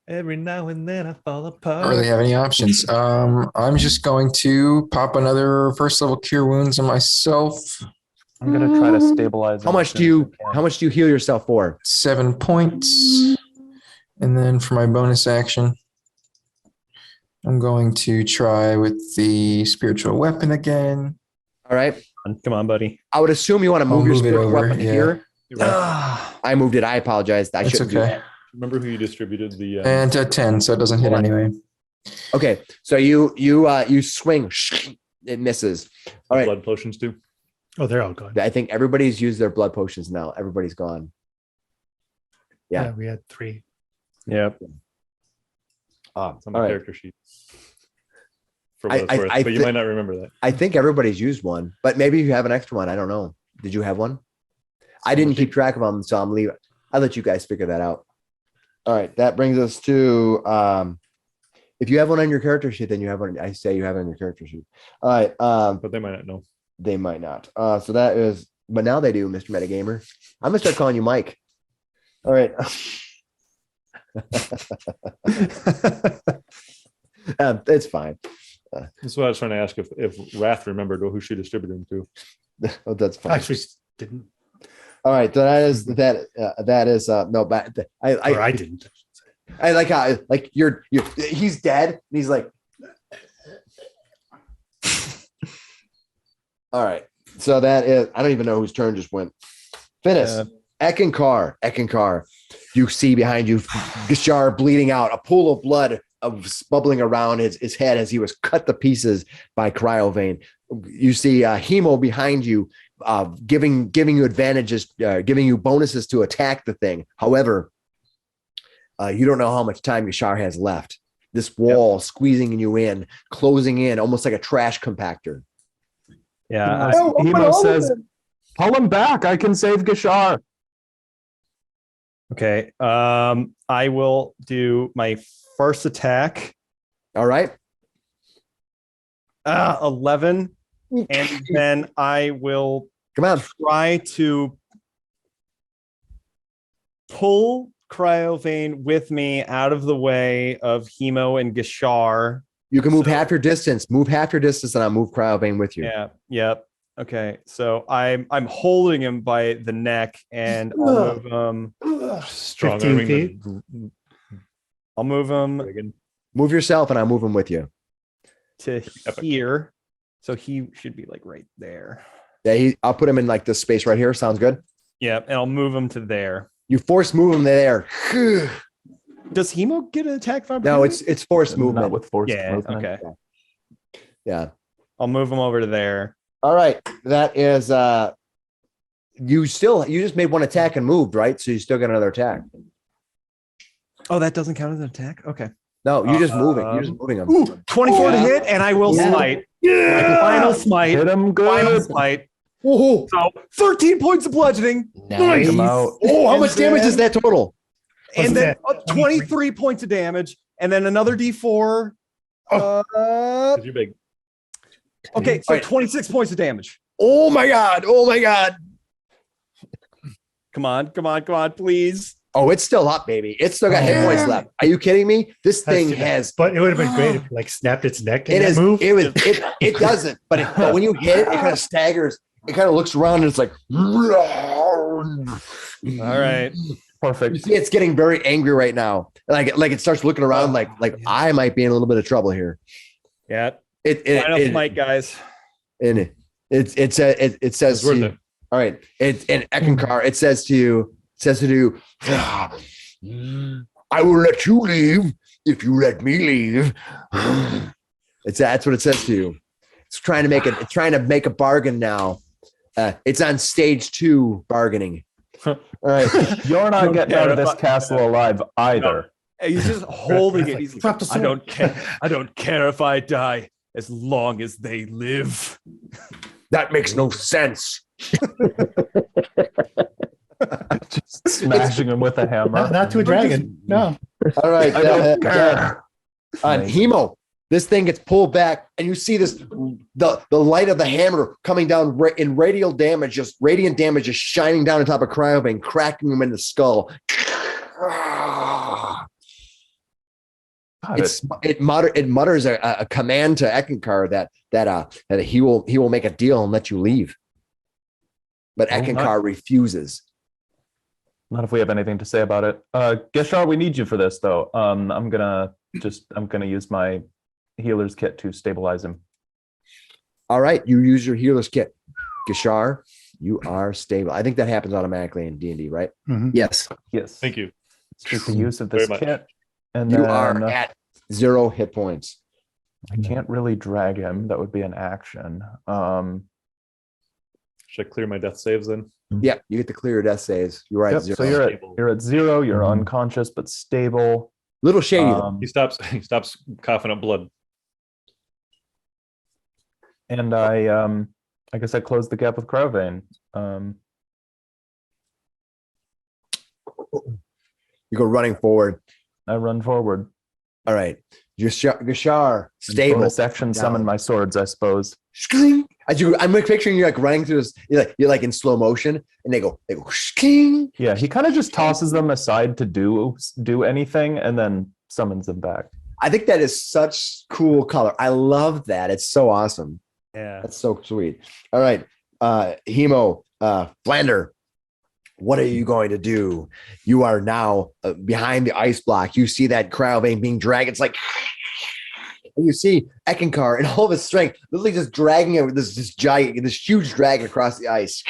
every now and then I fall apart. I don't really have any options. I'm just going to pop another first level cure wounds on myself. I'm gonna try to stabilize. How much do you heal yourself for? 7 points. And then for my bonus action, I'm going to try with the spiritual weapon again. All right. Come on, buddy. I would assume you want to I'll move your move it spiritual over, weapon yeah. here. You're right. I moved it. I apologize. I That's shouldn't do okay. that. Remember who you distributed the And a 10, so it doesn't hit anyway. Okay. So you swing. It misses. All right. blood potions too? Oh, they're all gone. I think everybody's used their blood potions now. Everybody's gone. Yeah. We had 3. Yep. It's on all my right. character sheet. For what it's I- worth, I but you thi- might not remember that. I think everybody's used one, but maybe you have an extra one. I don't know. Did you have one? I didn't keep track of them, so I'm leaving. I'll let you guys figure that out. All right, that brings us to if you have one on your character sheet, then you have one. I say you have it on your character sheet. All right, But they might not know. they might not. So that is, but now they do, Mr. Metagamer. I'm gonna start calling you Mike. All right. It's fine. That's what I was trying to ask if Wrath remembered who she distributed them to. Oh, that's fine. Actually, didn't. All right, so that is that is no, but I didn't. I like how like you're he's dead and he's like. All right, so that is, I don't even know whose turn just went. Finnis, Eckankar. You see behind you Gishar bleeding out, a pool of blood bubbling around his head as he was cut to pieces by Cryovain. You see Hemo behind you, giving you advantages, giving you bonuses to attack the thing. However, you don't know how much time Gishar has left. This wall squeezing you in, closing in, almost like a trash compactor. Yeah. Hemo says, pull him back. I can save Gishar. Okay. I will do my first attack. All right. 11. And then I will Come on. try to pull Cryovain with me out of the way of Hemo and Gishar. You can move half your distance. Move half your distance, and I'll move Cryovain with you. Yeah. Yep. Okay. So I'm holding him by the neck, and I'll move Strong 15 arming feet. I'll move him dragon. Move yourself, and I'll move him with you. to here. So he should be like right there. Yeah, I'll put him in like this space right here. Sounds good. Yeah, and I'll move him to there. You force move him there. Does Hemo get an attack of No, opportunity? it's force Not movement. with force. Yeah. movement. Okay. Yeah. I'll move him over to there. All right. That is you just made one attack and moved, right? So you still got another attack. Oh, that doesn't count as an attack. Okay. No, you're just moving. You're just moving him. Ooh, 24 to Yeah. hit, and I will Yeah. smite. My final smite. Hit him Final good. smite. Whoa. So 13 points of bludgeoning. Take him out. Oh, how And much damage is then- that total? And then that? 23 points of damage, and then another D4. Because you're big. Okay, so Alright. 26 points of damage. Oh my god. Oh my god. Come on, please. Oh, it's still up, baby. It's still got hit points left. Are you kidding me? This That's thing too bad. has But it would have been great if it like snapped its neck in it that is move. it doesn't, but when you hit it, it kind of staggers. It kind of looks around and it's like All right. You Perfect. see, it's getting very angry right now. Like it starts looking around like I might be in a little bit of trouble here. Yeah. It Smite, guys. and it says It's to worth you, it. all right. In Eckankar, it says to you, I will let you leave if you let me leave. That's what it says to you. It's trying to make a bargain now. It's on stage 2 bargaining. All right. You're not getting out of this Yeah. castle alive either. He's just holding it. He's Drop the I sword. don't care. I don't care if I die as long as they live. That makes no sense. Just smashing him with a hammer. Not to a dragon. No. All right. I don't care. Hemo, this thing gets pulled back, and you see this the light of the hammer coming down in radiant damage, just shining down on top of Cryovain, cracking him in the skull. God, It mutters a command to Eckankar that he will make a deal and let you leave. But Eckankar refuses. Not if we have anything to say about it. Geshar, we need you for this though. I'm gonna use my healer's kit to stabilize him. All right, you use your healer's kit. Gishar, you are stable. I think that happens automatically in D&D, right? Mhm. Yes. Yes. Thank you. Let's make the use of Very this much. kit. And You then are at 0 hit points. I can't really drag him. That would be an action. Should I clear my death saves then? Yeah, you get to clear your death saves. You're at Yep, 0. so you're Stable. at 0. You're Mhm. unconscious but stable. Little shady. though. Um, He stops coughing up blood. and I guess I closed the gap with Cryovain. You go running forward. I run forward. All right. Gashar, stable. Bonus action summon my swords, I suppose. I'm like picturing you like running through this. You're like in slow motion, and they go. Yeah, he kind of just tosses them aside to do anything, and then summons them back. I think that is such cool color. I love that. It's so awesome. Yeah. That's so sweet. All right. Hemo, Flander, what are you going to do? You are now behind the ice block. You see that Cryovain being dragged. It's like, and you see Eckankar and all of his strength, literally just dragging it with this huge dragon across the ice.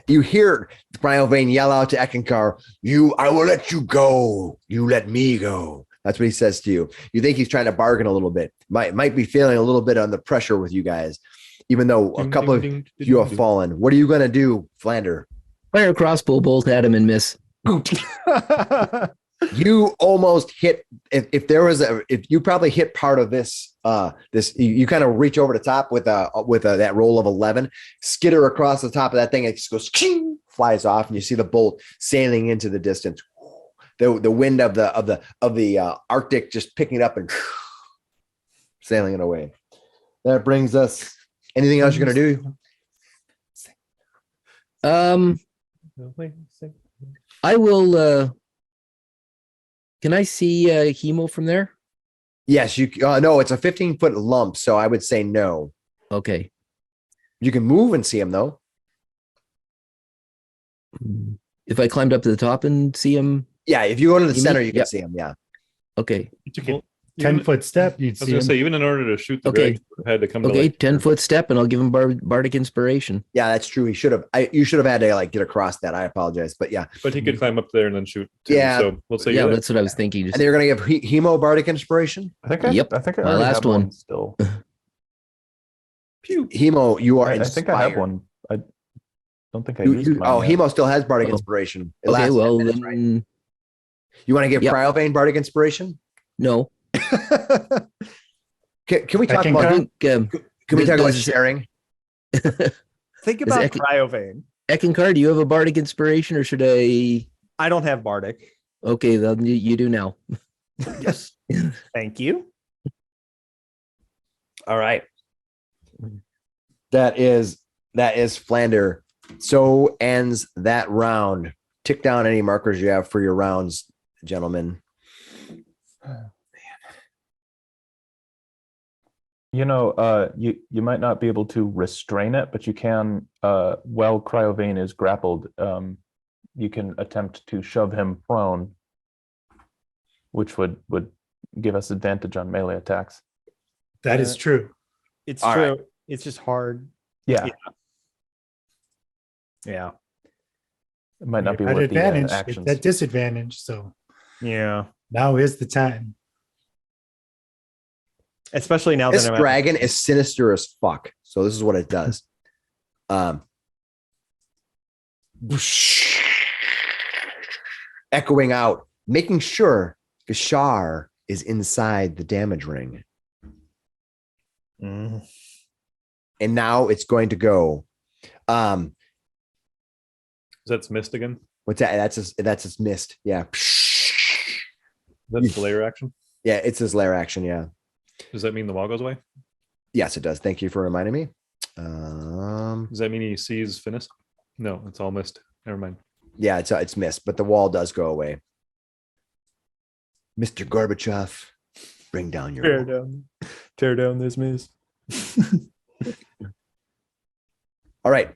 You hear Cryovain yell out to Eckankar, I will let you go. You let me go. That's what he says to you. You think he's trying to bargain a little bit. Might be feeling a little bit under pressure with you guys, even though a couple of you have fallen. What are you going to do, Flander? Fire a crossbow bolt at him and miss. You almost hit. If you probably hit part of this, you kind of reach over the top with that roll of 11, skitter across the top of that thing. It just goes, flies off, and you see the bolt sailing into the distance. The wind of the Arctic just picking it up and sailing it away. That brings us. Anything else you're gonna do? I will. Can I see Hemo from there? Yes, you. No, it's a 15-foot lump, so I would say no. Okay. You can move and see him though. If I climbed up to the top and see him. Yeah, if you go to the You center, mean- you can yep. see him. Yeah. Okay. Well, 10-foot step, you'd I was see gonna him. say, even in order to shoot the Okay. dragon, I had to come to Okay. like, 10-foot step, and I'll give him bardic inspiration. Yeah, that's true. He should have. You should have had to like get across that. I apologize, but yeah. but he could climb up there and then shoot. Too, Yeah. So we'll say Yeah, you're that's what I was thinking. And they're gonna give Hemo bardic inspiration. I think I Yep, I think I my already last have one. still. Hemo, you are I inspired. think I have one. I don't think I used mine. yet. Hemo still has bardic Oh. inspiration. It Okay, lasts well 10 minutes, then, right? You want to give Yep. Cryovain bardic inspiration? no. Can we talk Eckankar? I about? think Can we talk about does- sharing? Think Is about Eck- Cryovain. Eckankar, do you have a bardic inspiration, or should I? I don't have Bardic. Okay, then you do now. Yes. Thank you. All right. That is Flander. So ends that round. Tick down any markers you have for your rounds, gentlemen. You know, you might not be able to restrain it, but you can, while Cryovain is grappled, you can attempt to shove him prone, which would give us advantage on melee attacks. That is true. It's All true. right. It's just hard. Yeah, Yeah. it might not be At worth the advantage, actions. it's at disadvantage. So Yeah. now is the time. Especially now This that I'm at- dragon is sinister as fuck. So this is what it does. Echoing out, making sure Gashar is inside the damage ring. Mm. And now it's going to go. That's missed again. What's that? That's his missed. Yeah. That's the layer action. Yeah, it's his lair action. Yeah. Does that mean the wall goes away? Yes, it does. Thank you for reminding me. Um, Does that mean he sees Finnis? No, it's all missed. Never mind. yeah, it's missed, but the wall does go away. Mr. Gorbachev, bring down your wall. Tear down this miss. All right.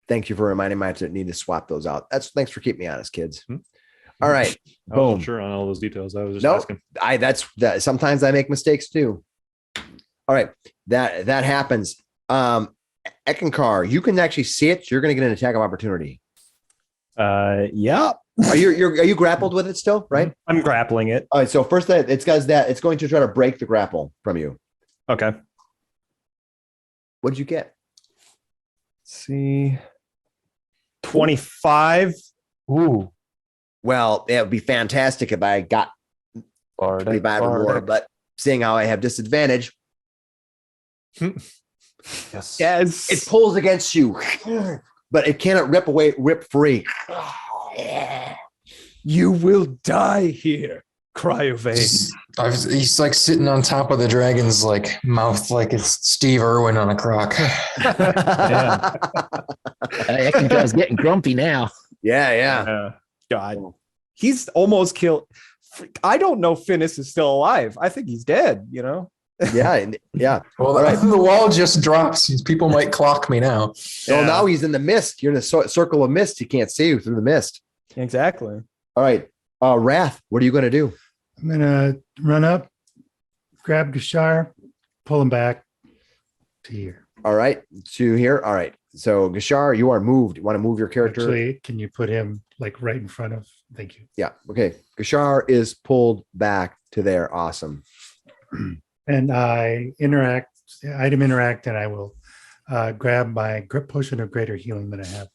Thank you for reminding me. I need to swap those out. Thanks for keeping me honest, kids. Hmm. All right. I wasn't Boom. sure on all those details. I was just No, asking. sometimes I make mistakes too. All right. That happens. Eckankar, you can actually see it. So you're going to get an attack of opportunity. Yeah. Are you grappled with it still? Right. I'm grappling it. All right. So first it's going to try to break the grapple from you. Okay. What did you get? Let's see. 25. Ooh. Well, it would be fantastic if I got Bardic, 25 or more, bardic. but seeing how I have disadvantage, Yes. Yes. it pulls against you, but it cannot rip free. You will die here, Cryovain. He's like sitting on top of the dragon's like mouth, like it's Steve Irwin on a croc. Eckankar's getting grumpy now. Yeah. God, he's almost killed. I don't know Finnis is still alive. I think he's dead, you know? Yeah. Well, the wall just drops. People might clock me now. So now he's in the mist. You're in a circle of mist. He can't see you through the mist. Exactly. All right. Wrath, what are you going to do? I'm gonna run up, grab Gashar, pull him back to here. All right. To here. All right. So Gashar, you are moved. You want to move your character? Actually, can you put him like right in front of? Thank you. Yeah. Okay. Gashar is pulled back to there. Awesome. And I item interact, and I will grab my grip potion of greater healing that I have.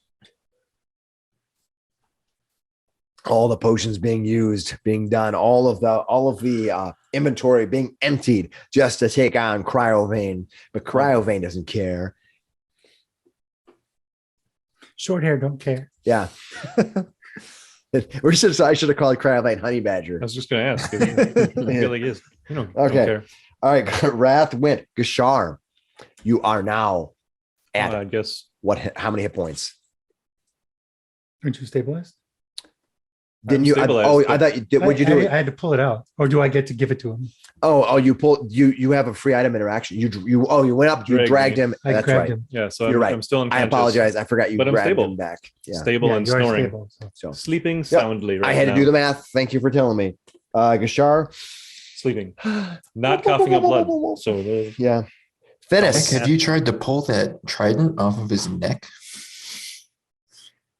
All the potions being used, being done, all of the inventory being emptied just to take on Cryovain, but Cryovain doesn't care. Short hair, don't care. Yeah. I should have called Cryovain Honey Badger. I was just going to ask. I feel like he is. Don't Okay. care. All right. Wrath went. Gashar, you are now at I guess. how many hit points? Aren't you stabilized? Didn't I'm you? stabilized, I thought you did. What'd you do? I had to pull it out, or do I get to give it to him? You pulled. You have a free item interaction. You went up. You dragged him. I That's grabbed right. him. Yeah, so You're right. I'm still I unconscious. apologize. I forgot you But I'm grabbed stable. him back. Yeah. Stable and you are snoring. stable, so. So Sleeping soundly right I had now. to do the math. Thank you for telling me. Gashar. Sleeping. Not coughing up blood. So Yeah. Finnis. Have you tried to pull that trident off of his neck?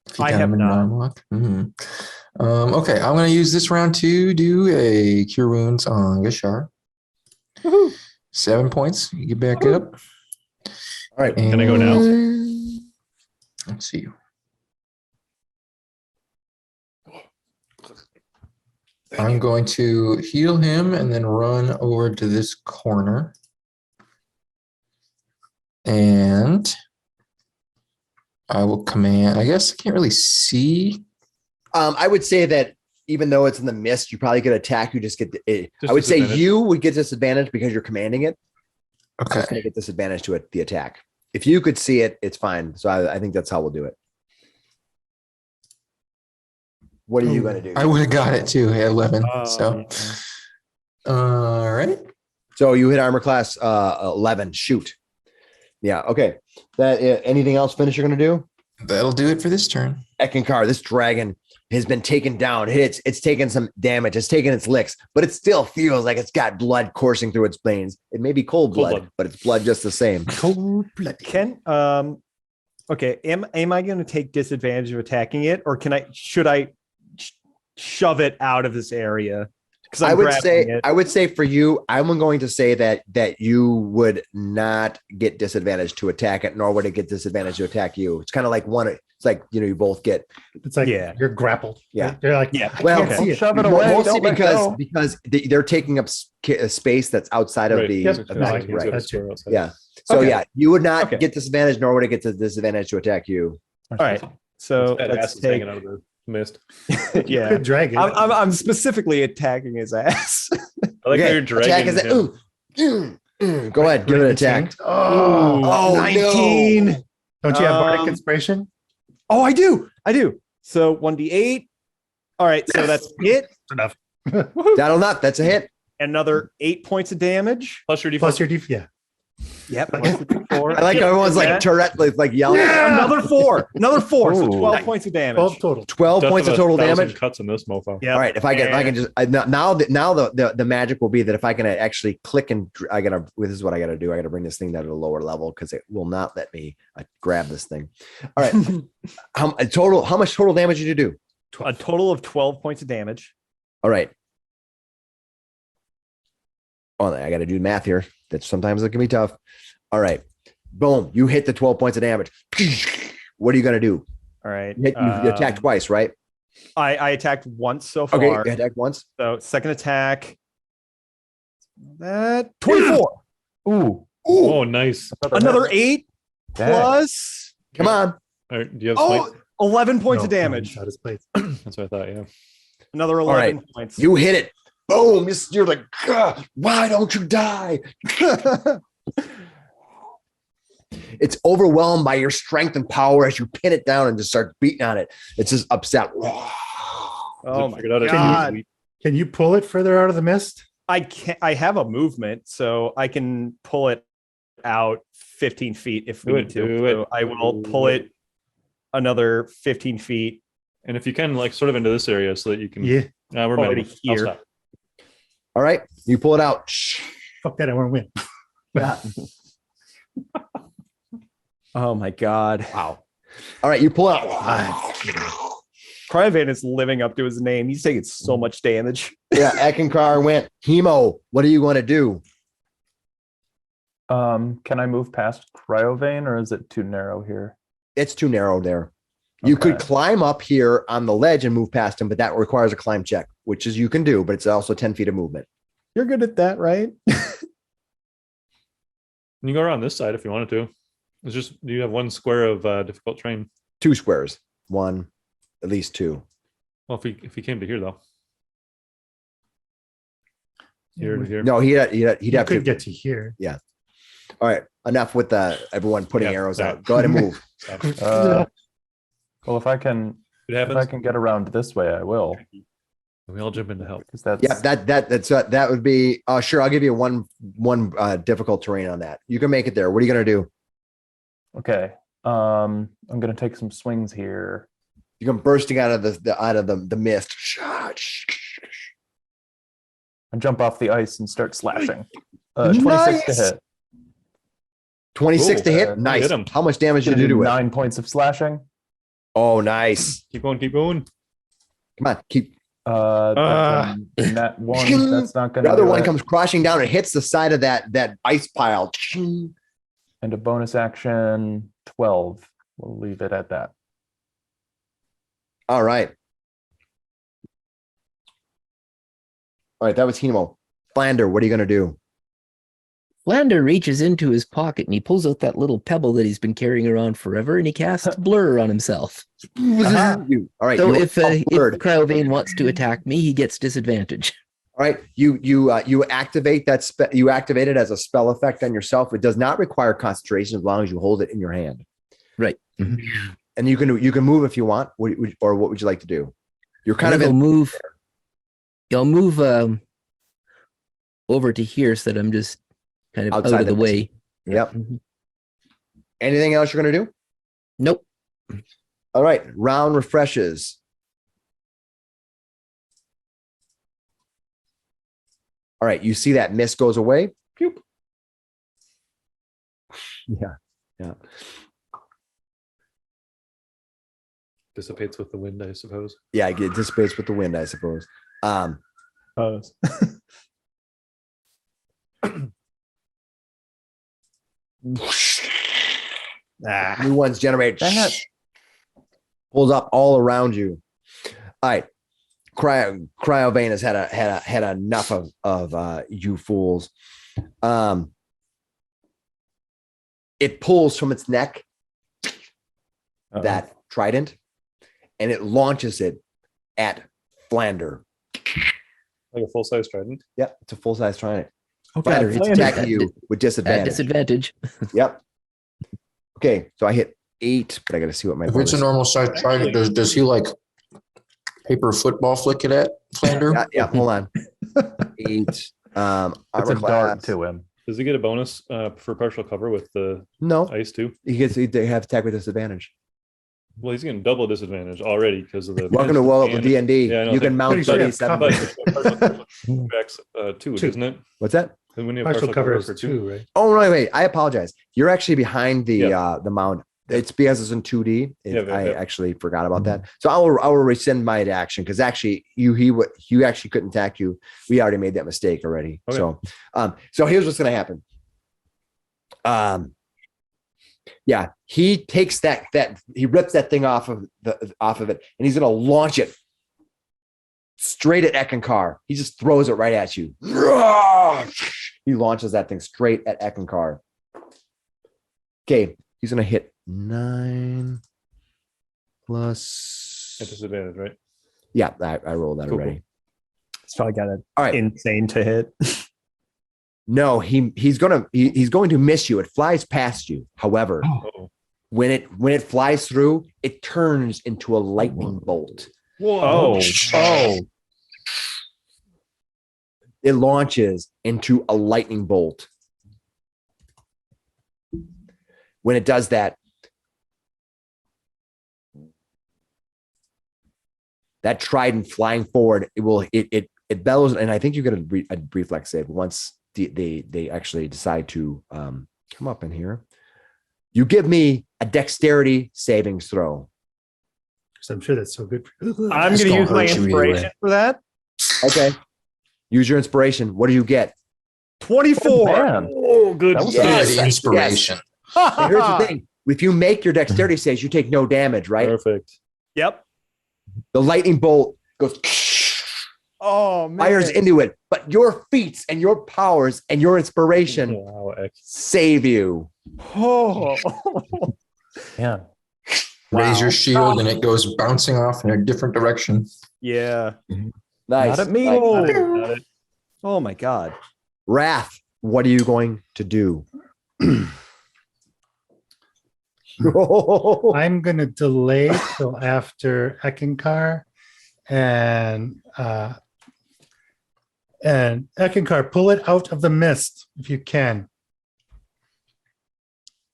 If you I got have him in not. non-lock? Okay, I'm going to use this round to do a Cure Wounds on Gashar. 7 points. You get back up. All right. Can I go now? Let's see. I'm going to heal him and then run over to this corner. And I will command, I guess I can't really see. I would say that even though it's in the mist, you probably could attack. You just get. I would say disadvantage. you would get disadvantage because you're commanding it. Okay. It's going to get disadvantage to it, the attack. If you could see it, it's fine. So I think that's how we'll do it. What are you going to do? I would have got it too at 11. Oh, So, all right. So you hit armor class 11. Shoot. Yeah. Okay. That anything else? Finish. You're going to do? That'll do it for this turn. Eckankar, this dragon has been taken down. It's taken some damage. It's taken its licks, but it still feels like it's got blood coursing through its veins. It may be cold blood, but it's blood just the same. Cold blood. Okay, am I going to take disadvantage of attacking it, or should I shove it out of this area? Because I would say for you, I'm going to say that you would not get disadvantage to attack it, nor would it get disadvantage to attack you. It's kind of like it's like, you both get. It's like you're grappled. Yeah. They're like, Well, I can't see it. Shove it away. Mostly Don't let go. because they're taking up a space that's outside of Right. the. Yep. of No, that, I get right. That's true. Yeah. So Okay. you would not Okay. get disadvantage, nor would it get to disadvantage to attack you. All right, so that let's ass is take. hanging out of the mist. Yeah, Good dragon. I'm specifically attacking his ass. I like how Okay, you're dragging attack is him. go ahead, give it an attack. Oh, 19. don't you have bardic Um, inspiration? Oh, I do. So 1d8. All right, so that's hit. Enough. That'll not. That's a hit. Another 8 points of damage. Plus your Plus default. your def. Yeah. Yep. plus the D4. I like everyone's like Yeah. Tourette, like yelling. Another 4. So Ooh. 12 points of damage. 12 total. 12 points of total damage. Cuts in this mofo. Yeah. All right, if I can just now the magic will be that if I can actually click and this is what I got to do. I got to bring this thing down to a lower level because it will not let me grab this thing. All right, how much total damage did you do? A total of 12 points of damage. All right. Oh, I got to do math here. That sometimes it can be tough. All right, boom! You hit the 12 points of damage. What are you gonna do? All right. You attacked twice, right? I attacked once so far. Okay, you attacked once. So second attack. That 24. Ooh. Oh, nice. Another 8 plus Come on. All right, do you have smite? 11 points of No, damage. out of place. That's what I thought. Yeah. Another All right. 11 points. You hit it. Boom. You're like, why don't you die? It's overwhelmed by your strength and power as you pin it down and just start beating on it. It's just upset. Oh my Figured out god. Can you pull it further out of the mist? I can't. I have a movement, so I can pull it out 15 feet if we Do need it, to. do So it. I will pull it another 15 feet. And if you can, like, sort of into this area so that you can. Yeah. We're Already ready here. here. All right. You pull it out. Fuck that, I want to win. Oh my god. Wow. All right. You pull it out. Cryovain is living up to his name. He's taking so much damage. Yeah. Eckankar went. Hemo, what are you going to do? Can I move past Cryovain, or is it too narrow here? It's too narrow there. You could Okay. climb up here on the ledge and move past him, but that requires a climb check, which is you can do, but it's also 10 feet of movement. You're good at that, right? You can go around this side if you wanted to. It's just you have one square of difficult terrain. 2 squares. 1, at least 2. Well, if he came to here though. Here to here. No, he'd have You to could get to here. All right. Enough with everyone putting Yeah, arrows yeah. out. Go ahead and move. Well, if I can get around this way, I will. We all jump in to help. Because that's Yeah, that would be sure. I'll give you one difficult terrain on that. You can make it there. What are you gonna do? okay. I'm gonna take some swings here. You come bursting out of the mist. I jump off the ice and start slashing. 26 to Nice. hit. 26 to Ooh, hit. Nice. hit him. How much damage did Gonna you do do to it? 9 points of slashing. Oh, nice. Keep going, keep going. Come on, keep. That one, that's not gonna The other do one it. comes crashing down and hits the side of that ice pile. And a bonus action 12. We'll leave it at that. All right. All right, that was Hemo. Flander, what are you gonna do? Flander reaches into his pocket and he pulls out that little pebble that he's been carrying around forever and he casts blur on himself. All right. So you if Cryovain wants to attack me, he gets disadvantage. All right, you activate that you activate it as a spell effect on yourself. It does not require concentration as long as you hold it in your hand. Right. Mhm. And you can move if you want. What would you like to do? You're kind of I'll in. move. I'll move over to here so that I'm just kind of Outside out of the the way. Yep. Mhm. Anything else you're gonna do? Nope. All right, round refreshes. All right, you see that mist goes away. Pew. Yeah. Dissipates with the wind, I suppose. Yeah, it dissipates with the wind, I suppose. New ones generate. Pulls up all around you. All right. Cryovain has had enough of you fools. It pulls from its neck that trident, and it launches it at Flander. Like a full-size trident. Yep, it's a full-size trident. Flander, It's attacking you with At disadvantage. disadvantage. Yep. Okay, so I hit 8, but I got to see what my If it's a bonus- normal size trident, does he like paper football flick it at Flander? Yeah, hold on. 8. It's Armor a dart class. to him. Does he get a bonus for partial cover with the No, ice too? they have attack with disadvantage. Well, he's getting double disadvantage already because of the. Welcome to World of D&D. Yeah, I know, You can mount pretty sure buddy it's 7. covered. But two, Two. isn't it? What's that? And when you have Partial cover is for 2, right? Oh, no, wait. I apologize. You're actually behind the mound. It's because it's in 2D. I actually forgot about that. So I will rescind my action because actually you actually couldn't attack you. We already made that mistake already. Okay. So here's what's going to happen. Yeah, he takes that he rips that thing off of it, and he's going to launch it straight at Eckankar. He just throws it right at you. He launches that thing straight at Eckankar. Okay, he's going to hit 9 plus. At disadvantage, right? Yeah, I rolled that Cool, already. It's probably got an All right. insane to hit. No, he's going to miss you. It flies past you. However, Oh. when it flies through, it turns into a lightning bolt. Oh. It launches into a lightning bolt. When it does that, that trident flying forward, it bellows, and I think you get a reflex save once they actually decide to come up in here. You give me a dexterity savings throw. So I'm sure that's so good for you. I'm It's going to gonna use my hurt you either inspiration way. for that. Okay. Use your inspiration. What do you get? 24. Man, Oh, good. that was Yes. The inspiration. And here's the thing. If you make your dexterity saves, you take no damage, right? Perfect. Yep. The lightning bolt goes Oh, man. fires into it, but your feats and your powers and your inspiration Wow, save you. Oh. man. Raise your shield and it goes bouncing off in a different direction. Yeah. Nice. Not at me. Nice. Oh. Oh, my God. Wrath, what are you going to do? I'm going to delay till after Eckankar, and Eckankar, pull it out of the mist if you can.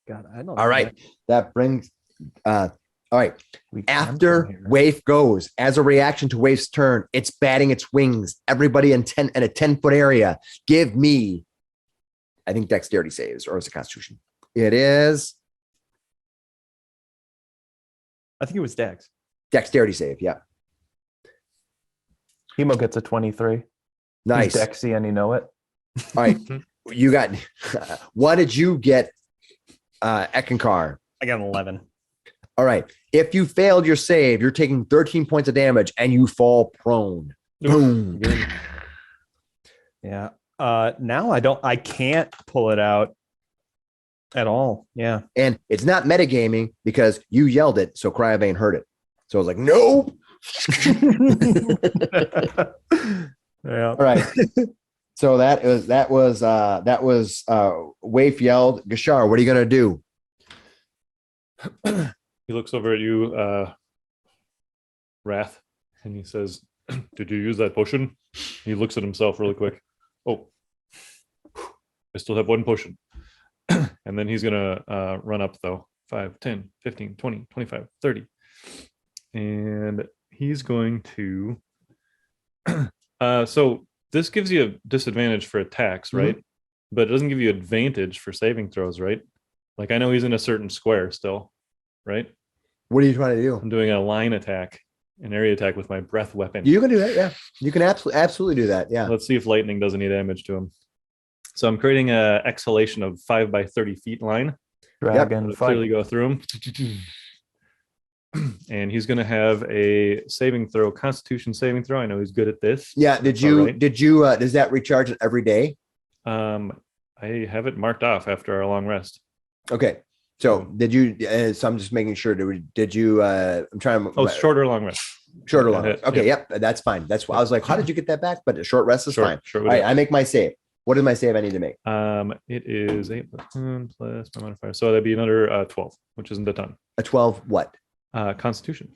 God, I don't All right. That brings all right. We can After come here. Waif goes, as a reaction to Waif's turn, it's batting its wings. Everybody in a 10-foot area, give me, I think, dexterity saves, or is it Constitution? It is I think it was Dex. dexterity save. Yeah. Hemo gets a 23. Nice. He's Dexy and you know it. All right. You got, what did you get, Eckankar? I got an 11. All right. If you failed your save, you're taking 13 points of damage and you fall prone. Boom. Yeah. Now I can't pull it out at all. Yeah. And it's not metagaming because you yelled it, so Cryovain heard it. So I was like, nope. Yeah. All right. So that was Waif yelled. Gashar, what are you gonna do? He looks over at you, Wrath, and he says, "Did you use that potion?" He looks at himself really quick. Oh, I still have one potion. And then he's gonna run up though. 5, 10, 15, 20, 25, 30. And he's going to so this gives you a disadvantage for attacks, right? But it doesn't give you advantage for saving throws, right? Like I know he's in a certain square still, right? What are you trying to do? I'm doing a line attack, an area attack with my breath weapon. You can do that, yeah. You can absolutely do that, yeah. Let's see if lightning does any damage to him. So I'm creating a exhalation of 5 by 30 feet line. Dragon It'll fight. clearly go through him. And he's going to have a saving throw, Constitution saving throw. I know he's good at this. Yeah. That's all right. Does that recharge every day? I have it marked off after our long rest. Okay. So did you? So I'm just making sure. Did you? I'm trying to. Oh, short or long rest. Short or long rest. Yeah. Okay. Yep. That's fine. That's why I was like, how did you get that back? But a short rest is fine. Short All right. I make my save. What is my save I need to make? It is 8 plus 10 plus my modifier. So that'd be another 12, which isn't a ton. A 12. What? Constitution.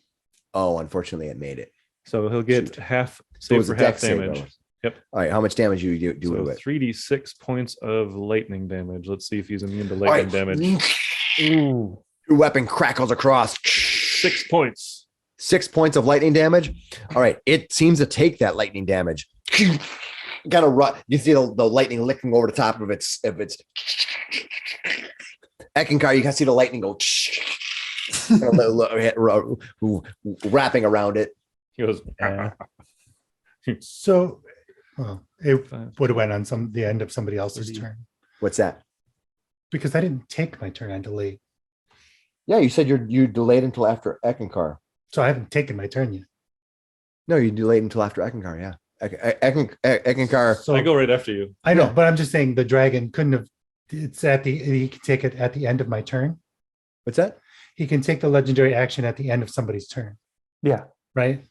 Oh, unfortunately, it made it. So he'll get half So it save was for a half dex save, damage. though. Yep. All right. How much damage do you do So with it? 3d6 points of lightning damage. Let's see if he's immune to All lightning right. damage. Ooh. Your weapon crackles across. 6 points. 6 points of lightning damage. All right. It seems to take that lightning damage. Kind of run. You see the lightning licking over the top of its Eckankar, you can see the lightning go wrapping around it. He goes, Yeah. So, well, it 5, would have went on the end of somebody else's 30. turn What's that? because I didn't take my turn. I delayed, Yeah, you said you delayed until after Eckankar. so I haven't taken my turn yet. No, you delayed until after Eckankar. Yeah, Eckankar. So I go right after you. I know, Yeah. but I'm just saying the dragon couldn't have. It's he can take it at the end of my turn. What's that? He can take the legendary action at the end of somebody's turn, Yeah. right?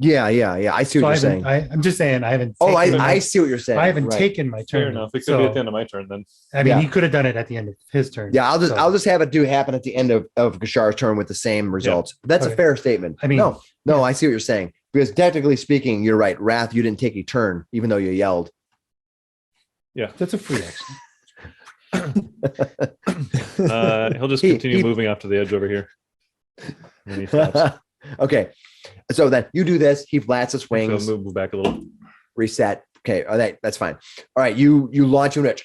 Yeah. I see So what you're saying. I'm just saying I haven't. Oh, taken I my- see what you're saying. I haven't Right. taken my turn. Fair enough. It could so, be at the end of my turn then. I mean, Yeah. he could have done it at the end of his turn. Yeah, so- I'll just have it happen at the end of Gashar's turn with the same results. That's a Okay. fair statement. I mean, no, yeah. I see what you're saying. Because technically speaking, you're right. Wrath, you didn't take a turn, even though you yelled. That's a free action. He'll just continue moving off to the edge over here. And then he stops. Okay. So then you do this, he flats his So wings, move back a little. reset. Okay, all right, that's fine. All right, you launch into it.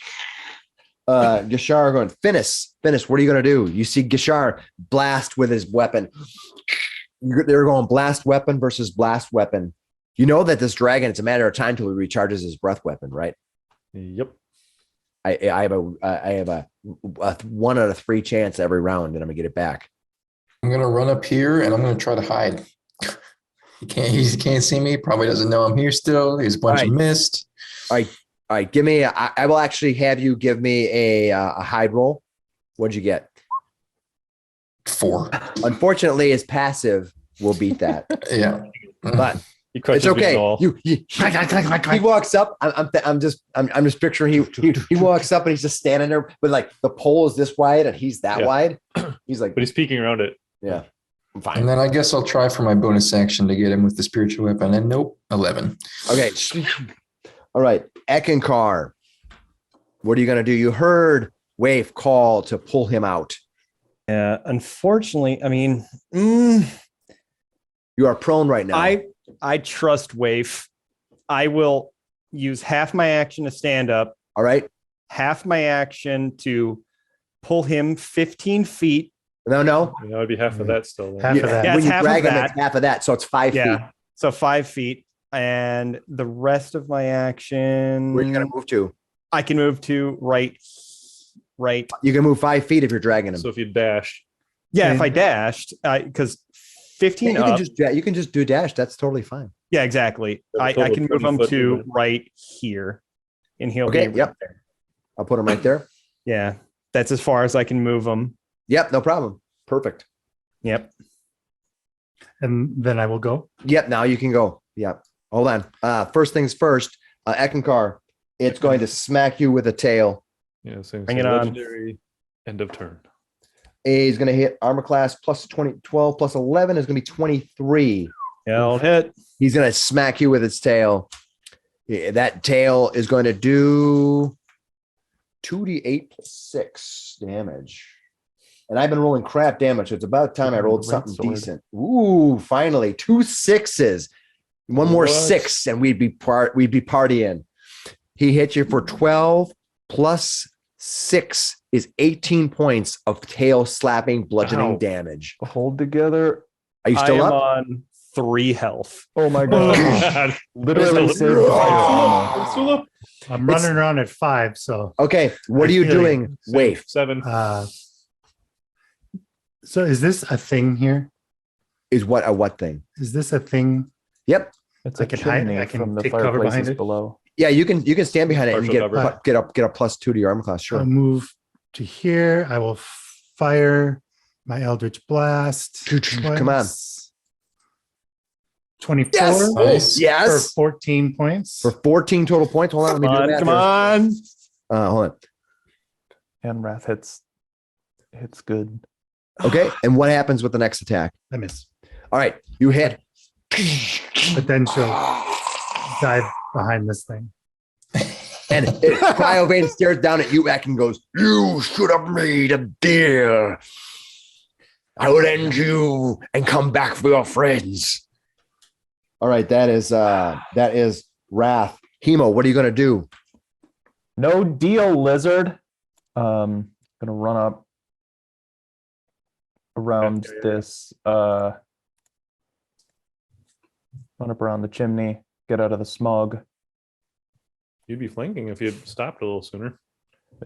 Gashar going, Finnis, what are you gonna do? You see Gashar blast with his weapon. They're going blast weapon versus blast weapon. You know that this dragon, it's a matter of time till he recharges his breath weapon, right? Yep. I have a 1 out of 3 chance every round that I'm gonna get it back. I'm gonna run up here and I'm gonna try to hide. He can't see me. Probably doesn't know I'm here still. There's a bunch of mist. All right, give me. I will actually have you give me a hide roll. What'd you get? 4. Unfortunately, his passive will beat that, Yeah. but He crushes it's me in okay. the wall. He walks up. I'm just picturing he walks up and he's just standing there, but like the pole is this wide and he's that Yeah. wide. He's like, But he's peeking around it. yeah, I'm And fine. then I guess I'll try for my bonus action to get him with the spiritual weapon. And nope, 11. Okay. All right, Eckankar. What are you gonna do? You heard Wave call to pull him out. Yeah, unfortunately, I mean, You are prone right now. I trust Waif. I will use half my action to stand up, All right. half my action to pull him 15 feet. No. That would be half of that still. then. Half of that. Yeah, When it's you half drag of him, it's that. half of that. So it's 5 feet. Yeah. So 5 feet. And the rest of my action, Where are you gonna move to? I can move to right. You can move 5 feet if you're dragging him. So if you dash, Yeah, if I dashed, because 15 you up. can just do dash. That's totally fine. Yeah, exactly. So I total can move 20 him foot to movement. right here. And he'll Okay, be yep. right there. I'll put him right there. Yeah. That's as far as I can move him. Yep, no problem. Perfect. Yep. And then I will go. Yep, now you can go. Yep. Hold on. First things first, Eckankar, it's going to smack you with a tail. yeah, same. Bring same it on. legendary. End of turn. He's going to hit armor class plus 12 plus 11 is going to be 23. Yeah, I'll hit. He's going to smack you with its tail. Yeah, that tail is going to do 2d8 plus 6 damage. And I've been rolling crap damage, so it's about time I rolled Great something sword. decent. Ooh, finally, 2 6s. One more What? 6, and we'd be partying. He hit you for 12 plus 6 is 18 points of tail slapping bludgeoning Ow. damage. Hold together. Are you still I am up? on 3 health. Oh my Oh, god. God. Literally Still saved up. fire armor. I'm still up. I'm running around at 5. So, Okay, what I are you feel doing? Wave. 7. so is this a thing here? Is what a what thing? Is this a thing? Yep. It's I a can hide- chimney I can from the take cover behind fireplaces it. below. Yeah, you can stand behind it and Partial cover. get a +2 to your armor class. Sure. I'll move to here. I will fire my Eldritch Blast. Come on. twice. 24 Yes. Nice. for Yes. 14 points. For 14 total points. Hold on, let me do the math. Come here. on. Hold on. And Wrath hits good. Okay. And what happens with the next attack? I miss. All right. You hit. But then she'll dive behind this thing. And Cryovain stares down at you, Eck, and goes, "You should have made a deal. I would end you and come back for your friends." All right, that is Wrath. Hemo, what are you gonna do? No deal, lizard. Gonna run up around this run up around the chimney, get out of the smog. You'd be flanking if you'd stopped a little sooner.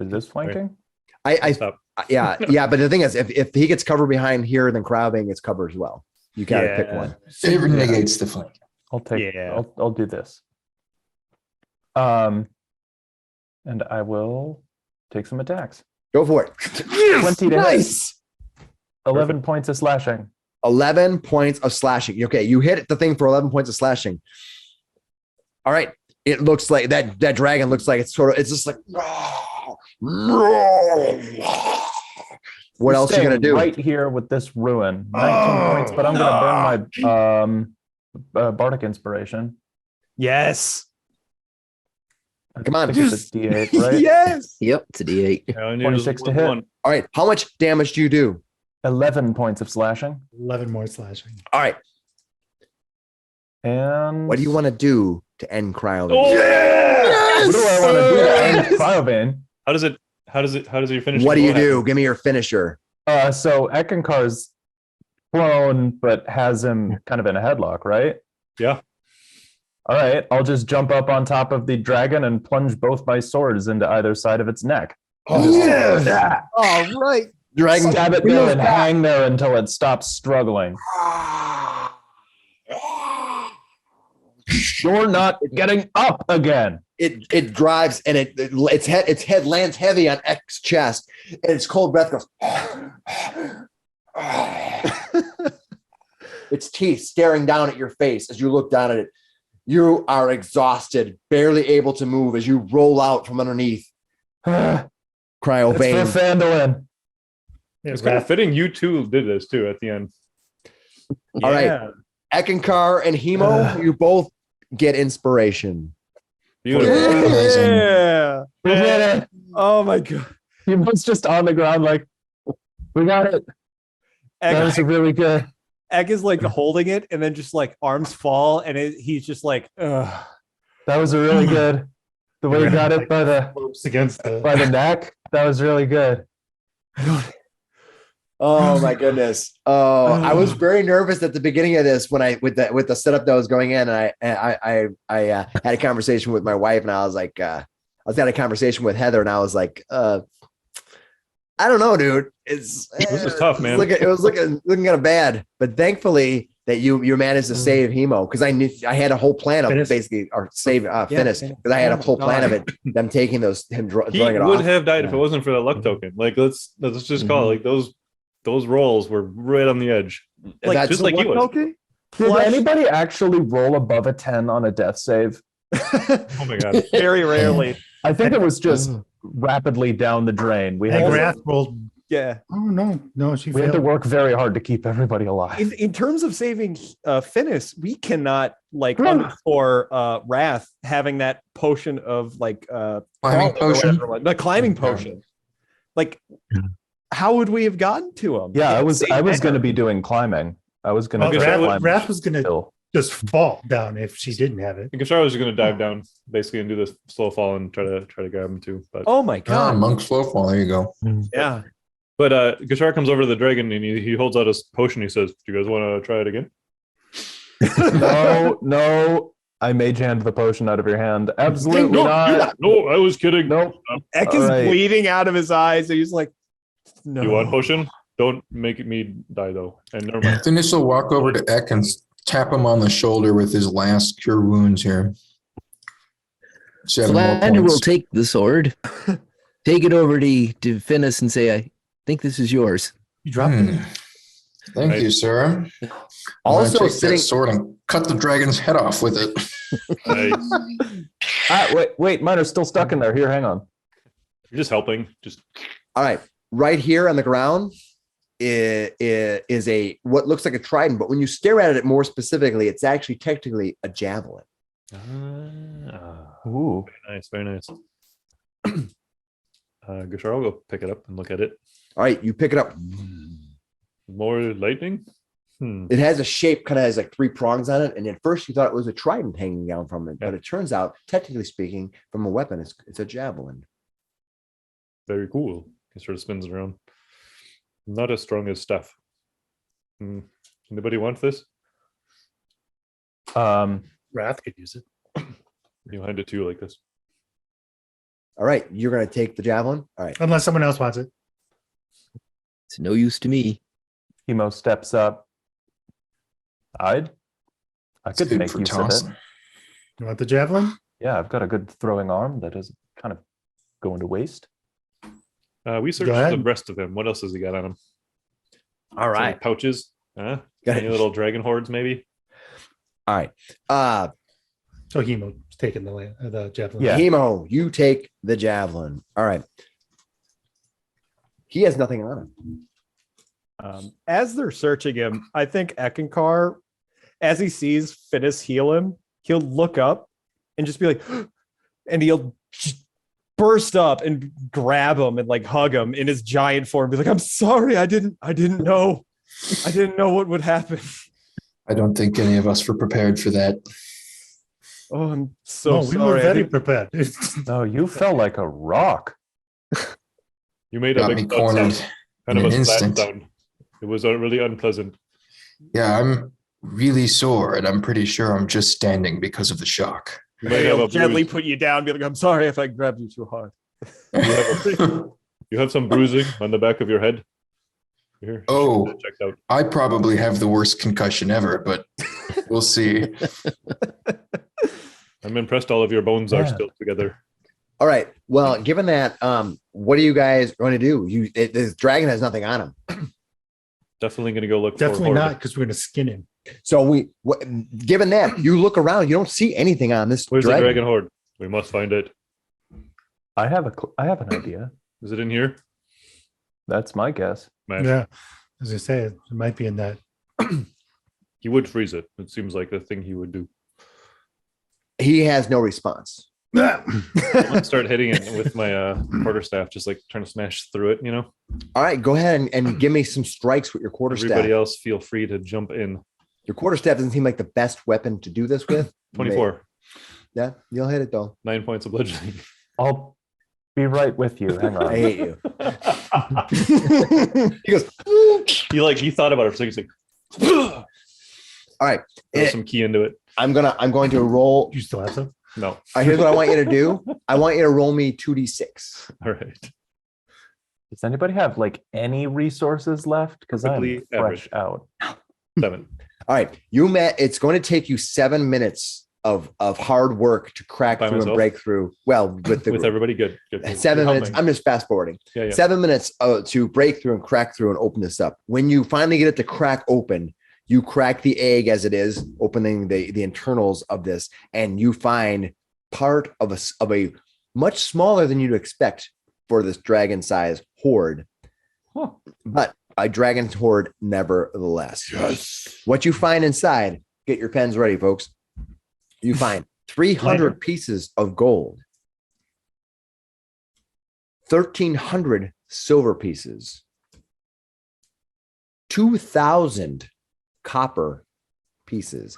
Is this flanking? I Stop. yeah, but the thing is, if he gets covered behind here, then Cryovain gets covered as well. You gotta pick Yeah. one. It negates the flank. I'll take Yeah. I'll do this. And I will take some attacks. Go for it. 20 to hit. Nice. 11 points of slashing. 11 points of slashing. Okay, you hit the thing for 11 points of slashing. All right. It looks like that dragon looks like it's just like what else are you gonna do? Right here with this ruin. 19 points, but I'm gonna burn my bardic inspiration. Yes. Come on. I think it's a D8, right? Yes. Yep, it's a D8. Yeah, I knew 26 it to was hit. one. All right. How much damage do you do? 11 points of slashing. 11 more slashing. All right. And What do you want to do to end Cryovain? Oh, What do I want to do to end Cryovain? How does your finish? What do you do? Give me your finisher. So Eckankar's prone, but has him kind of in a headlock, right? Yeah. All right, I'll just jump up on top of the dragon and plunge both my swords into either side of its neck. Oh, All right. Dragon. Stab it there and hang there until it stops struggling. You're not getting up again. It drives and its head lands heavy on X's chest, and its cold breath goes. Its teeth staring down at your face as you look down at it. You are exhausted, barely able to move as you roll out from underneath It's Cryovain. for Phandalin. Yeah, It's kind of Wrath, fitting you two did this too at the end. All right. Eckankar and Hemo, you both get inspiration. Beautiful. Yeah. We did it. Oh my god. He was just on the ground like, we got it. That was really good. Egg is like holding it, and then just like arms fall, and he's just like, ugh. That was really good. The way you got it by the ropes against the. neck. That was really good. Oh my goodness! Oh, I was very nervous at the beginning of this when with the setup that was going in, and I had a conversation with my wife, and I was like, I was having a conversation with Heather, and I was like, I don't know, dude. This is tough, man. It was looking kind of bad, but thankfully that you managed to save Hemo, because I had a whole plan of Finnis. basically or save Finnis, Finnis. because I had a whole plan of it. Them taking He drawing it would off. have died if it wasn't for that luck token. Like let's just call it like those rolls were right on the edge. Like, Just that's like he was. Okay. Did anybody actually roll above a 10 on a death save? Oh my god. Very rarely. I think it was just rapidly down the drain. We I think had, Wrath rolled. Yeah. Oh no, she we had to failed. work very hard to keep everybody alive. In terms of saving Finnis, we cannot like underscore Wrath having that potion of like Climbing potion? the climbing potion. Like, how would we have gotten to him? Yeah, I was Save going to her. be doing climbing. I was going to Well, Wrath was going to hill. just fall down if she didn't have it. I think Gashar was going to dive down basically and do this slow fall and try to grab him too. But Oh my god. Monk slow fall. There you go. Yeah. Gashar comes over to the dragon and he holds out his potion. He says, "Do you guys want to try it again?" No. I mage hand the potion out of your hand. Absolutely not. No, I was kidding. Nope. Ek All is right. bleeding out of his eyes. And he's like, no. You want potion? Don't make me die though. And never mind. Finnis will walk over to Eck and tap him on the shoulder with his last cure wounds here. 7 more Flander will points. take the sword, take it over to Finnis and say, I think this is yours. You dropped it. Thank Right. you, sir. Also I'm gonna take sitting- that sword and cut the dragon's head off with it. Nice. Wait, mine are still stuck in there. Here, hang on. You're just helping. Just All right, right here on the ground is a what looks like a trident, but when you stare at it more specifically, it's actually technically a javelin. Ooh. very nice, very nice. Gashar will go pick it up and look at it. All right, you pick it up. More lightning. It has a shape, kind of has like 3 prongs on it, and at first you thought it was a trident hanging down from it, but it turns out, technically speaking, from a weapon, it's a javelin. Very cool. It sort of spins around. Not as strong as stuff. Anybody want this? Wrath could use it. You hand it to you like this. All right, you're gonna take the javelin. All right, Unless someone else wants it. It's no use to me. Hemo steps up. I could Food make for use of toss. it. You want the javelin? Yeah, I've got a good throwing arm that is kind of going to waste. We searched ahead. the rest of him. What else has he got on him? All Some pouches. Huh? Got Any it. little dragon hordes, maybe? All right. So Hemo's taking the javelin. Yeah. Hemo, you take the javelin. All right. He has nothing on him. As they're searching him, I think Eckankar, as he sees Finnis heal him, he'll look up and just be like, and he'll just burst up and grab him and like hug him in his giant form. Be like, I'm sorry, I didn't know what would happen. I don't think any of us were prepared for that. Oh, I'm so No, sorry. we were I very think- prepared. No, you fell like a rock. You made a Got big me thud cornered sound, kind in of a an splash instant. sound. It was really unpleasant. Yeah, I'm really sore, and I'm pretty sure I'm just standing because of the shock. You might have He'll a gently bruise. put you down. Be like, I'm sorry if I grabbed you too hard. You have some bruising on the back of your head. Here, Oh. checked out. I probably have the worst concussion ever, but we'll see. I'm impressed. All of your bones are Yeah. still together. All right. Well, given that, what are you guys going to do? This dragon has nothing on him. Definitely going to go look. Definitely for not, Horde. because we're going to skin him. So given that, you look around, you don't see anything on this Where's dragon. the dragon horde? We must find it. I have an idea. Is it in here? That's my guess. Man, Yeah. As I say, it might be in that. he would freeze it. It seems like the thing he would do. He has no response. I'll start hitting it with my quarterstaff, just like trying to smash through it. All right, go ahead and give me some strikes with your quarterstaff. Everybody else, feel free to jump in. Your quarterstaff doesn't seem like the best weapon to do this with. 24, Yeah, you'll hit it though. 9 points of bludgeoning. I'll be right with you. Hang I on. hate you. He goes, he thought about it for a second. He's like, all right. throw some key into it. I'm going to roll. You still have some? No. Here's what I want you to do. I want you to roll me 2d6. All right. Does anybody have like any resources left? Because I'm Perfectly fresh average. out. 7. All right. It's going to take you 7 minutes of hard work to crack By through and myself? break through. Well, with the With everybody, good. 7 Help minutes. me. I'm just fast forwarding. Yeah. 7 minutes to break through and crack through and open this up. When you finally get it to crack open, you crack the egg as it is, opening the internals of this, and you find part of a much smaller than you'd expect for this dragon size horde. Huh. But a dragon's horde nevertheless. Yes. What you find inside, get your pens ready, folks. You find 300 pieces of gold, 1,300 silver pieces, 2,000 copper pieces,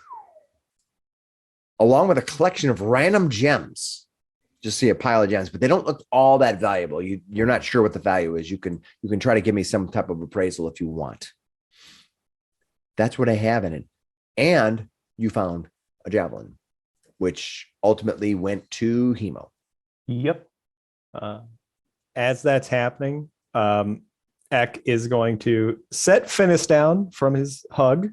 along with a collection of random gems. Just see a pile of gems, but they don't look all that valuable. You're not sure what the value is. You can try to give me some type of appraisal if you want. That's what I have in it. And you found a javelin, which ultimately went to Hemo. Yep. As that's happening, Ek is going to set Finnis down from his hug.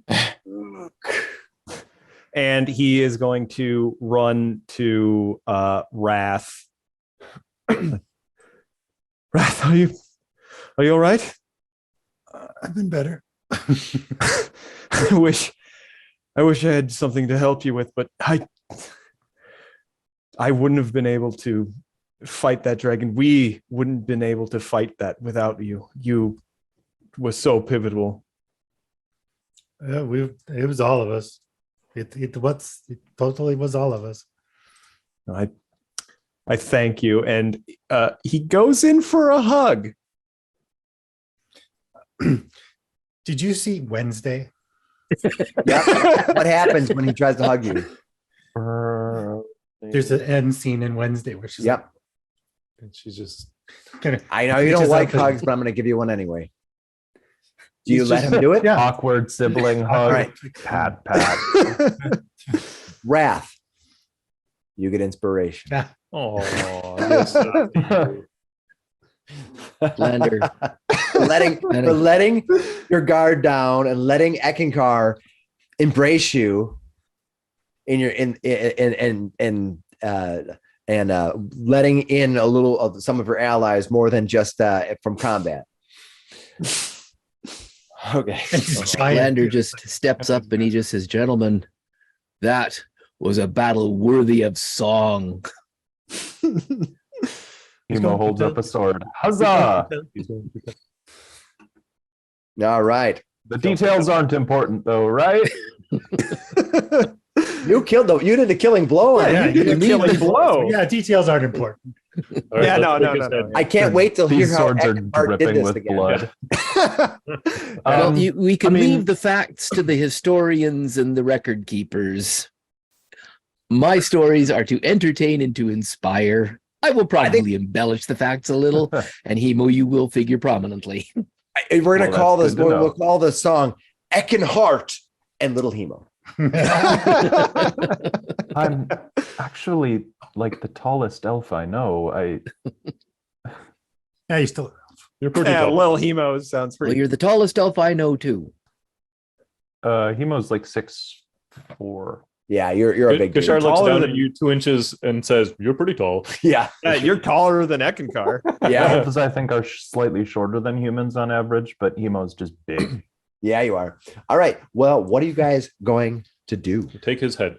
And he is going to run to Wrath. Wrath, are you all right? I've been better. I wish I had something to help you with, but I wouldn't have been able to fight that dragon. We wouldn't have been able to fight that without you. You was so pivotal. Yeah, it was all of us. It totally was all of us. I thank you. And he goes in for a hug. Did you see Wednesday? Yeah. What happens when he tries to hug you? There's an end scene in Wednesday where she's Yep. And she's just I know you It's don't just like open. hugs, but I'm going to give you one anyway. Do you He's let just- him do it? Yeah. Awkward sibling hug. All right. Pat, pat. Wrath. You get inspiration. Yeah. oh yes, Flander. for letting your guard down and letting Eckankar embrace you in your and letting in a little of some of your allies more than just from combat. Okay. Flander just steps up and he just says, "Gentlemen, that was a battle worthy of song." Hemo holds up a sword. Huzzah! All right. The details aren't important, though, right? You did the killing blow. Yeah, on you him. did killing blow. Yeah, details aren't important. All right, Yeah, let's no, take his no, head. I can't wait till hear These how swords are Eckankar did dripping this with again. blood. Well, Um, we can I mean- leave the facts to the historians and the record keepers. My stories are to entertain and to inspire. I will probably embellish the facts a little, and Hemo, you will figure prominently. We're gonna Well, call that's this. good to We'll know. call this song Eckenhart and Little Hemo. I'm actually like the tallest elf I know. Yeah, you still. You're pretty Yeah, tall. Lil Hemo sounds Well, pretty. you're the tallest elf I know too. Hemo's like 6'4". Yeah, you're a big dude. Kishar looks Taller down than- at you 2 inches and says, "You're pretty tall." Yeah, Yeah, you're taller than Eckankar. yeah, Elves, I think, are slightly shorter than humans on average, but Hemo's just big. yeah. You are. All right. Well, what are you guys going to do? Take his head.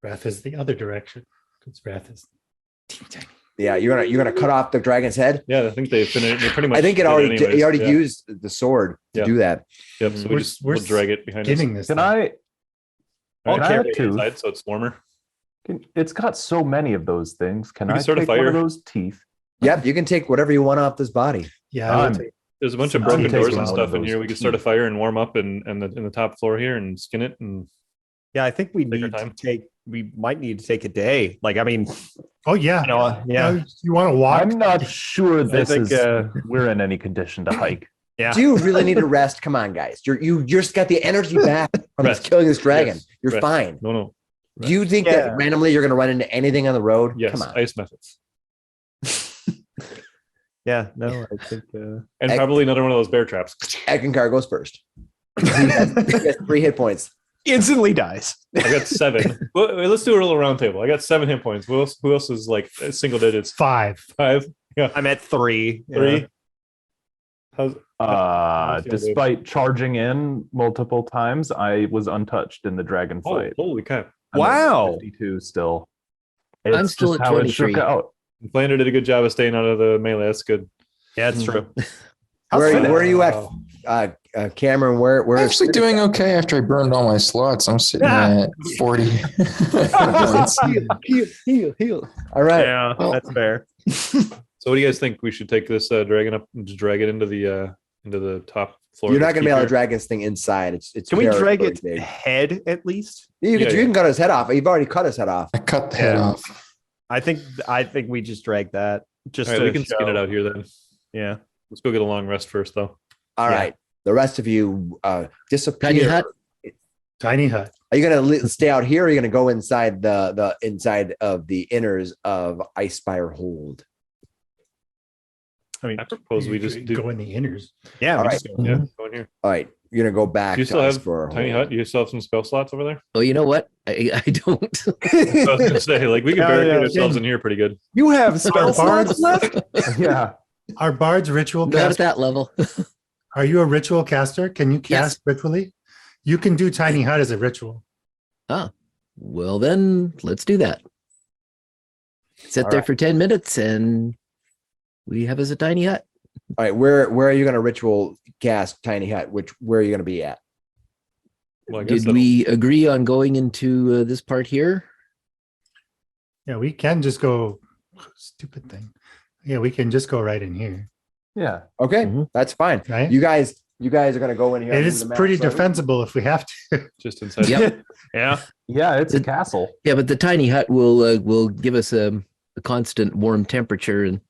Wrath is the other direction. Because Wrath is teeny tiny. Yeah, you're gonna cut off the dragon's head. Yeah, I think they finished. They pretty much. I think did anyways. he already Yeah. used the sword to Yeah. do that. Yep. So We're- we'll drag it behind us. Getting this. Can thing. I? All Can right, I have carry it two? inside so it's warmer. It's got so many of those things. Can We I can start a take one of fire. those teeth? Yep, you can take whatever you want off this body. Yeah, I will I'm- take- There's a bunch of I'm broken taking doors and one of stuff in those here. We could start a teeth. fire and warm up in the top floor here and skin it. And Yeah, I think we Take our need to time. take. We might need to take a day. Like, I mean, Oh yeah. you know, yeah, You want to walk? I'm not sure this think, is. We're in any condition to hike. yeah. Do you really need to rest? Come on, guys. You just got the energy back from Rest. killing this dragon. Yes. You're Rest. fine. no. Do you think Yeah. that randomly you're going to run into anything on the road? Yes, Come on. ice methods. Yeah, no, I think. And Ex- probably another one of those bear traps. Eckankar goes first. He has 3 hit points. Instantly dies. I got 7. Well, let's do a little round table. I got 7 hit points. Who else is like single digits? 5. 5. I'm at 3. 3. How's Despite charging in multiple times, I was untouched in the dragon fight. holy crap. I'm at Wow. 52 still. I'm It's still just at how it shook 23. out. Flander did a good job of staying out of the melee. That's good. Yeah, it's true. Where are you at, Wow. Cameron? Where I'm is actually doing okay after I burned all my slots. I'm sitting at 40 points. Heal. All right. Yeah, that's fair. So what do you guys think? We should take this dragon up and just drag it into the top floor. You're of not this going to be able to keep drag this thing inside. It's Can we very, drag very its big. head at least? You can, Yeah, you can cut his head off. You've already cut his head off. I cut the head Yeah. off. I think we just drag that. Just All right, to we can skin it show- out here then. Yeah. Let's go get a long rest first, though. All Yeah. right. The rest of you disappear. Tiny hut. Tiny hut. Are you going to stay out here? Or are you going to go inside the inside of the inners of Icespire Hold? I mean, I propose we You just could do. go in the inners. yeah. All we right. just go- Yeah, go in here. All right. You're going to go back Do you to still have Icespire tiny Hold. hut? Do you still have some spell slots over there? Oh, you know what? I don't. I was gonna say, like, we can Yeah, barricade yeah. ourselves in here pretty good. You have spell slots left? Yeah. Our bard's ritual Not at cast. that level. Are you a ritual caster? Can you Yes. cast ritually? You can do tiny hut as a ritual. Well, then let's do that. Sit All there right. for 10 minutes and we have as a tiny hut. All right. Where are you going to ritual cast Tiny Hut? Where are you going to be at? Well, I guess Did we agree on going into this part here? Yeah, we can just go. Stupid thing. Yeah, we can just go right in here, Yeah. Okay. Mhm. That's fine. right? You guys are going to go in here. It and is do the map pretty sorry? defensible if we have to. just inside. Yep. Yeah. Yeah, it's a It- castle. Yeah, but the tiny hut will give us a constant warm temperature and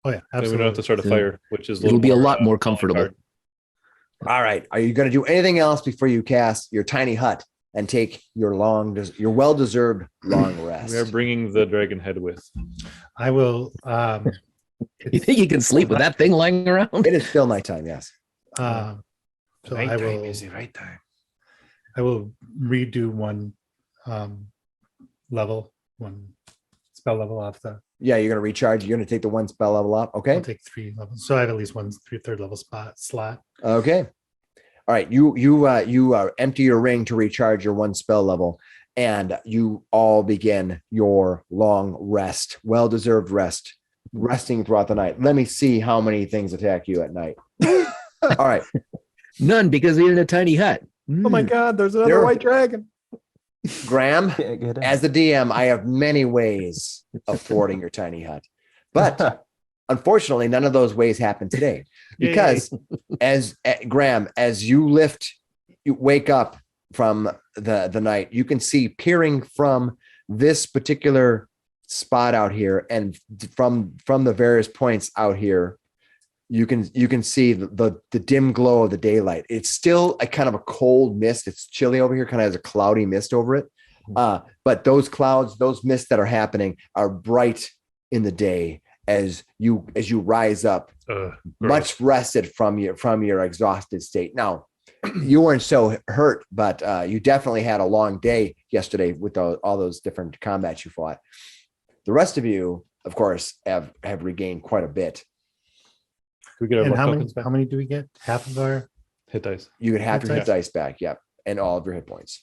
Oh yeah, And we don't have to absolutely. start a So fire, which is it'll be a lot more calling comfortable. card. All right. Are you going to do anything else before you cast your Tiny Hut and take your well-deserved long rest? We are bringing the dragon head with. I will. you think you can sleep with that thing lying around? It is still nighttime. Yes. So I will. right time. I will redo one one spell level off the. Yeah. You're going to recharge. You're going to take the one spell level up. Okay. I'll take 3 levels, so I have at least one third level slot. Okay. All right, you empty your ring to recharge your 1 spell level, and you all begin your long rest, well-deserved rest, resting throughout the night. Let me see how many things attack you at night. All right, None, because we're in a tiny hut. Oh my God, there's another There- white dragon. Graham, Can't get in. as the DM, I have many ways of thwarting your tiny hut, but unfortunately, none of those ways happen today because Graham, as you wake up from the night, you can see peering from this particular spot out here and from the various points out here, you can see the dim glow of the daylight. It's still a kind of a cold mist. It's chilly over here, kind of has a cloudy mist over it. But those clouds, those mists that are happening are bright in the day as you rise up, much rested from your exhausted state. Now, you weren't so hurt, but you definitely had a long day yesterday with all those different combats you fought. The rest of you, of course, have regained quite a bit. We get our And luck how tokens back? many do we get? Half of our. Hit dice. You could have Hit your hit dice back, yep, and all of your hit points.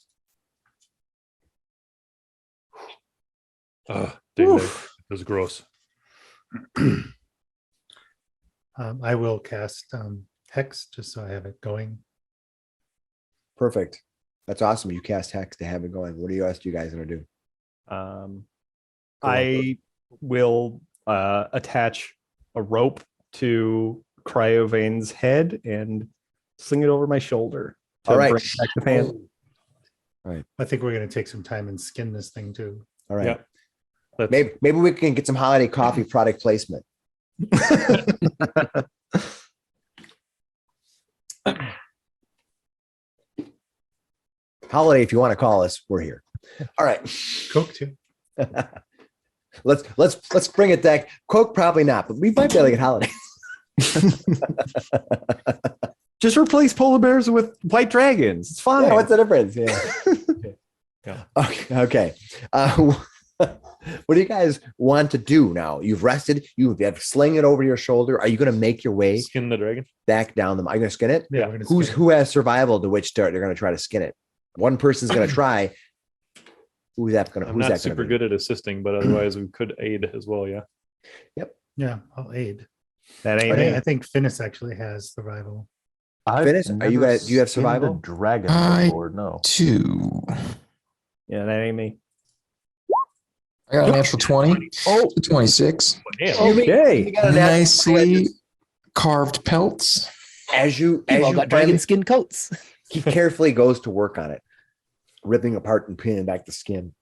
Dang, it was gross. I will cast Hex just so I have it going. Perfect. That's awesome. You cast Hex to have it going. What else do you guys gonna do? I will attach a rope to Cryovain's head and sling it over my shoulder to All right. bring back the fan. I think we're going to take some time and skin this thing too. All right. Yeah. That's, Maybe we can get some holiday coffee product placement. Holiday, if you want to call us, we're here. All right. Coke too. Let's bring it back. Coke, probably not, but we might be able to get holiday. Just replace polar bears with white dragons. It's fine. Yeah, what's the difference? Yeah. Yeah. Okay. What do you guys want to do now? You've rested. You have sling it over your shoulder. Are you going to make your way skin the dragon. back down them? Are you going to skin it? Yeah, Yeah. we're gonna skin it. Who has survival to which they're going to try to skin it? One person's going to try. Who's that going to? I'm Who's not that going super to be? good at assisting, but otherwise we could aid as well. Yeah. Yeah, I'll aid. That I ain't think, me. I think Finnis actually has survival. Finnis, are you never guys- do you have skinned survival? a dragon I- before, no. 2. Yeah, that ain't me. I got a natural 20. Oh, 26. Damn. Okay. You got a natural Nicely carved pelts. As you You've all got dragon finally- skin coats. he carefully goes to work on it, ripping apart and peeling back the skin,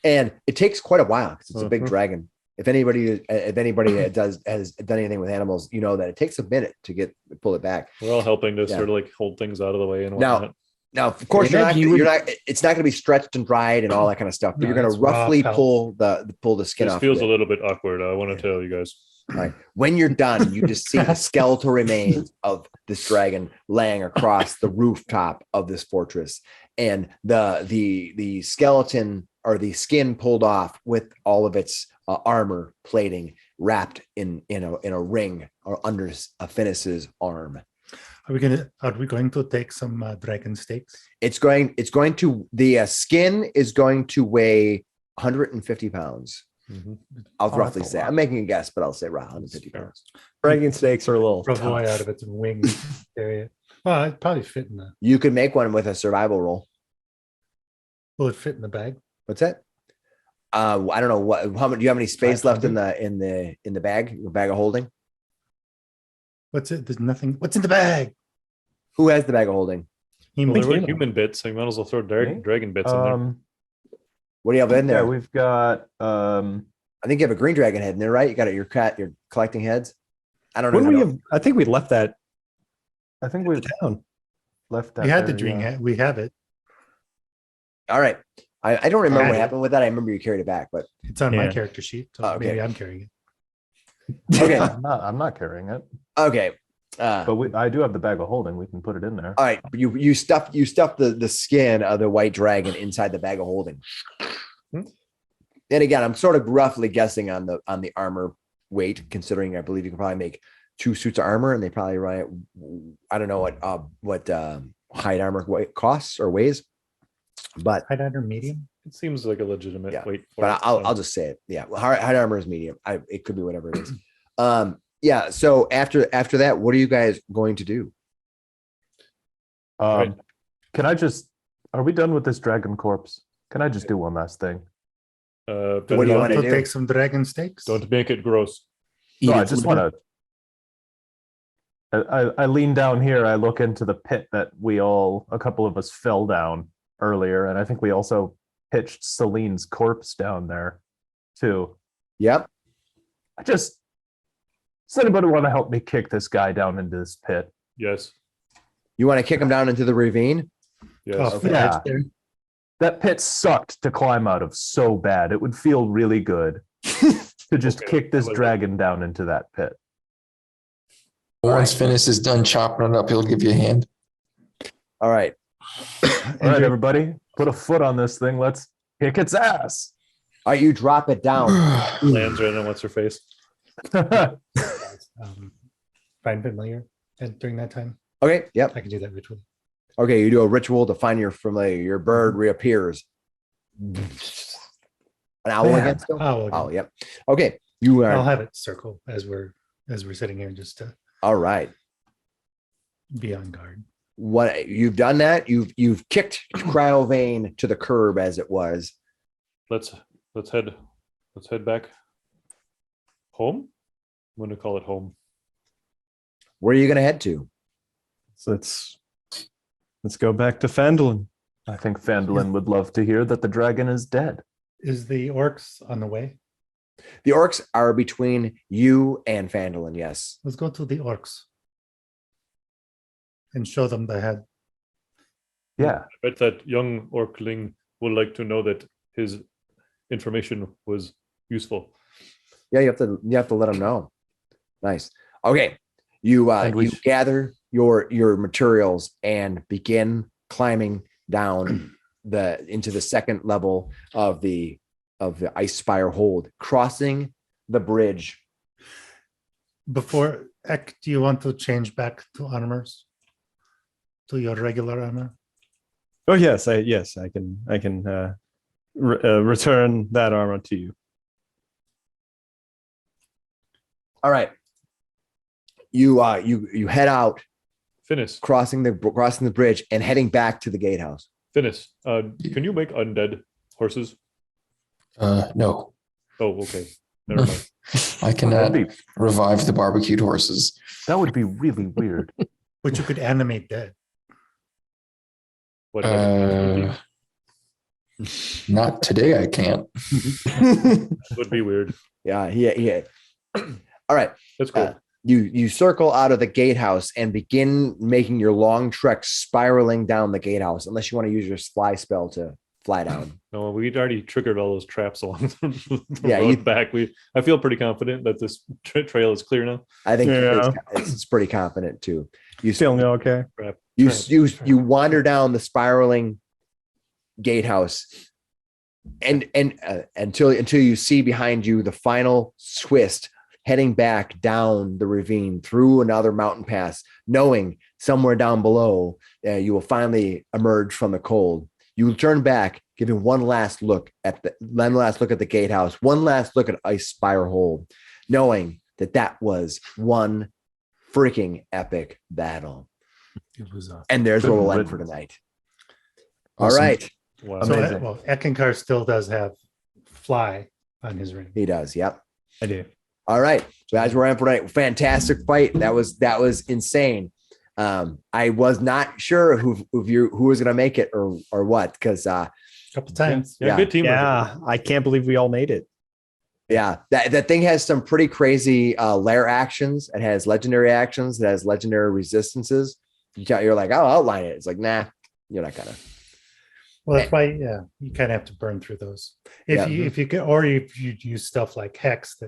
and it takes quite a while because it's a big Mhm. dragon. If anybody has done anything with animals, you know that it takes a minute to pull it back. We're all helping to Yeah. sort of like hold things out of the way and Now, whatnot. Now, of course, Imagine you're not. It's not going to be stretched and dried and all that kind of stuff. But No, you're going it's to raw roughly pelt. pull the skin This off. feels of a it. little bit awkward. I want to tell you guys. All right. When you're done, you just see the skeletal remains of this dragon laying across the rooftop of this fortress, and the skeleton or the skin pulled off with all of its armor plating wrapped in a ring or under a Finnis's arm. Are we going to take some dragon steaks? It's going to the skin is going to weigh 150 pounds. I'll Oh, roughly that's a say. lot. I'm making a guess, but I'll say around 150 pounds. Dragon snakes are a little Ravoy tough. out of its wings area. Well, it'd probably fit in the. You could make one with a survival roll. Will it fit in the bag? What's that? I don't know how much. Do you have any space left in 500? the bag? Your bag of holding? What's it? There's nothing. What's in the bag? Who has the bag of holding? Well, there were Human. human bits, so you might as well throw Me? dragon bits in there. What do you have in Yeah, there? we've got I think you have a green dragon head in there, right? You got it. You're collecting heads. I don't know. When we have, I think we left that I think we've down. left that. We had the there, dream. yeah. We have it. All right. I don't remember Had what it. happened with that. I remember you carried it back, but It's on my Yeah. character sheet. So Oh, okay. maybe I'm carrying it. okay. I'm not carrying it, Okay. but I do have the bag of holding. We can put it in there. All right, but you stuff the skin of the white dragon inside the bag of holding. And again, I'm sort of roughly guessing on the armor weight, considering I believe you can probably make 2 suits of armor, and they probably run it. I don't know what hide armor costs or ways. But Hide under medium. It seems like a legitimate Yeah, weight. For but it, I'll just say it. Yeah, well, hide armor is medium. It could be whatever it is. Yeah. So after that, what are you guys going to do? Right. Can I just? Are we done with this dragon corpse? Can I just do one last thing? What do you Want wanna to do? take some dragon steaks? Don't make it gross. No, Eat I it just with want to. I lean down here. I look into the pit that a couple of us fell down earlier, and I think we also pitched Celine's corpse down there too. Yep. Does anybody want to help me kick this guy down into this pit? Yes. You want to kick him down into the ravine? Yes. Oh, Okay. Yeah. there. That pit sucked to climb out of so bad. It would feel really good to just Okay, kick this I like it. dragon down into that pit. Once Finnis is done chopping it up, he'll give you a hand. All right. All right, everybody, put a foot on this thing. Let's kick its ass. All right, you drop it down. Lands right on what's her face. Find familiar during that time. Okay. Yep. I can do that ritually. Okay. You do a ritual to find your familiar. Your bird reappears. An owl Man. again still? Oh, Oh, yep. Okay. You I'll are have it circle as we're sitting here just to all right. be on guard. What you've done that you've kicked Cryovain to the curb as it was. Let's head back home. I'm gonna call it home. Where are you going to head to? So let's go back to Phandelver. I think Phandelin would love to hear that the dragon is dead. Is the orcs on the way? The orcs are between you and Phandelin. Yes. Let's go to the orcs and show them the head. Yeah. I bet that young orkling would like to know that his information was useful. Yeah, you have to let them know. Nice. Okay. You And we you gather your materials and begin climbing down into the second level of the ice spire hold, crossing the bridge. Before Ek, do you want to change back to armors? To your regular armor? Oh yes, I can return that armor to you. All right. You head out, Finnis, crossing the bridge and heading back to the gatehouse. Finnis, can you make undead horses? No, Oh, okay. Never mind. I cannot That'd be- revive the barbecued horses. That would be really weird. Which you could animate dead. What Not today. I can't. would be weird. Yeah. All right. That's cool. You circle out of the gatehouse and begin making your long trek spiraling down the gatehouse, unless you want to use your fly spell to fly down. No, we'd already triggered all those traps along the Yeah, road back. I feel pretty confident that this trail is clear now. I think Yeah. it's pretty confident too. You Feeling okay? you wander down the spiraling gatehouse and until you see behind you the final twist, heading back down the ravine through another mountain pass, knowing somewhere down below you will finally emerge from the cold. You will turn back, giving one last look at the gatehouse, one last look at Ice Spire Hold, knowing that was one freaking epic battle. It was And there's where Good we'll end for riddance. tonight. Awesome. All right. Wow. so. Amazing. Well, Eckankar still does have fly on his ring. He does. Yep. I do. All right. So as we're in for tonight, fantastic fight. That was insane. I was not sure who was going to make it or what, because Couple times. Yeah, Yeah. good team. Yeah, I can't believe we all made it. yeah, that thing has some pretty crazy lair actions. It has legendary actions. It has legendary resistances. You're like, I'll outline it. It's like, nah, you're not gonna. Well, that's why, yeah, you kind of have to burn through those. Yeah. If you can, or if you use stuff like hex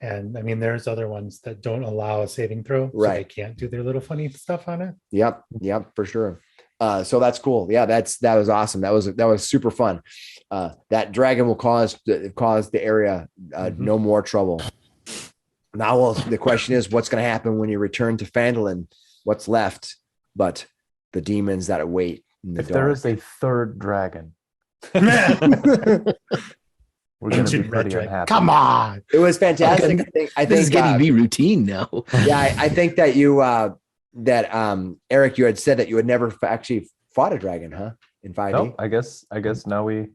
and I mean, there's other ones that don't allow a saving throw, so they Right. can't do their little funny stuff on it. Yep, for sure. So that's cool. Yeah, that was awesome. That was super fun. That dragon will cause the area no more trouble. Now, the question is, what's going to happen when you return to Phandelin? What's left? But the demons that await in the If there dark. is a third dragon, we're going to be Ancient red pretty dragon. unhappy. Come on. It was fantastic. Okay. I This is think getting to be routine now. yeah, I think that you Eric, you had said that you had never actually fought a dragon, huh? In 5e. No, I guess now we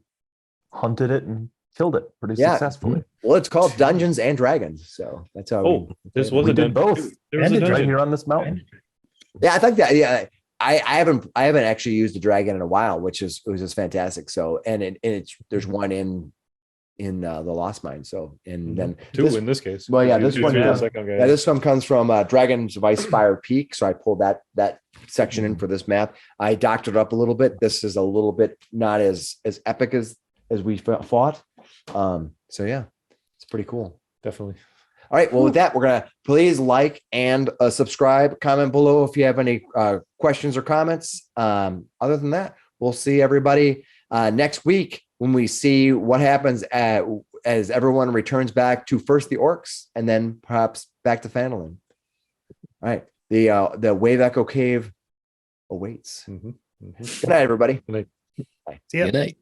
hunted it and killed it pretty Yeah. successfully. Well, it's called Dungeons and Dragons, so that's how. Oh, this was We a did dungeon. both. There was And a the Right dungeon. here on this mountain. Yeah, I think that. Yeah, I haven't actually used a dragon in a while, which is it was just fantastic. So it's there's one in the Lost Mine. So and then Two this, in this case. well, yeah, this Two one the comes- second guy. yeah, this one comes from Dragons of Icefire Peak. So I pulled that section in for this map. I doctored up a little bit. This is a little bit not as epic as we fought. So yeah, it's pretty cool. Definitely. All right. Well, with that, we're going to please like and subscribe, comment below if you have any questions or comments. Other than that, we'll see everybody next week when we see what happens as everyone returns back to first the orcs and then perhaps back to Phandelver. All right. The Wave Echo Cave awaits. Mhm. Good night, everybody. See ya. Good night.